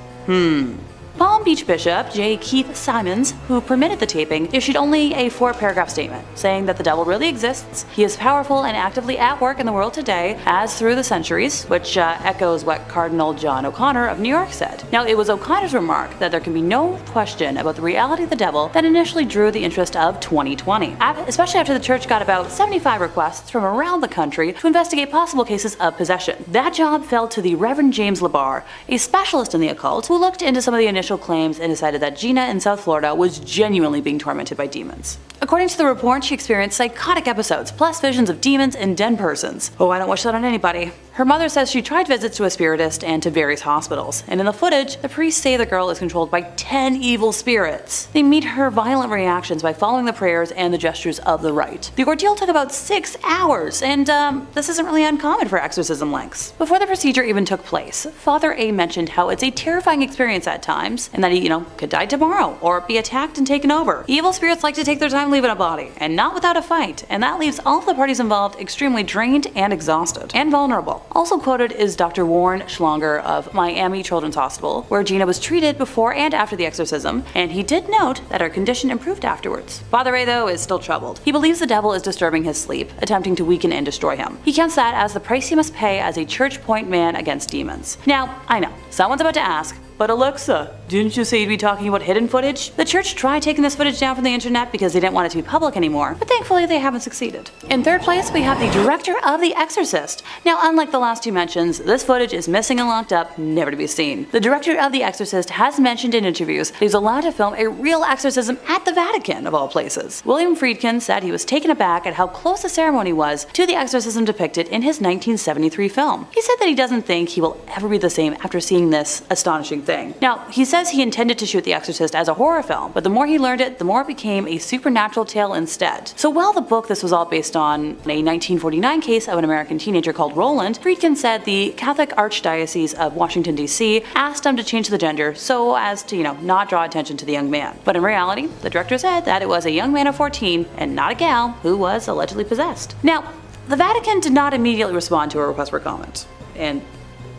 Palm Beach Bishop J. Keith Simons, who permitted the taping, issued only a 4-paragraph statement, saying that the devil really exists, he is powerful and actively at work in the world today, as through the centuries, which echoes what Cardinal John O'Connor of New York said. Now, it was O'Connor's remark that there can be no question about the reality of the devil that initially drew the interest of 2020, especially after the church got about 75 requests from around the country to investigate possible cases of possession. That job fell to the Reverend James LeBar, a specialist in the occult, who looked into some of the initial claims and decided that Gina in South Florida was genuinely being tormented by demons. According to the report, she experienced psychotic episodes, plus visions of demons and dead persons. Oh, I don't wish that on anybody. Her mother says she tried visits to a spiritist and to various hospitals, and in the footage, the priests say the girl is controlled by 10 evil spirits. They meet her violent reactions by following the prayers and the gestures of the rite. The ordeal took about 6 hours, and this isn't really uncommon for exorcism lengths. Before the procedure even took place, Father A mentioned how it's a terrifying experience at times, and that he, could die tomorrow, or be attacked and taken over. Evil spirits like to take their time leaving a body, and not without a fight, and that leaves all of the parties involved extremely drained and exhausted, and vulnerable. Also quoted is Dr. Warren Schlonger of Miami Children's Hospital, where Gina was treated before and after the exorcism, and he did note that her condition improved afterwards. Father A, though, is still troubled. He believes the devil is disturbing his sleep, attempting to weaken and destroy him. He counts that as the price he must pay as a church point man against demons. Now, I know, someone's about to ask, but Alexa, didn't you say you'd be talking about hidden footage? The church tried taking this footage down from the internet because they didn't want it to be public anymore, but thankfully they haven't succeeded. In third place, we have the director of The Exorcist. Now, unlike the last two mentions, this footage is missing and locked up, never to be seen. The director of The Exorcist has mentioned in interviews that he was allowed to film a real exorcism at the Vatican, of all places. William Friedkin said he was taken aback at how close the ceremony was to the exorcism depicted in his 1973 film. He said that he doesn't think he will ever be the same after seeing this astonishing thing. Now, he says he intended to shoot The Exorcist as a horror film, but the more he learned it, the more it became a supernatural tale instead. So while the book this was all based on a 1949 case of an American teenager called Roland, Friedkin said the Catholic Archdiocese of Washington, D.C. asked him to change the gender so as to, not draw attention to the young man. But in reality, the director said that it was a young man of 14 and not a gal who was allegedly possessed. Now, the Vatican did not immediately respond to a request for comment, and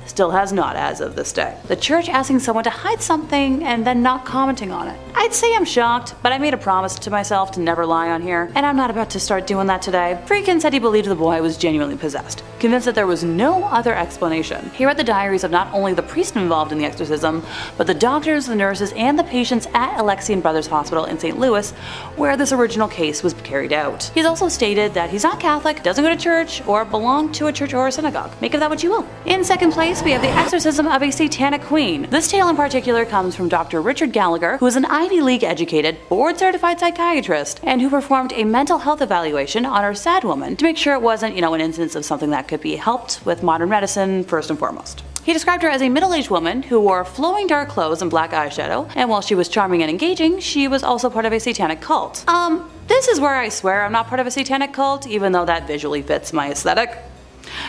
still has not as of this day. The church asking someone to hide something and then not commenting on it. I'd say I'm shocked, but I made a promise to myself to never lie on here, and I'm not about to start doing that today. Friedkin said he believed the boy was genuinely possessed, convinced that there was no other explanation. He read the diaries of not only the priest involved in the exorcism, but the doctors, the nurses, and the patients at Alexian Brothers Hospital in St. Louis, where this original case was carried out. He's also stated that he's not Catholic, doesn't go to church, or belong to a church or a synagogue. Make of that what you will. In second place, we have the exorcism of a satanic queen. This tale in particular comes from Dr. Richard Gallagher, who is an Ivy League educated, board-certified psychiatrist, and who performed a mental health evaluation on our sad woman to make sure it wasn't, an instance of something that could be helped with modern medicine first and foremost. He described her as a middle-aged woman who wore flowing dark clothes and black eyeshadow, and while she was charming and engaging, she was also part of a satanic cult. This is where I swear I'm not part of a satanic cult, even though that visually fits my aesthetic.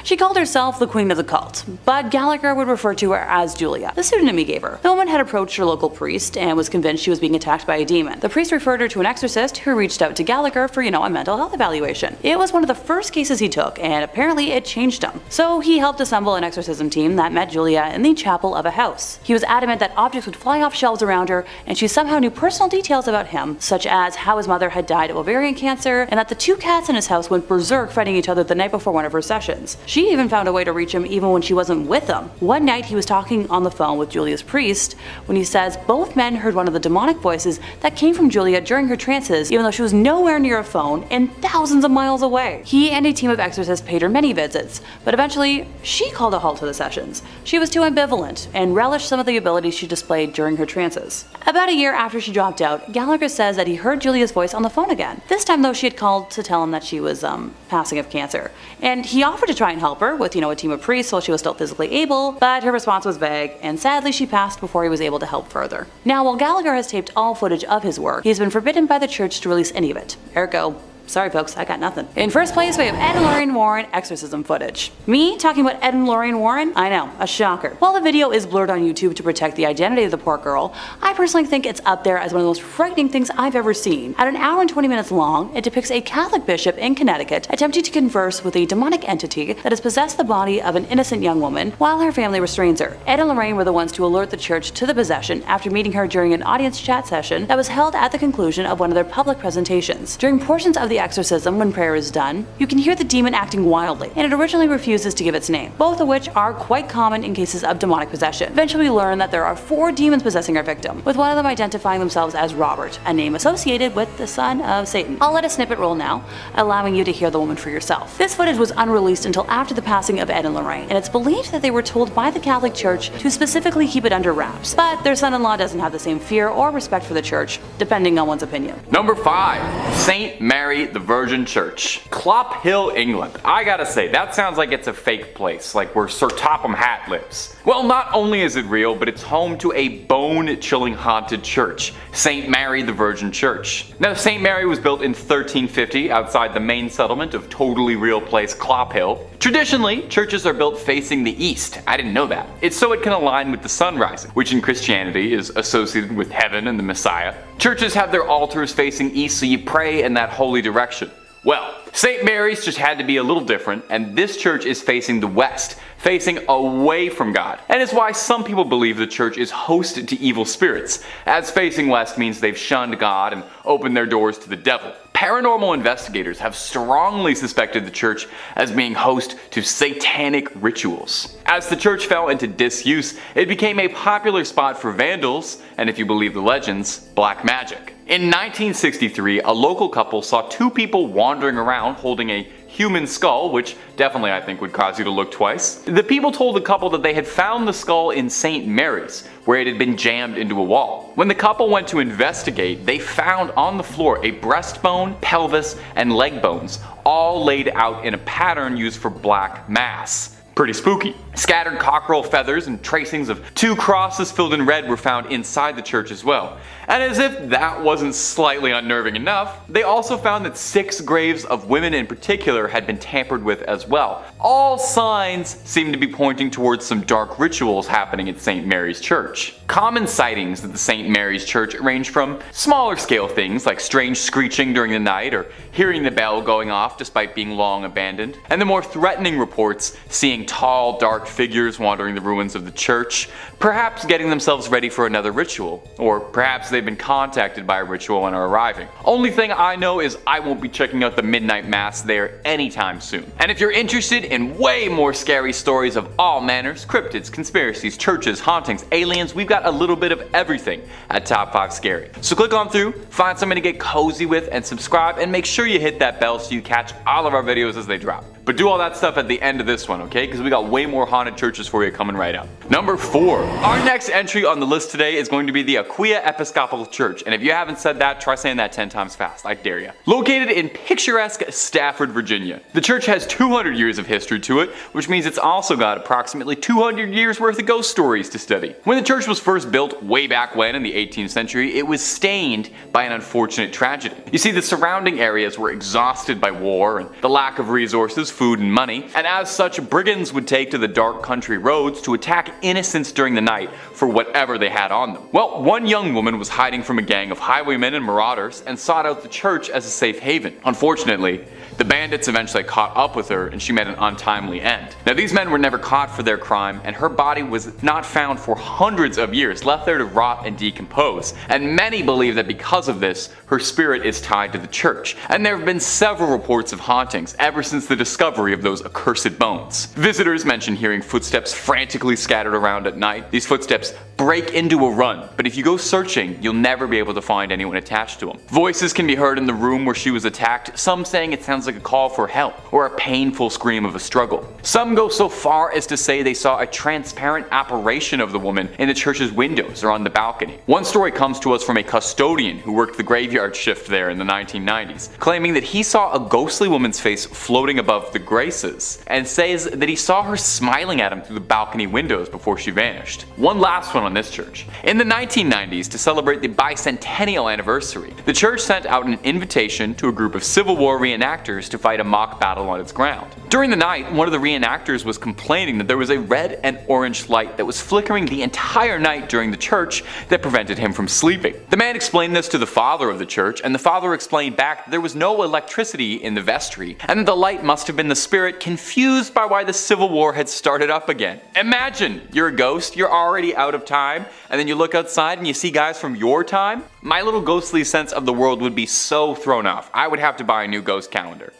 She called herself the queen of the cult, but Gallagher would refer to her as Julia, the pseudonym he gave her. The woman had approached her local priest and was convinced she was being attacked by a demon. The priest referred her to an exorcist who reached out to Gallagher for, a mental health evaluation. It was one of the first cases he took, and apparently it changed him. So he helped assemble an exorcism team that met Julia in the chapel of a house. He was adamant that objects would fly off shelves around her, and she somehow knew personal details about him, such as how his mother had died of ovarian cancer, and that the two cats in his house went berserk fighting each other the night before one of her sessions. She even found a way to reach him even when she wasn't with him. One night he was talking on the phone with Julia's priest when he says both men heard one of the demonic voices that came from Julia during her trances, even though she was nowhere near a phone and thousands of miles away. He and a team of exorcists paid her many visits, but eventually she called a halt to the sessions. She was too ambivalent and relished some of the abilities she displayed during her trances. About a year after she dropped out, Gallagher says that he heard Julia's voice on the phone again. This time though, she had called to tell him that she was passing of cancer, and he offered to try and and help her with, a team of priests while she was still physically able, but her response was vague, and sadly she passed before he was able to help further. Now, while Gallagher has taped all footage of his work, he has been forbidden by the church to release any of it. Ergo, sorry folks, I got nothing. In first place, we have Ed and Lorraine Warren exorcism footage. Me talking about Ed and Lorraine Warren? I know, a shocker. While the video is blurred on YouTube to protect the identity of the poor girl, I personally think it's up there as one of the most frightening things I've ever seen. At an hour and 20 minutes long, it depicts a Catholic bishop in Connecticut attempting to converse with a demonic entity that has possessed the body of an innocent young woman while her family restrains her. Ed and Lorraine were the ones to alert the church to the possession after meeting her during an audience chat session that was held at the conclusion of one of their public presentations. During portions of the exorcism, when prayer is done, you can hear the demon acting wildly, and it originally refuses to give its name, both of which are quite common in cases of demonic possession. Eventually we learn that there are 4 demons possessing our victim, with one of them identifying themselves as Robert, a name associated with the son of Satan. I'll let a snippet roll now, allowing you to hear the woman for yourself. This footage was unreleased until after the passing of Ed and Lorraine, and it's believed that they were told by the Catholic Church to specifically keep it under wraps, but their son-in-law doesn't have the same fear or respect for the church, depending on one's opinion.
Number 5. St. Mary the Virgin Church. Clop Hill, England. I gotta say, that sounds like it's a fake place, like where Sir Topham Hatt lives. Well, not only is it real, but it's home to a bone-chilling haunted church, St. Mary the Virgin Church. Now, St. Mary was built in 1350 outside the main settlement of totally real place Clop Hill. Traditionally, churches are built facing the east. I didn't know that. It's so it can align with the sun rising, which in Christianity is associated with heaven and the Messiah. Churches have their altars facing east, so you pray in that holy direction. Well, St. Mary's just had to be a little different, and this church is facing the west, facing away from God. And it's why some people believe the church is hosted to evil spirits, as facing west means they've shunned God and opened their doors to the devil. Paranormal investigators have strongly suspected the church as being host to satanic rituals. As the church fell into disuse, it became a popular spot for vandals, and if you believe the legends, black magic. In 1963, a local couple saw 2 people wandering around holding a human skull, which definitely I think would cause you to look twice. The people told the couple that they had found the skull in St. Mary's, where it had been jammed into a wall. When the couple went to investigate, they found on the floor a breastbone, pelvis, and leg bones, all laid out in a pattern used for black mass. Pretty spooky. Scattered cockerel feathers and tracings of 2 crosses filled in red were found inside the church as well. And as if that wasn't slightly unnerving enough, they also found that 6 graves of women in particular had been tampered with as well. All signs seem to be pointing towards some dark rituals happening at St. Mary's Church. Common sightings at the St. Mary's Church range from smaller scale things like strange screeching during the night or hearing the bell going off despite being long abandoned, and the more threatening reports seeing tall, dark figures wandering the ruins of the church, perhaps getting themselves ready for another ritual, or perhaps they've been contacted by a ritual and are arriving. Only thing I know is I won't be checking out the midnight mass there anytime soon. And if you're interested in way more scary stories of all manners, cryptids, conspiracies, churches, hauntings, aliens, we've got a little bit of everything at Top 5 Scary. So click on through, find something to get cozy with, and subscribe, and make sure you hit that bell so you catch all of our videos as they drop. But do all that stuff at the end of this one, okay? Because we got way more haunted churches for you coming right up. Number 4. Our next entry on the list today is going to be the Aquia Episcopal Church. And if you haven't said that, try saying that 10 times fast. I dare you. Located in picturesque Stafford, Virginia. The church has 200 years of history to it, which means it's also got approximately 200 years worth of ghost stories to study. When the church was first built way back when in the 18th century, it was stained by an unfortunate tragedy. You see, the surrounding areas were exhausted by war and the lack of resources, food, and money, and as such, brigands would take to the dark country roads to attack innocents during the night for whatever they had on them. Well, one young woman was hiding from a gang of highwaymen and marauders and sought out the church as a safe haven. Unfortunately, the bandits eventually caught up with her and she met an untimely end. Now, these men were never caught for their crime, and her body was not found for hundreds of years, left there to rot and decompose. And many believe that because of this, her spirit is tied to the church. And there have been several reports of hauntings ever since the discovery of those accursed bones. Visitors mention hearing footsteps frantically scattered around at night. These footsteps break into a run, but if you go searching, you'll never be able to find anyone attached to them. Voices can be heard in the room where she was attacked, some saying it sounds like a call for help or a painful scream of a struggle. Some go so far as to say they saw a transparent apparition of the woman in the church's windows or on the balcony. One story comes to us from a custodian who worked the graveyard shift there in the 1990s, claiming that he saw a ghostly woman's face floating above the Graces, and says that he saw her smiling at him through the balcony windows before she vanished. One last one on this church. In the 1990s, to celebrate the bicentennial anniversary, the church sent out an invitation to a group of Civil War reenactors to fight a mock battle on its ground. During the night, one of the reenactors was complaining that there was a red and orange light that was flickering the entire night during the church that prevented him from sleeping. The man explained this to the father of the church, and the father explained back that there was no electricity in the vestry, and that the light must have been the spirit confused by why the Civil War had started up again. Imagine, you're a ghost, you're already out of time, and then you look outside and you see guys from your time? My little ghostly sense of the world would be so thrown off. I would have to buy a new ghost calendar.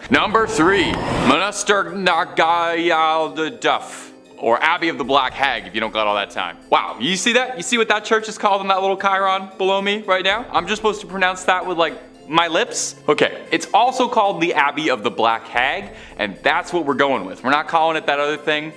Number 3. Monaster Nagayal de Duff, or Abbey of the Black Hag if you don't got all that time. Wow, you see that? You see what that church is called in that little chyron below me right now? I'm just supposed to pronounce that with my lips? Okay, it's also called the Abbey of the Black Hag, and that's what we're going with. We're not calling it that other thing.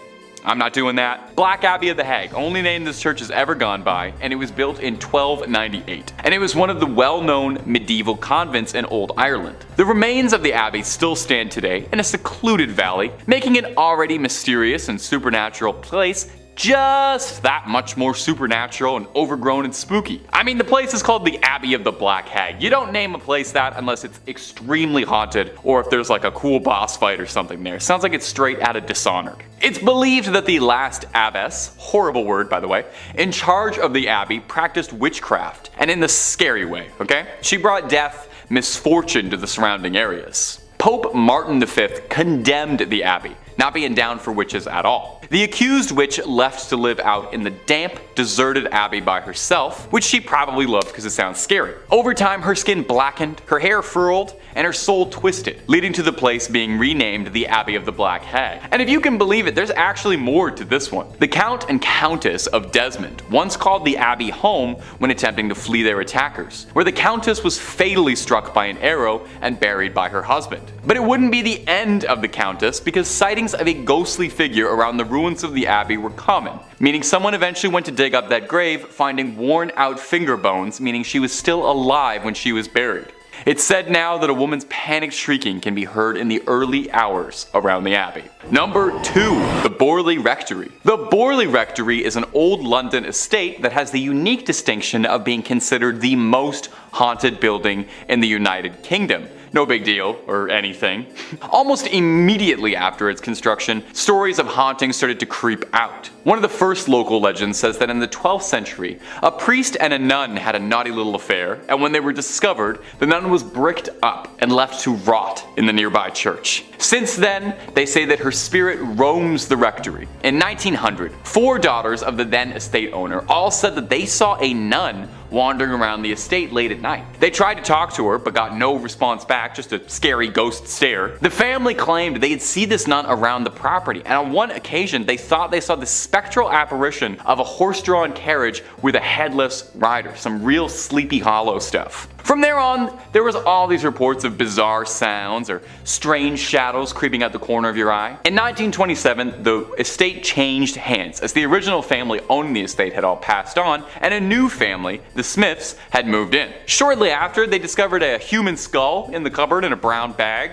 I'm not doing that. Black Abbey of the Hag, only name this church has ever gone by, and it was built in 1298. And it was one of the well-known medieval convents in Old Ireland. The remains of the abbey still stand today in a secluded valley, making it already mysterious and supernatural place just that much more supernatural and overgrown and spooky. I mean, the place is called the Abbey of the Black Hag. You don't name a place that unless it's extremely haunted or if there's like a cool boss fight or something there. Sounds like it's straight out of Dishonored. It's believed that the last abbess, horrible word by the way, in charge of the abbey practiced witchcraft, and in the scary way, okay? She brought death, misfortune to the surrounding areas. Pope Martin V condemned the abbey, not being down for witches at all. The accused witch left to live out in the damp, deserted abbey by herself, which she probably loved because it sounds scary. Over time, her skin blackened, her hair furled, and her soul twisted, leading to the place being renamed the Abbey of the Black Hag. And if you can believe it, there's actually more to this one. The Count and Countess of Desmond once called the abbey home when attempting to flee their attackers, where the Countess was fatally struck by an arrow and buried by her husband. But it wouldn't be the end of the Countess, because sightings of a ghostly figure around the ruins of the abbey were common, meaning someone eventually went to dig up that grave, finding worn out finger bones, meaning she was still alive when she was buried. It's said now that a woman's panicked shrieking can be heard in the early hours around the abbey. Number 2. The Borley Rectory. The Borley Rectory is an old London estate that has the unique distinction of being considered the most haunted building in the United Kingdom. No big deal, or anything. Almost immediately after its construction, stories of hauntings started to creep out. One of the first local legends says that in the 12th century, a priest and a nun had a naughty little affair, and when they were discovered, the nun was bricked up and left to rot in the nearby church. Since then, they say that her spirit roams the rectory. In 1900, 4 daughters of the then estate owner all said that they saw a nun wandering around the estate late at night. They tried to talk to her, but got no response back, just a scary ghost stare. The family claimed they'd see this nun around the property, and on one occasion they thought they saw the spectral apparition of a horse-drawn carriage with a headless rider, some real Sleepy Hollow stuff. From there on, there was all these reports of bizarre sounds or strange shadows creeping out the corner of your eye. In 1927, the estate changed hands, as the original family owning the estate had all passed on, and a new family, the Smiths, had moved in. Shortly after, they discovered a human skull in the cupboard in a brown bag,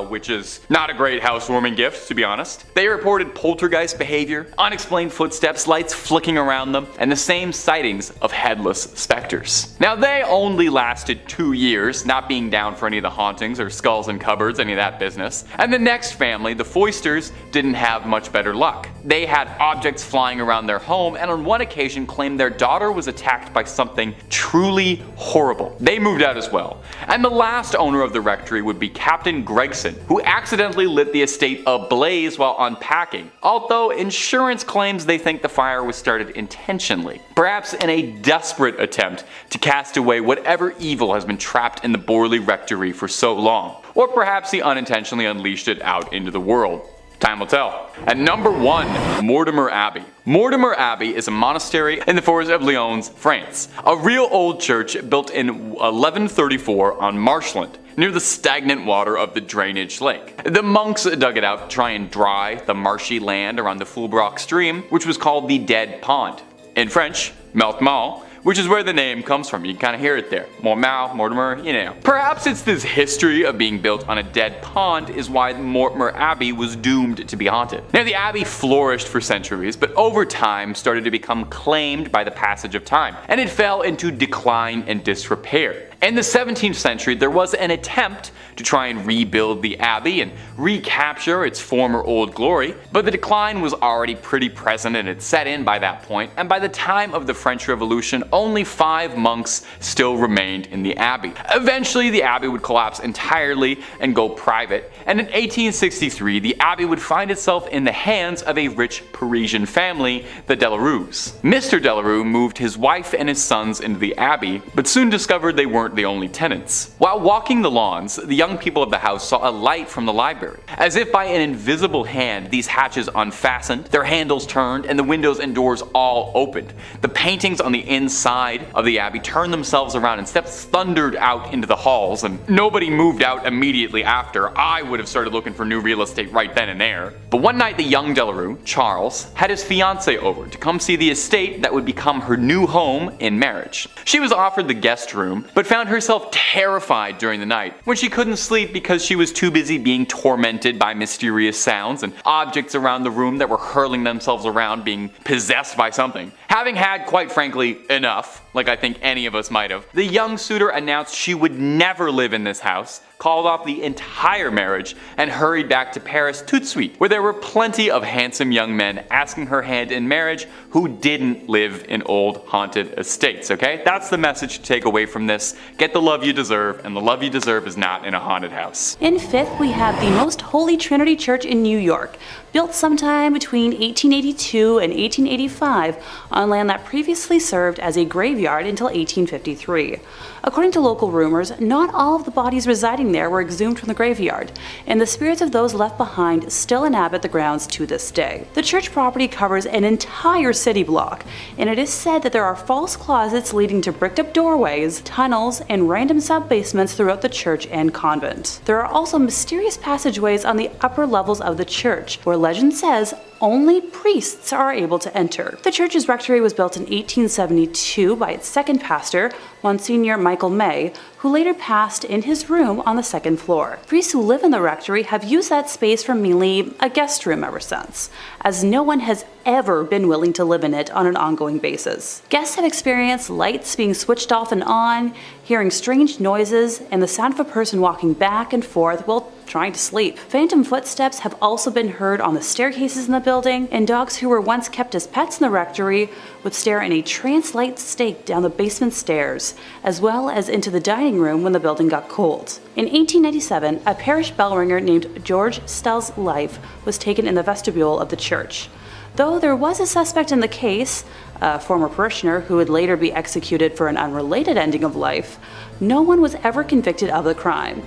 which is not a great housewarming gift, to be honest. They reported poltergeist behavior, unexplained footsteps, lights flicking around them, and the same sightings of headless specters. Now, they only lasted 2 years, not being down for any of the hauntings or skulls in cupboards, any of that business. And the next family, the Foysters, didn't have much better luck. They had objects flying around their home, and on one occasion claimed their daughter was attacked by something truly horrible. They moved out as well. And the last owner of the rectory would be Captain Gregson, who accidentally lit the estate ablaze while unpacking, although insurance claims they think the fire was started intentionally, perhaps in a desperate attempt to cast away whatever evil has been trapped in the Borley Rectory for so long, or perhaps he unintentionally unleashed it out into the world. Time will tell. At number 1, Mortimer Abbey. Mortimer Abbey is a monastery in the forest of Lyons, France. A real old church built in 1134 on marshland, near the stagnant water of the drainage lake. The monks dug it out to try and dry the marshy land around the Fulbrock stream, which was called the Dead Pond. In French, Meltmal, which is where the name comes from. You can kind of hear it there. Mortimer, you know. Perhaps it's this history of being built on a dead pond is why Mortimer Abbey was doomed to be haunted. Now the abbey flourished for centuries, but over time started to become claimed by the passage of time, and it fell into decline and disrepair. In the 17th century, there was an attempt to try and rebuild the abbey and recapture its former old glory, but the decline was already pretty present and had set in by that point, and by the time of the French Revolution, only 5 monks still remained in the abbey. Eventually, the abbey would collapse entirely and go private, and in 1863, the abbey would find itself in the hands of a rich Parisian family, the Delarues. Mr. Delarue moved his wife and his sons into the abbey, but soon discovered they weren't the only tenants. While walking the lawns, the young people of the house saw a light from the library. As if by an invisible hand, these hatches unfastened, their handles turned, and the windows and doors all opened. The paintings on the inside of the abbey turned themselves around and steps thundered out into the halls, and nobody moved out immediately after. I would have started looking for new real estate right then and there. But one night the young Delarue, Charles, had his fiancée over to come see the estate that would become her new home in marriage. She was offered the guest room, but found herself terrified during the night when she couldn't sleep because she was too busy being tormented by mysterious sounds and objects around the room that were hurling themselves around, being possessed by something. Having had, quite frankly, enough, like I think any of us might have, the young suitor announced she would never live in this house, called off the entire marriage, and hurried back to Paris tout de suite, where there were plenty of handsome young men asking her hand in marriage who didn't live in old haunted estates, okay? That's the message to take away from this. Get the love you deserve, and the love you deserve is not in a haunted house.
In 5th, we have the Most Holy Trinity Church in New York, built sometime between 1882 and 1885 on land that previously served as a graveyard until 1853. According to local rumors, not all of the bodies residing there were exhumed from the graveyard, and the spirits of those left behind still inhabit the grounds to this day. The church property covers an entire city block, and it is said that there are false closets leading to bricked up doorways, tunnels, and random sub-basements throughout the church and convent. There are also mysterious passageways on the upper levels of the church, where legend says only priests are able to enter. The church's rectory was built in 1872 by its second pastor, Monsignor Michael May, who later passed in his room on the 2nd floor. Priests who live in the rectory have used that space for mainly a guest room ever since, as no one has ever been willing to live in it on an ongoing basis. Guests have experienced lights being switched off and on, hearing strange noises, and the sound of a person walking back and forth while trying to sleep. Phantom footsteps have also been heard on the staircases in the building, and dogs who were once kept as pets in the rectory would stare in a trance-like state down the basement stairs, as well as into the dining room when the building got cold. In 1897, a parish bell ringer named George Stell's life was taken in the vestibule of the church. Though there was a suspect in the case, a former parishioner who would later be executed for an unrelated ending of life, no one was ever convicted of the crime.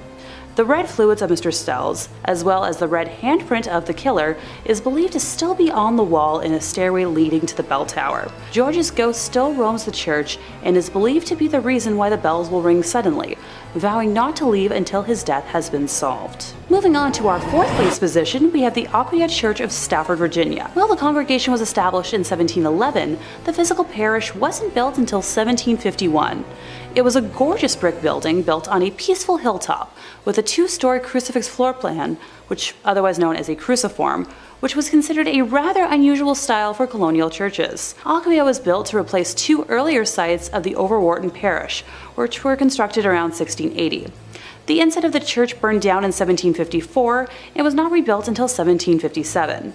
The red fluids of Mr. Stell's, as well as the red handprint of the killer, is believed to still be on the wall in a stairway leading to the bell tower. George's ghost still roams the church and is believed to be the reason why the bells will ring suddenly, vowing not to leave until his death has been solved. Moving on to our 4th place position, we have the Aquia Church of Stafford, Virginia. While the congregation was established in 1711, the physical parish wasn't built until 1751. It was a gorgeous brick building built on a peaceful hilltop with a 2-story crucifix floor plan, which otherwise known as a cruciform, which was considered a rather unusual style for colonial churches. Aquia was built to replace 2 earlier sites of the Overwharton parish, which were constructed around 1680. The inside of the church burned down in 1754 and was not rebuilt until 1757.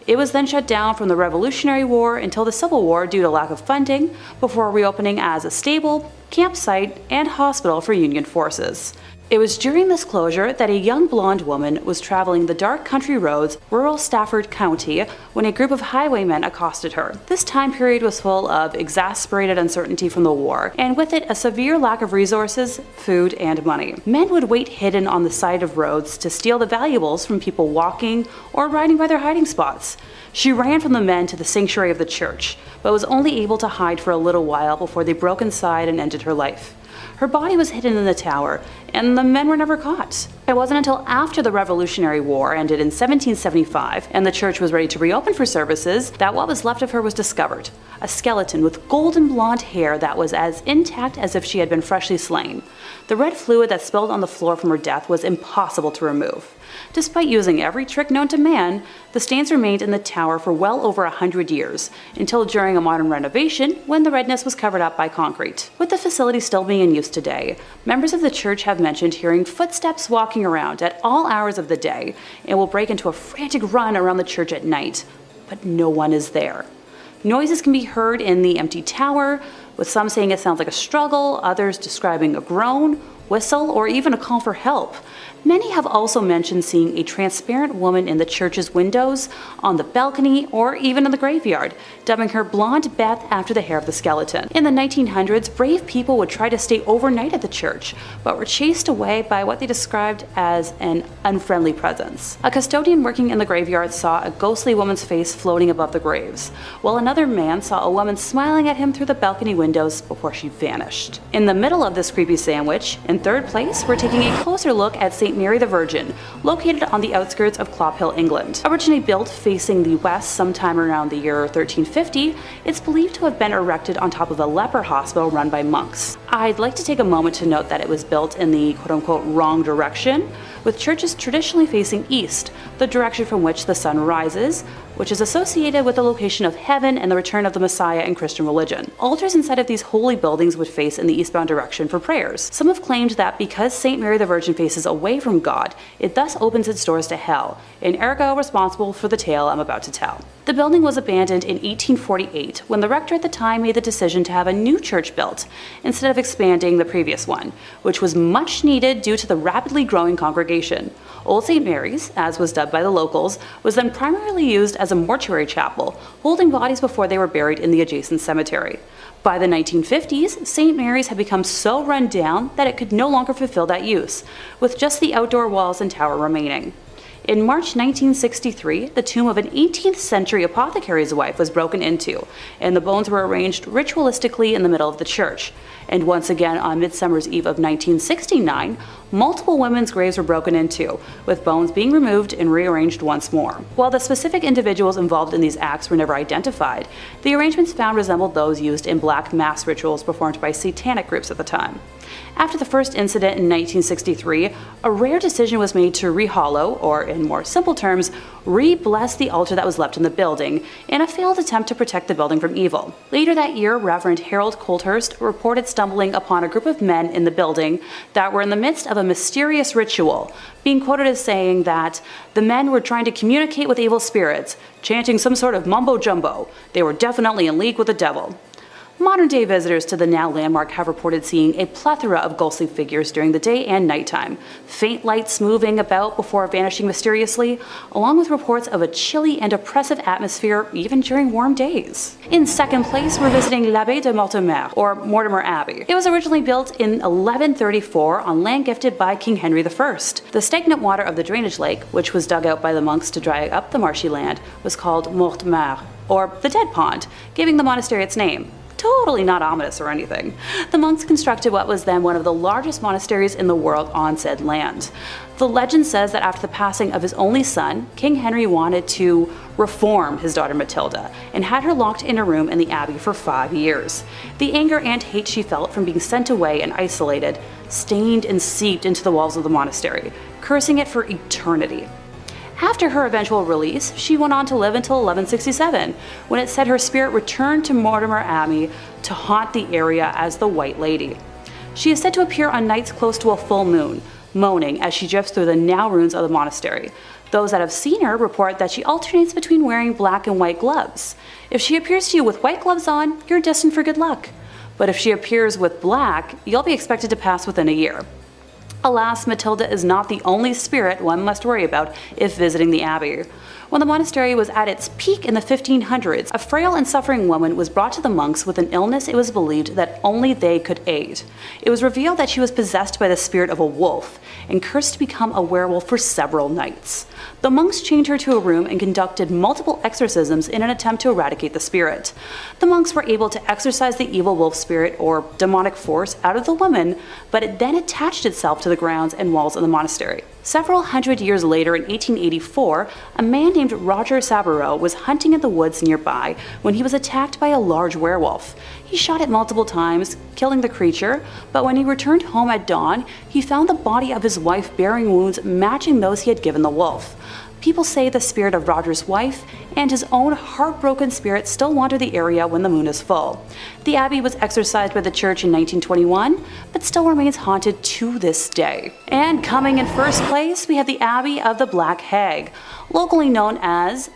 It was then shut down from the Revolutionary War until the Civil War due to lack of funding, before reopening as a stable, campsite, and hospital for Union forces. It was during this closure that a young blonde woman was traveling the dark country roads, rural Stafford County, when a group of highwaymen accosted her. This time period was full of exasperated uncertainty from the war, and with it a severe lack of resources, food, and money. Men would wait hidden on the side of roads to steal the valuables from people walking or riding by their hiding spots. She ran from the men to the sanctuary of the church, but was only able to hide for a little while before they broke inside and ended her life. Her body was hidden in the tower, and the men were never caught. It wasn't until after the Revolutionary War ended in 1775 and the church was ready to reopen for services that what was left of her was discovered. A skeleton with golden blonde hair that was as intact as if she had been freshly slain. The red fluid that spilled on the floor from her death was impossible to remove. Despite using every trick known to man, the stains remained in the tower for well over 100 years, until during a modern renovation when the redness was covered up by concrete. With the facility still being in use today, members of the church have mentioned hearing footsteps walking around at all hours of the day and will break into a frantic run around the church at night, but no one is there. Noises can be heard in the empty tower, with some saying it sounds like a struggle, others describing a groan, whistle, or even a call for help. Many have also mentioned seeing a transparent woman in the church's windows, on the balcony, or even in the graveyard, dubbing her Blonde Beth after the hair of the skeleton. In the 1900s, brave people would try to stay overnight at the church, but were chased away by what they described as an unfriendly presence. A custodian working in the graveyard saw a ghostly woman's face floating above the graves, while another man saw a woman smiling at him through the balcony windows before she vanished. In the middle of this creepy sandwich, in third place, we're taking a closer look at St. Mary the Virgin, located on the outskirts of Clophill, England. Originally built facing the west sometime around the year 1350, it's believed to have been erected on top of a leper hospital run by monks. I'd like to take a moment to note that it was built in the quote-unquote wrong direction, with churches traditionally facing east, the direction from which the sun rises, which is associated with the location of heaven and the return of the Messiah in Christian religion. Altars inside of these holy buildings would face in the eastbound direction for prayers. Some have claimed that because St. Mary the Virgin faces away from God, it thus opens its doors to hell, and ergo responsible for the tale I'm about to tell. The building was abandoned in 1848 when the rector at the time made the decision to have a new church built, instead of expanding the previous one, which was much needed due to the rapidly growing congregation. Old St. Mary's, as was dubbed by the locals, was then primarily used as a mortuary chapel, holding bodies before they were buried in the adjacent cemetery. By the 1950s, St. Mary's had become so run down that it could no longer fulfill that use, with just the outdoor walls and tower remaining. In March 1963, the tomb of an 18th century apothecary's wife was broken into, and the bones were arranged ritualistically in the middle of the church. And once again, on Midsummer's Eve of 1969, multiple women's graves were broken into, with bones being removed and rearranged once more. While the specific individuals involved in these acts were never identified, the arrangements found resembled those used in black mass rituals performed by satanic groups at the time. After the first incident in 1963, a rare decision was made to rehollow, or in more simple terms, re-bless the altar that was left in the building, in a failed attempt to protect the building from evil. Later that year, Reverend Harold Colthurst reported stumbling upon a group of men in the building that were in the midst of a mysterious ritual, being quoted as saying that the men were trying to communicate with evil spirits, chanting some sort of mumbo-jumbo. They were definitely in league with the devil. Modern-day visitors to the now landmark have reported seeing a plethora of ghostly figures during the day and nighttime, faint lights moving about before vanishing mysteriously, along with reports of a chilly and oppressive atmosphere even during warm days. In second place, we're visiting l'Abbaye de Mortemer, or Mortimer Abbey. It was originally built in 1134 on land gifted by King Henry I. The stagnant water of the drainage lake, which was dug out by the monks to dry up the marshy land, was called Mortemer, or the Dead Pond, giving the monastery its name. Totally not ominous or anything. The monks constructed what was then one of the largest monasteries in the world on said land. The legend says that after the passing of his only son, King Henry wanted to reform his daughter Matilda and had her locked in a room in the abbey for 5 years. The anger and hate she felt from being sent away and isolated stained and seeped into the walls of the monastery, cursing it for eternity. After her eventual release, she went on to live until 1167, when it said her spirit returned to Mortimer Abbey to haunt the area as the White Lady. She is said to appear on nights close to a full moon, moaning as she drifts through the now ruins of the monastery. Those that have seen her report that she alternates between wearing black and white gloves. If she appears to you with white gloves on, you're destined for good luck. But if she appears with black, you'll be expected to pass within a year. Alas, Matilda is not the only spirit one must worry about if visiting the abbey. When the monastery was at its peak in the 1500s, a frail and suffering woman was brought to the monks with an illness it was believed that only they could aid. It was revealed that she was possessed by the spirit of a wolf and cursed to become a werewolf for several nights. The monks chained her to a room and conducted multiple exorcisms in an attempt to eradicate the spirit. The monks were able to exorcise the evil wolf spirit or demonic force out of the woman, but it then attached itself to the grounds and walls of the monastery. Several hundred years later, in 1884, a man named Roger Saboureau was hunting in the woods nearby when he was attacked by a large werewolf. He shot it multiple times, killing the creature, but when he returned home at dawn, he found the body of his wife bearing wounds matching those he had given the wolf. People say the spirit of Roger's wife and his own heartbroken spirit still wander the area when the moon is full. The abbey was exorcised by the church in 1921, but still remains haunted to this day. And coming in first place, we have the Abbey of the Black Hag, locally known as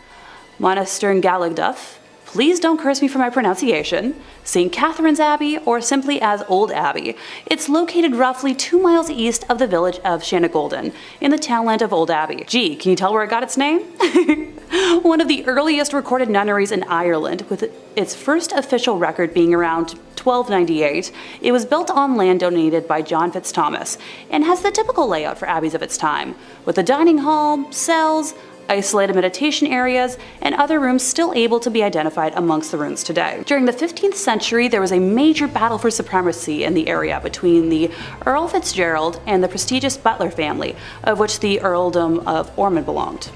Monasterngallagduff. Please don't curse me for my pronunciation. St. Catherine's Abbey, or simply as Old Abbey. It's located roughly 2 miles east of the village of Shanagolden, in the townland of Old Abbey. Gee, can you tell where it got its name? One of the earliest recorded nunneries in Ireland, with its first official record being around 1298. It was built on land donated by John Fitzthomas, and has the typical layout for abbeys of its time, with a dining hall, cells, isolated meditation areas, and other rooms still able to be identified amongst the ruins today. During the 15th century, there was a major battle for supremacy in the area between the Earl Fitzgerald and the prestigious Butler family, of which the Earldom of Ormond belonged.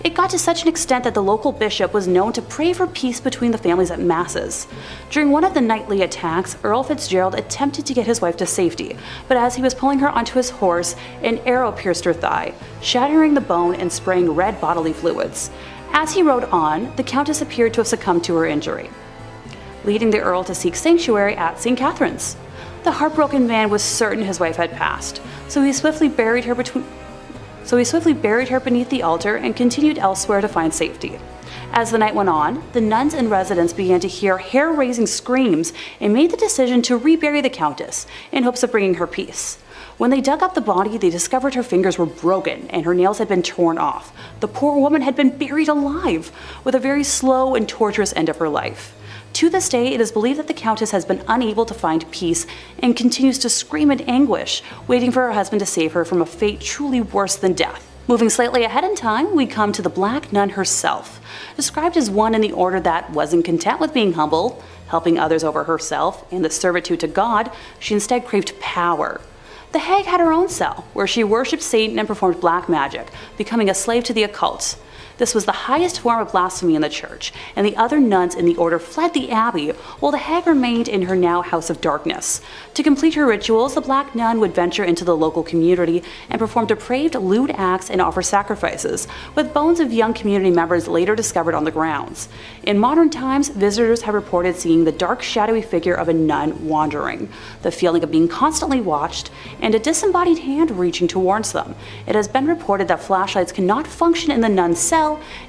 It got to such an extent that the local bishop was known to pray for peace between the families at masses. During one of the nightly attacks, Earl Fitzgerald attempted to get his wife to safety, but as he was pulling her onto his horse, an arrow pierced her thigh, shattering the bone and spraying red bodily fluids. As he rode on, the Countess appeared to have succumbed to her injury, leading the Earl to seek sanctuary at St. Catherine's. The heartbroken man was certain his wife had passed, so he swiftly buried her beneath the altar and continued elsewhere to find safety. As the night went on, the nuns and residents began to hear hair-raising screams and made the decision to rebury the Countess in hopes of bringing her peace. When they dug up the body, they discovered her fingers were broken and her nails had been torn off. The poor woman had been buried alive, with a very slow and torturous end of her life. To this day, it is believed that the Countess has been unable to find peace and continues to scream in anguish, waiting for her husband to save her from a fate truly worse than death. Moving slightly ahead in time, we come to the Black Nun herself. Described as one in the order that wasn't content with being humble, helping others over herself, and the servitude to God, she instead craved power. The hag had her own cell, where she worshipped Satan and performed black magic, becoming a slave to the occult. This was the highest form of blasphemy in the church, and the other nuns in the order fled the abbey, while the hag remained in her now house of darkness. To complete her rituals, the Black Nun would venture into the local community and perform depraved, lewd acts and offer sacrifices, with bones of young community members later discovered on the grounds. In modern times, visitors have reported seeing the dark, shadowy figure of a nun wandering, the feeling of being constantly watched, and a disembodied hand reaching towards them. It has been reported that flashlights cannot function in the nun's cell,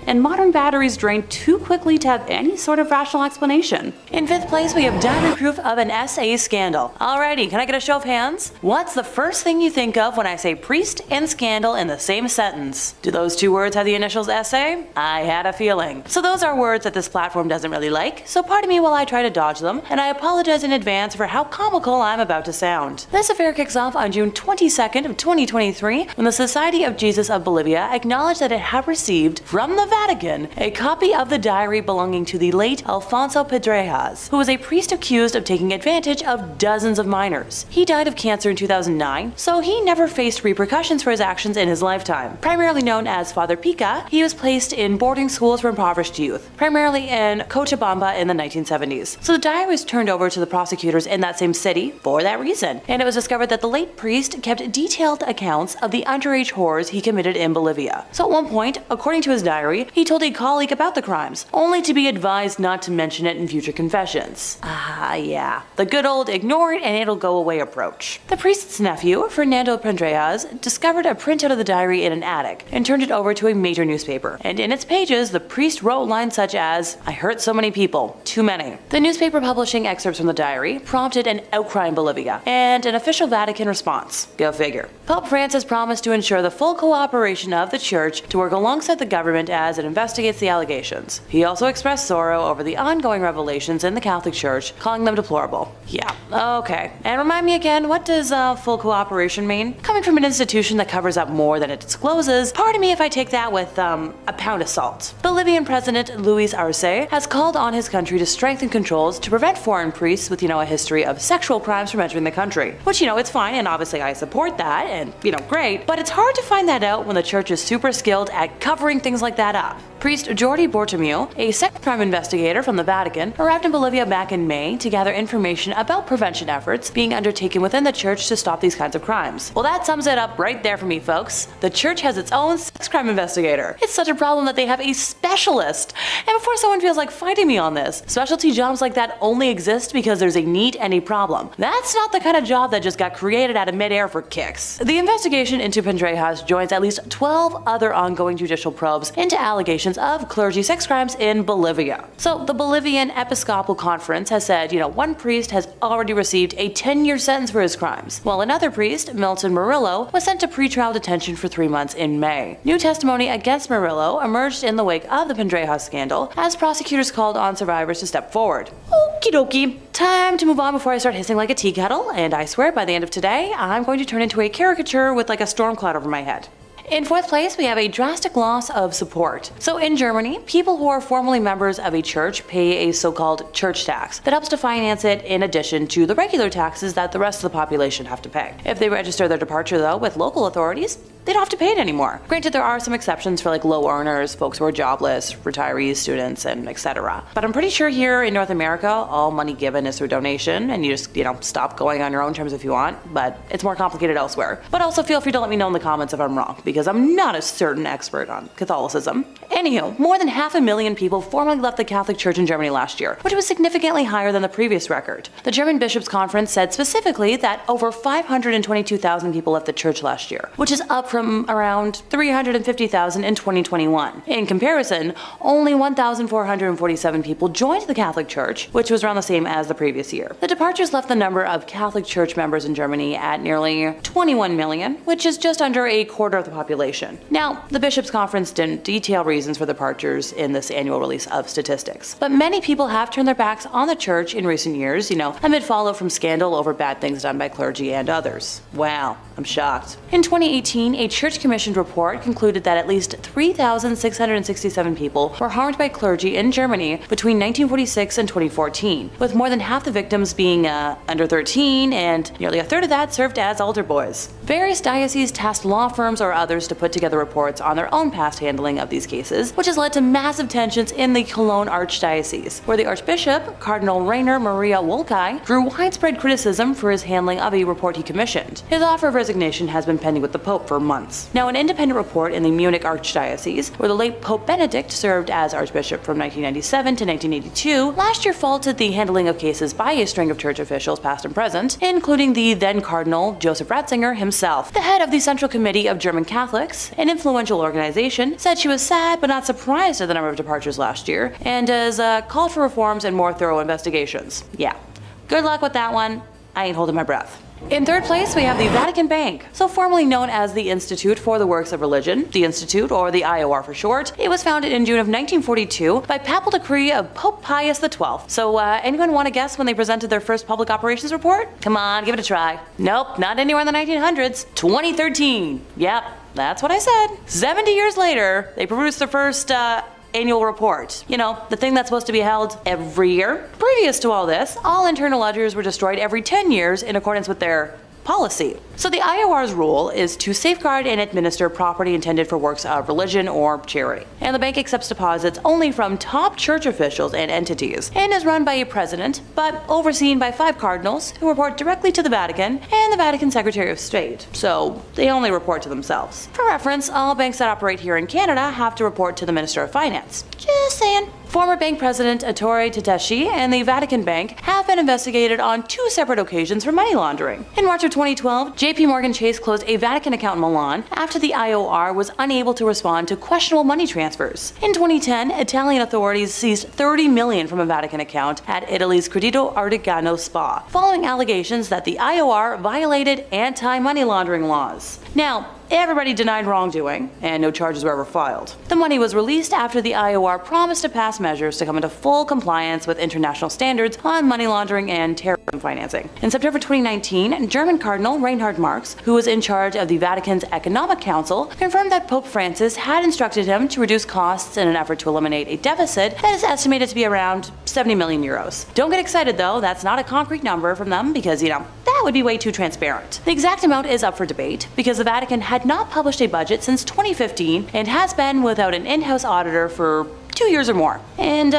and modern batteries drain too quickly to have any sort of rational explanation. In 5th place, we have diamond proof of an SA scandal. Alrighty, can I get a show of hands? What's the first thing you think of when I say priest and scandal in the same sentence? Do those two words have the initials SA? I had a feeling. So those are words that this platform doesn't really like, so pardon me while I try to dodge them, and I apologize in advance for how comical I'm about to sound. This affair kicks off on June 22nd of 2023, when the Society of Jesus of Bolivia acknowledged that it had received from the Vatican a copy of the diary belonging to the late Alfonso Pedrejas, who was a priest accused of taking advantage of dozens of minors. He died of cancer in 2009, so he never faced repercussions for his actions in his lifetime. Primarily known as Father Pica, he was placed in boarding schools for impoverished youth, primarily in Cochabamba in the 1970s. So the diary was turned over to the prosecutors in that same city for that reason, and it was discovered that the late priest kept detailed accounts of the underage horrors he committed in Bolivia. So at one point, according to his diary, he told a colleague about the crimes, only to be advised not to mention it in future confessions. Yeah, the good old ignore it and it'll go away approach. The priest's nephew, Fernando Pendreas, discovered a printout of the diary in an attic and turned it over to a major newspaper, and in its pages, the priest wrote lines such as, "I hurt so many people, too many." The newspaper publishing excerpts from the diary prompted an outcry in Bolivia, and an official Vatican response. Go figure. Pope Francis promised to ensure the full cooperation of the church to work alongside the government government as it investigates the allegations. He also expressed sorrow over the ongoing revelations in the Catholic Church, calling them deplorable. Yeah, okay. And remind me again, what does full cooperation mean? Coming from an institution that covers up more than it discloses, pardon me if I take that with a pound of salt. Bolivian President Luis Arce has called on his country to strengthen controls to prevent foreign priests with, a history of sexual crimes from entering the country. Which, it's fine, and obviously I support that, and, great, but it's hard to find that out when the church is super skilled at covering things like that up. Priest Jordi Bortomeu, a sex crime investigator from the Vatican, arrived in Bolivia back in May to gather information about prevention efforts being undertaken within the church to stop these kinds of crimes. Well, that sums it up right there for me, folks. The church has its own sex crime investigator. It's such a problem that they have a specialist. And before someone feels like fighting me on this, specialty jobs like that only exist because there's a need and a problem. That's not the kind of job that just got created out of midair for kicks. The investigation into Pendrajas joins at least 12 other ongoing judicial probes into allegations of clergy sex crimes in Bolivia. So the Bolivian Episcopal Conference has said, one priest has already received a 10-year sentence for his crimes, while another priest, Milton Murillo, was sent to pretrial detention for 3 months in May. New testimony against Murillo emerged in the wake of the Pendrajas scandal as prosecutors called on survivors to step forward. Okie dokie. Time to move on before I start hissing like a tea kettle, and I swear by the end of today, I'm going to turn into a caricature with like a storm cloud over my head. In fourth place, we have a drastic loss of support. So in Germany, people who are formerly members of a church pay a so-called church tax that helps to finance it in addition to the regular taxes that the rest of the population have to pay. If they register their departure though with local authorities, they don't have to pay it anymore. Granted, there are some exceptions for like low earners, folks who are jobless, retirees, students, and etc. But I'm pretty sure here in North America, all money given is through donation, and you just, stop going on your own terms if you want, but it's more complicated elsewhere. But also feel free to let me know in the comments if I'm wrong, because I'm not a certain expert on Catholicism. Anywho, more than 500,000 people formally left the Catholic Church in Germany last year, which was significantly higher than the previous record. The German Bishops' Conference said specifically that over 522,000 people left the church last year, which is up from around 350,000 in 2021. In comparison, only 1,447 people joined the Catholic Church, which was around the same as the previous year. The departures left the number of Catholic Church members in Germany at nearly 21 million, which is just under a quarter of the population. Now, the Bishops' Conference didn't detail reasons for departures in this annual release of statistics, but many people have turned their backs on the church in recent years, amid fallout from scandal over bad things done by clergy and others. Wow, I'm shocked. In 2018, a church-commissioned report concluded that at least 3,667 people were harmed by clergy in Germany between 1946 and 2014, with more than half the victims being under 13, and nearly a third of that served as altar boys. Various dioceses tasked law firms or others to put together reports on their own past handling of these cases, which has led to massive tensions in the Cologne Archdiocese, where the Archbishop, Cardinal Rainer Maria Wolkai, drew widespread criticism for his handling of a report he commissioned. His offer of resignation has been pending with the Pope for months. Now, an independent report in the Munich Archdiocese, where the late Pope Benedict served as Archbishop from 1997 to 1982, last year faulted the handling of cases by a string of church officials past and present, including the then Cardinal Joseph Ratzinger himself. The head of the Central Committee of German Catholics, an influential organization, said she was sad but not surprised at the number of departures last year, and has called for reforms and more thorough investigations. Yeah, good luck with that one. I ain't holding my breath. In third place, we have the Vatican Bank. So formerly known as the Institute for the Works of Religion, the Institute, or the IOR for short, it was founded in June of 1942 by papal decree of Pope Pius XII. So anyone want to guess when they presented their first public operations report? Come on, give it a try. Nope, not anywhere in the 1900s. 2013. Yep, that's what I said. 70 years later, they produced their first annual report. The thing that's supposed to be held every year. Previous to all this, all internal ledgers were destroyed every 10 years in accordance with their policy. So the IOR's role is to safeguard and administer property intended for works of religion or charity. And the bank accepts deposits only from top church officials and entities, and is run by a president, but overseen by 5 cardinals who report directly to the Vatican and the Vatican Secretary of State. So they only report to themselves. For reference, all banks that operate here in Canada have to report to the Minister of Finance. Just saying. Former bank president Ettore Tedeschi and the Vatican Bank have been investigated on 2 separate occasions for money laundering. In March of 2012, JP Morgan Chase closed a Vatican account in Milan after the IOR was unable to respond to questionable money transfers. In 2010, Italian authorities seized $30 million from a Vatican account at Italy's Credito Artigiano Spa, following allegations that the IOR violated anti-money laundering laws. Now, everybody denied wrongdoing, and no charges were ever filed. The money was released after the IOR promised to pass measures to come into full compliance with international standards on money laundering and terrorism financing. In September 2019, German Cardinal Reinhard Marx, who was in charge of the Vatican's Economic Council, confirmed that Pope Francis had instructed him to reduce costs in an effort to eliminate a deficit that is estimated to be around 70 million euros. Don't get excited though, that's not a concrete number from them because, that would be way too transparent. The exact amount is up for debate because the Vatican had not published a budget since 2015 and has been without an in-house auditor for 2 years or more. And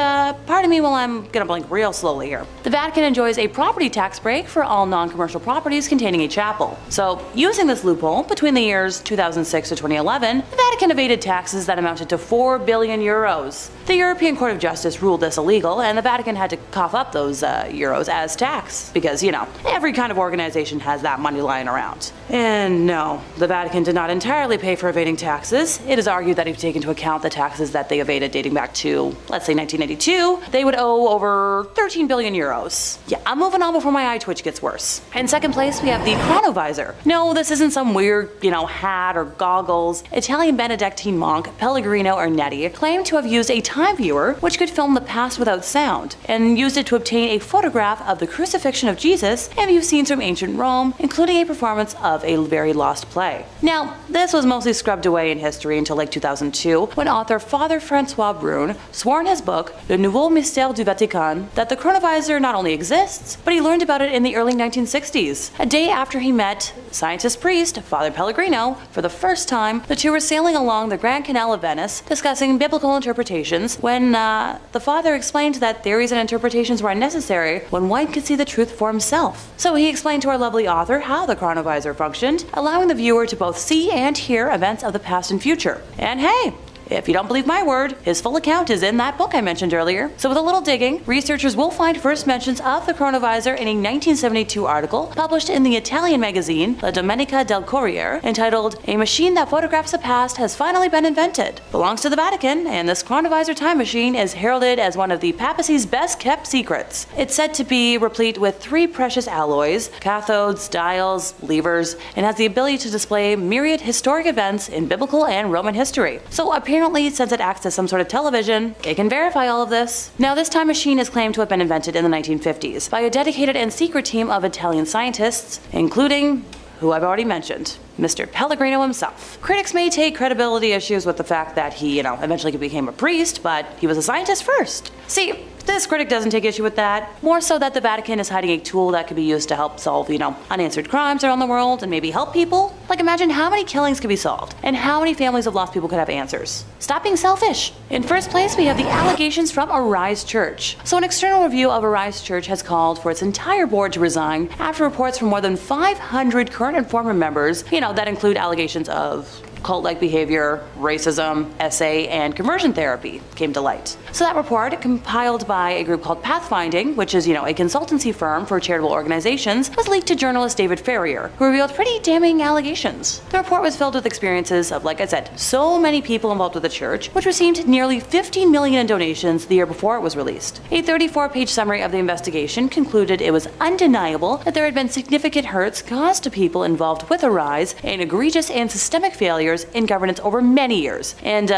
pardon me while I'm gonna blink real slowly here. The Vatican enjoys a property tax break for all non-commercial properties containing a chapel. So using this loophole, between the years 2006 to 2011, the Vatican evaded taxes that amounted to 4 billion euros. The European Court of Justice ruled this illegal, and the Vatican had to cough up those euros as tax, because, every kind of organization has that money lying around. And no, the Vatican did not entirely pay for evading taxes. It is argued that if you take into account the taxes that they evaded dating back to, let's say 1992, they would owe over 13 billion euros. Yeah, I'm moving on before my eye twitch gets worse. In second place, we have the chronovisor. No, this isn't some weird, hat or goggles. Italian Benedictine monk Pellegrino Ernetti claimed to have used a time viewer which could film the past without sound, and used it to obtain a photograph of the crucifixion of Jesus and view scenes from ancient Rome, including a performance of a very lost play. Now, this was mostly scrubbed away in history until like 2002, when author Father Francois Brune swore in his book, Le Nouveau Mystère du Vatican, that the chronovisor not only exists, but he learned about it in the early 1960s. A day after he met scientist priest Father Pellegrino for the first time, the two were sailing along the Grand Canal of Venice, discussing biblical interpretations, when the father explained that theories and interpretations were unnecessary when one could see the truth for himself. So he explained to our lovely author how the chronovisor functioned, allowing the viewer to both see and hear events of the past and future. And hey, if you don't believe my word, his full account is in that book I mentioned earlier. So with a little digging, researchers will find first mentions of the chronovisor in a 1972 article published in the Italian magazine La Domenica del Corriere, entitled "A Machine That Photographs the Past Has Finally Been Invented." Belongs to the Vatican, and this chronovisor time machine is heralded as one of the papacy's best kept secrets. It's said to be replete with 3 precious alloys, cathodes, dials, levers, and has the ability to display myriad historic events in biblical and Roman history. So apparently, since it acts as some sort of television, it can verify all of this. Now, this time machine is claimed to have been invented in the 1950s by a dedicated and secret team of Italian scientists, including who I've already mentioned, Mr. Pellegrino himself. Critics may take credibility issues with the fact that he, eventually became a priest, but he was a scientist first. See, this critic doesn't take issue with that, more so that the Vatican is hiding a tool that could be used to help solve, unanswered crimes around the world and maybe help people. Like, imagine how many killings could be solved and how many families of lost people could have answers. Stop being selfish. In first place, we have the allegations from Arise Church. So an external review of Arise Church has called for its entire board to resign after reports from more than 500 current and former members, that include allegations of cult-like behavior, racism, SA, and conversion therapy came to light. So that report, compiled by a group called Pathfinding, which is, a consultancy firm for charitable organizations, was leaked to journalist David Ferrier, who revealed pretty damning allegations. The report was filled with experiences of, like I said, so many people involved with the church, which received nearly 15 million in donations the year before it was released. A 34-page summary of the investigation concluded it was undeniable that there had been significant hurts caused to people involved with Arise and egregious and systemic failures in governance over many years. And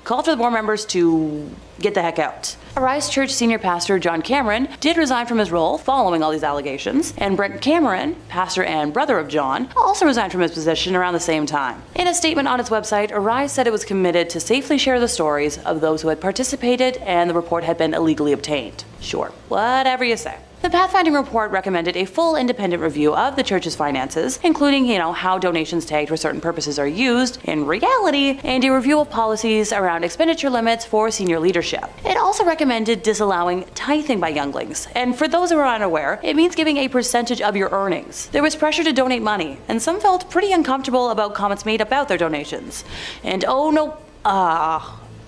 called for the board members to get the heck out. Arise Church senior pastor John Cameron did resign from his role following all these allegations, and Brent Cameron, pastor and brother of John, also resigned from his position around the same time. In a statement on its website, Arise said it was committed to safely share the stories of those who had participated and the report had been illegally obtained. Sure, whatever you say. The Pathfinding report recommended a full independent review of the church's finances, including, how donations tagged for certain purposes are used in reality, and a review of policies around expenditure limits for senior leadership. It also recommended disallowing tithing by younglings, and for those who are unaware, it means giving a percentage of your earnings. There was pressure to donate money, and some felt pretty uncomfortable about comments made about their donations. And oh no,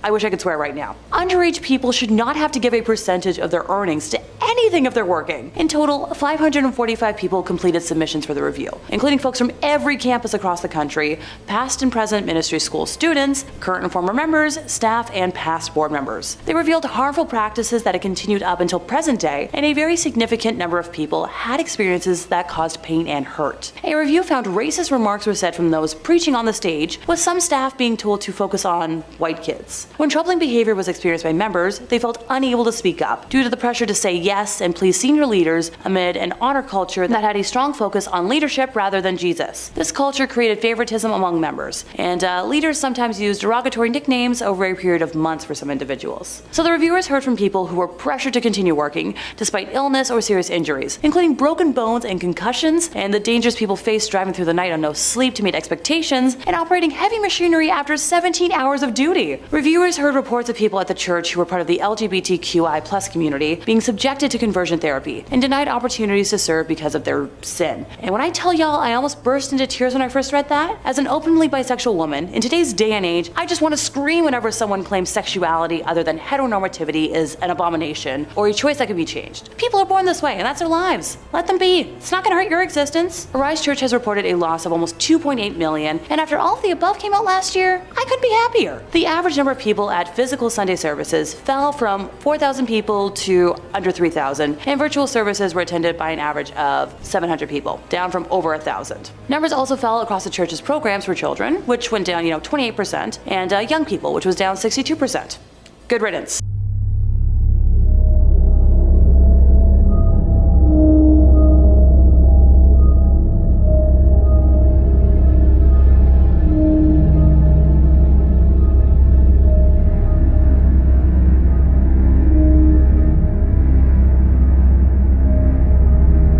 I wish I could swear right now. Underage people should not have to give a percentage of their earnings to anything if they're working. In total, 545 people completed submissions for the review, including folks from every campus across the country, past and present ministry school students, current and former members, staff, and past board members. They revealed harmful practices that had continued up until present day, and a very significant number of people had experiences that caused pain and hurt. A review found racist remarks were said from those preaching on the stage, with some staff being told to focus on white kids. When troubling behavior was experienced by members, they felt unable to speak up due to the pressure to say yes and please senior leaders amid an honor culture that had a strong focus on leadership rather than Jesus. This culture created favoritism among members, and leaders sometimes used derogatory nicknames over a period of months for some individuals. So the reviewers heard from people who were pressured to continue working despite illness or serious injuries, including broken bones and concussions, and the dangers people faced driving through the night on no sleep to meet expectations, and operating heavy machinery after 17 hours of duty. Reviewers heard reports of people at the church who were part of the LGBTQI+ community being subjected to conversion therapy and denied opportunities to serve because of their sin. And when I tell y'all I almost burst into tears when I first read that, as an openly bisexual woman, in today's day and age, I just want to scream whenever someone claims sexuality other than heteronormativity is an abomination or a choice that can be changed. People are born this way, and that's their lives. Let them be. It's not going to hurt your existence. Arise Church has reported a loss of almost $2.8 million, and after all of the above came out last year, I couldn't be happier. The average number of people at physical Sunday services fell from 4,000 people to under 3,000, and virtual services were attended by an average of 700 people, down from over 1,000. Numbers also fell across the church's programs for children, which went down 28%, and young people, which was down 62%. Good riddance.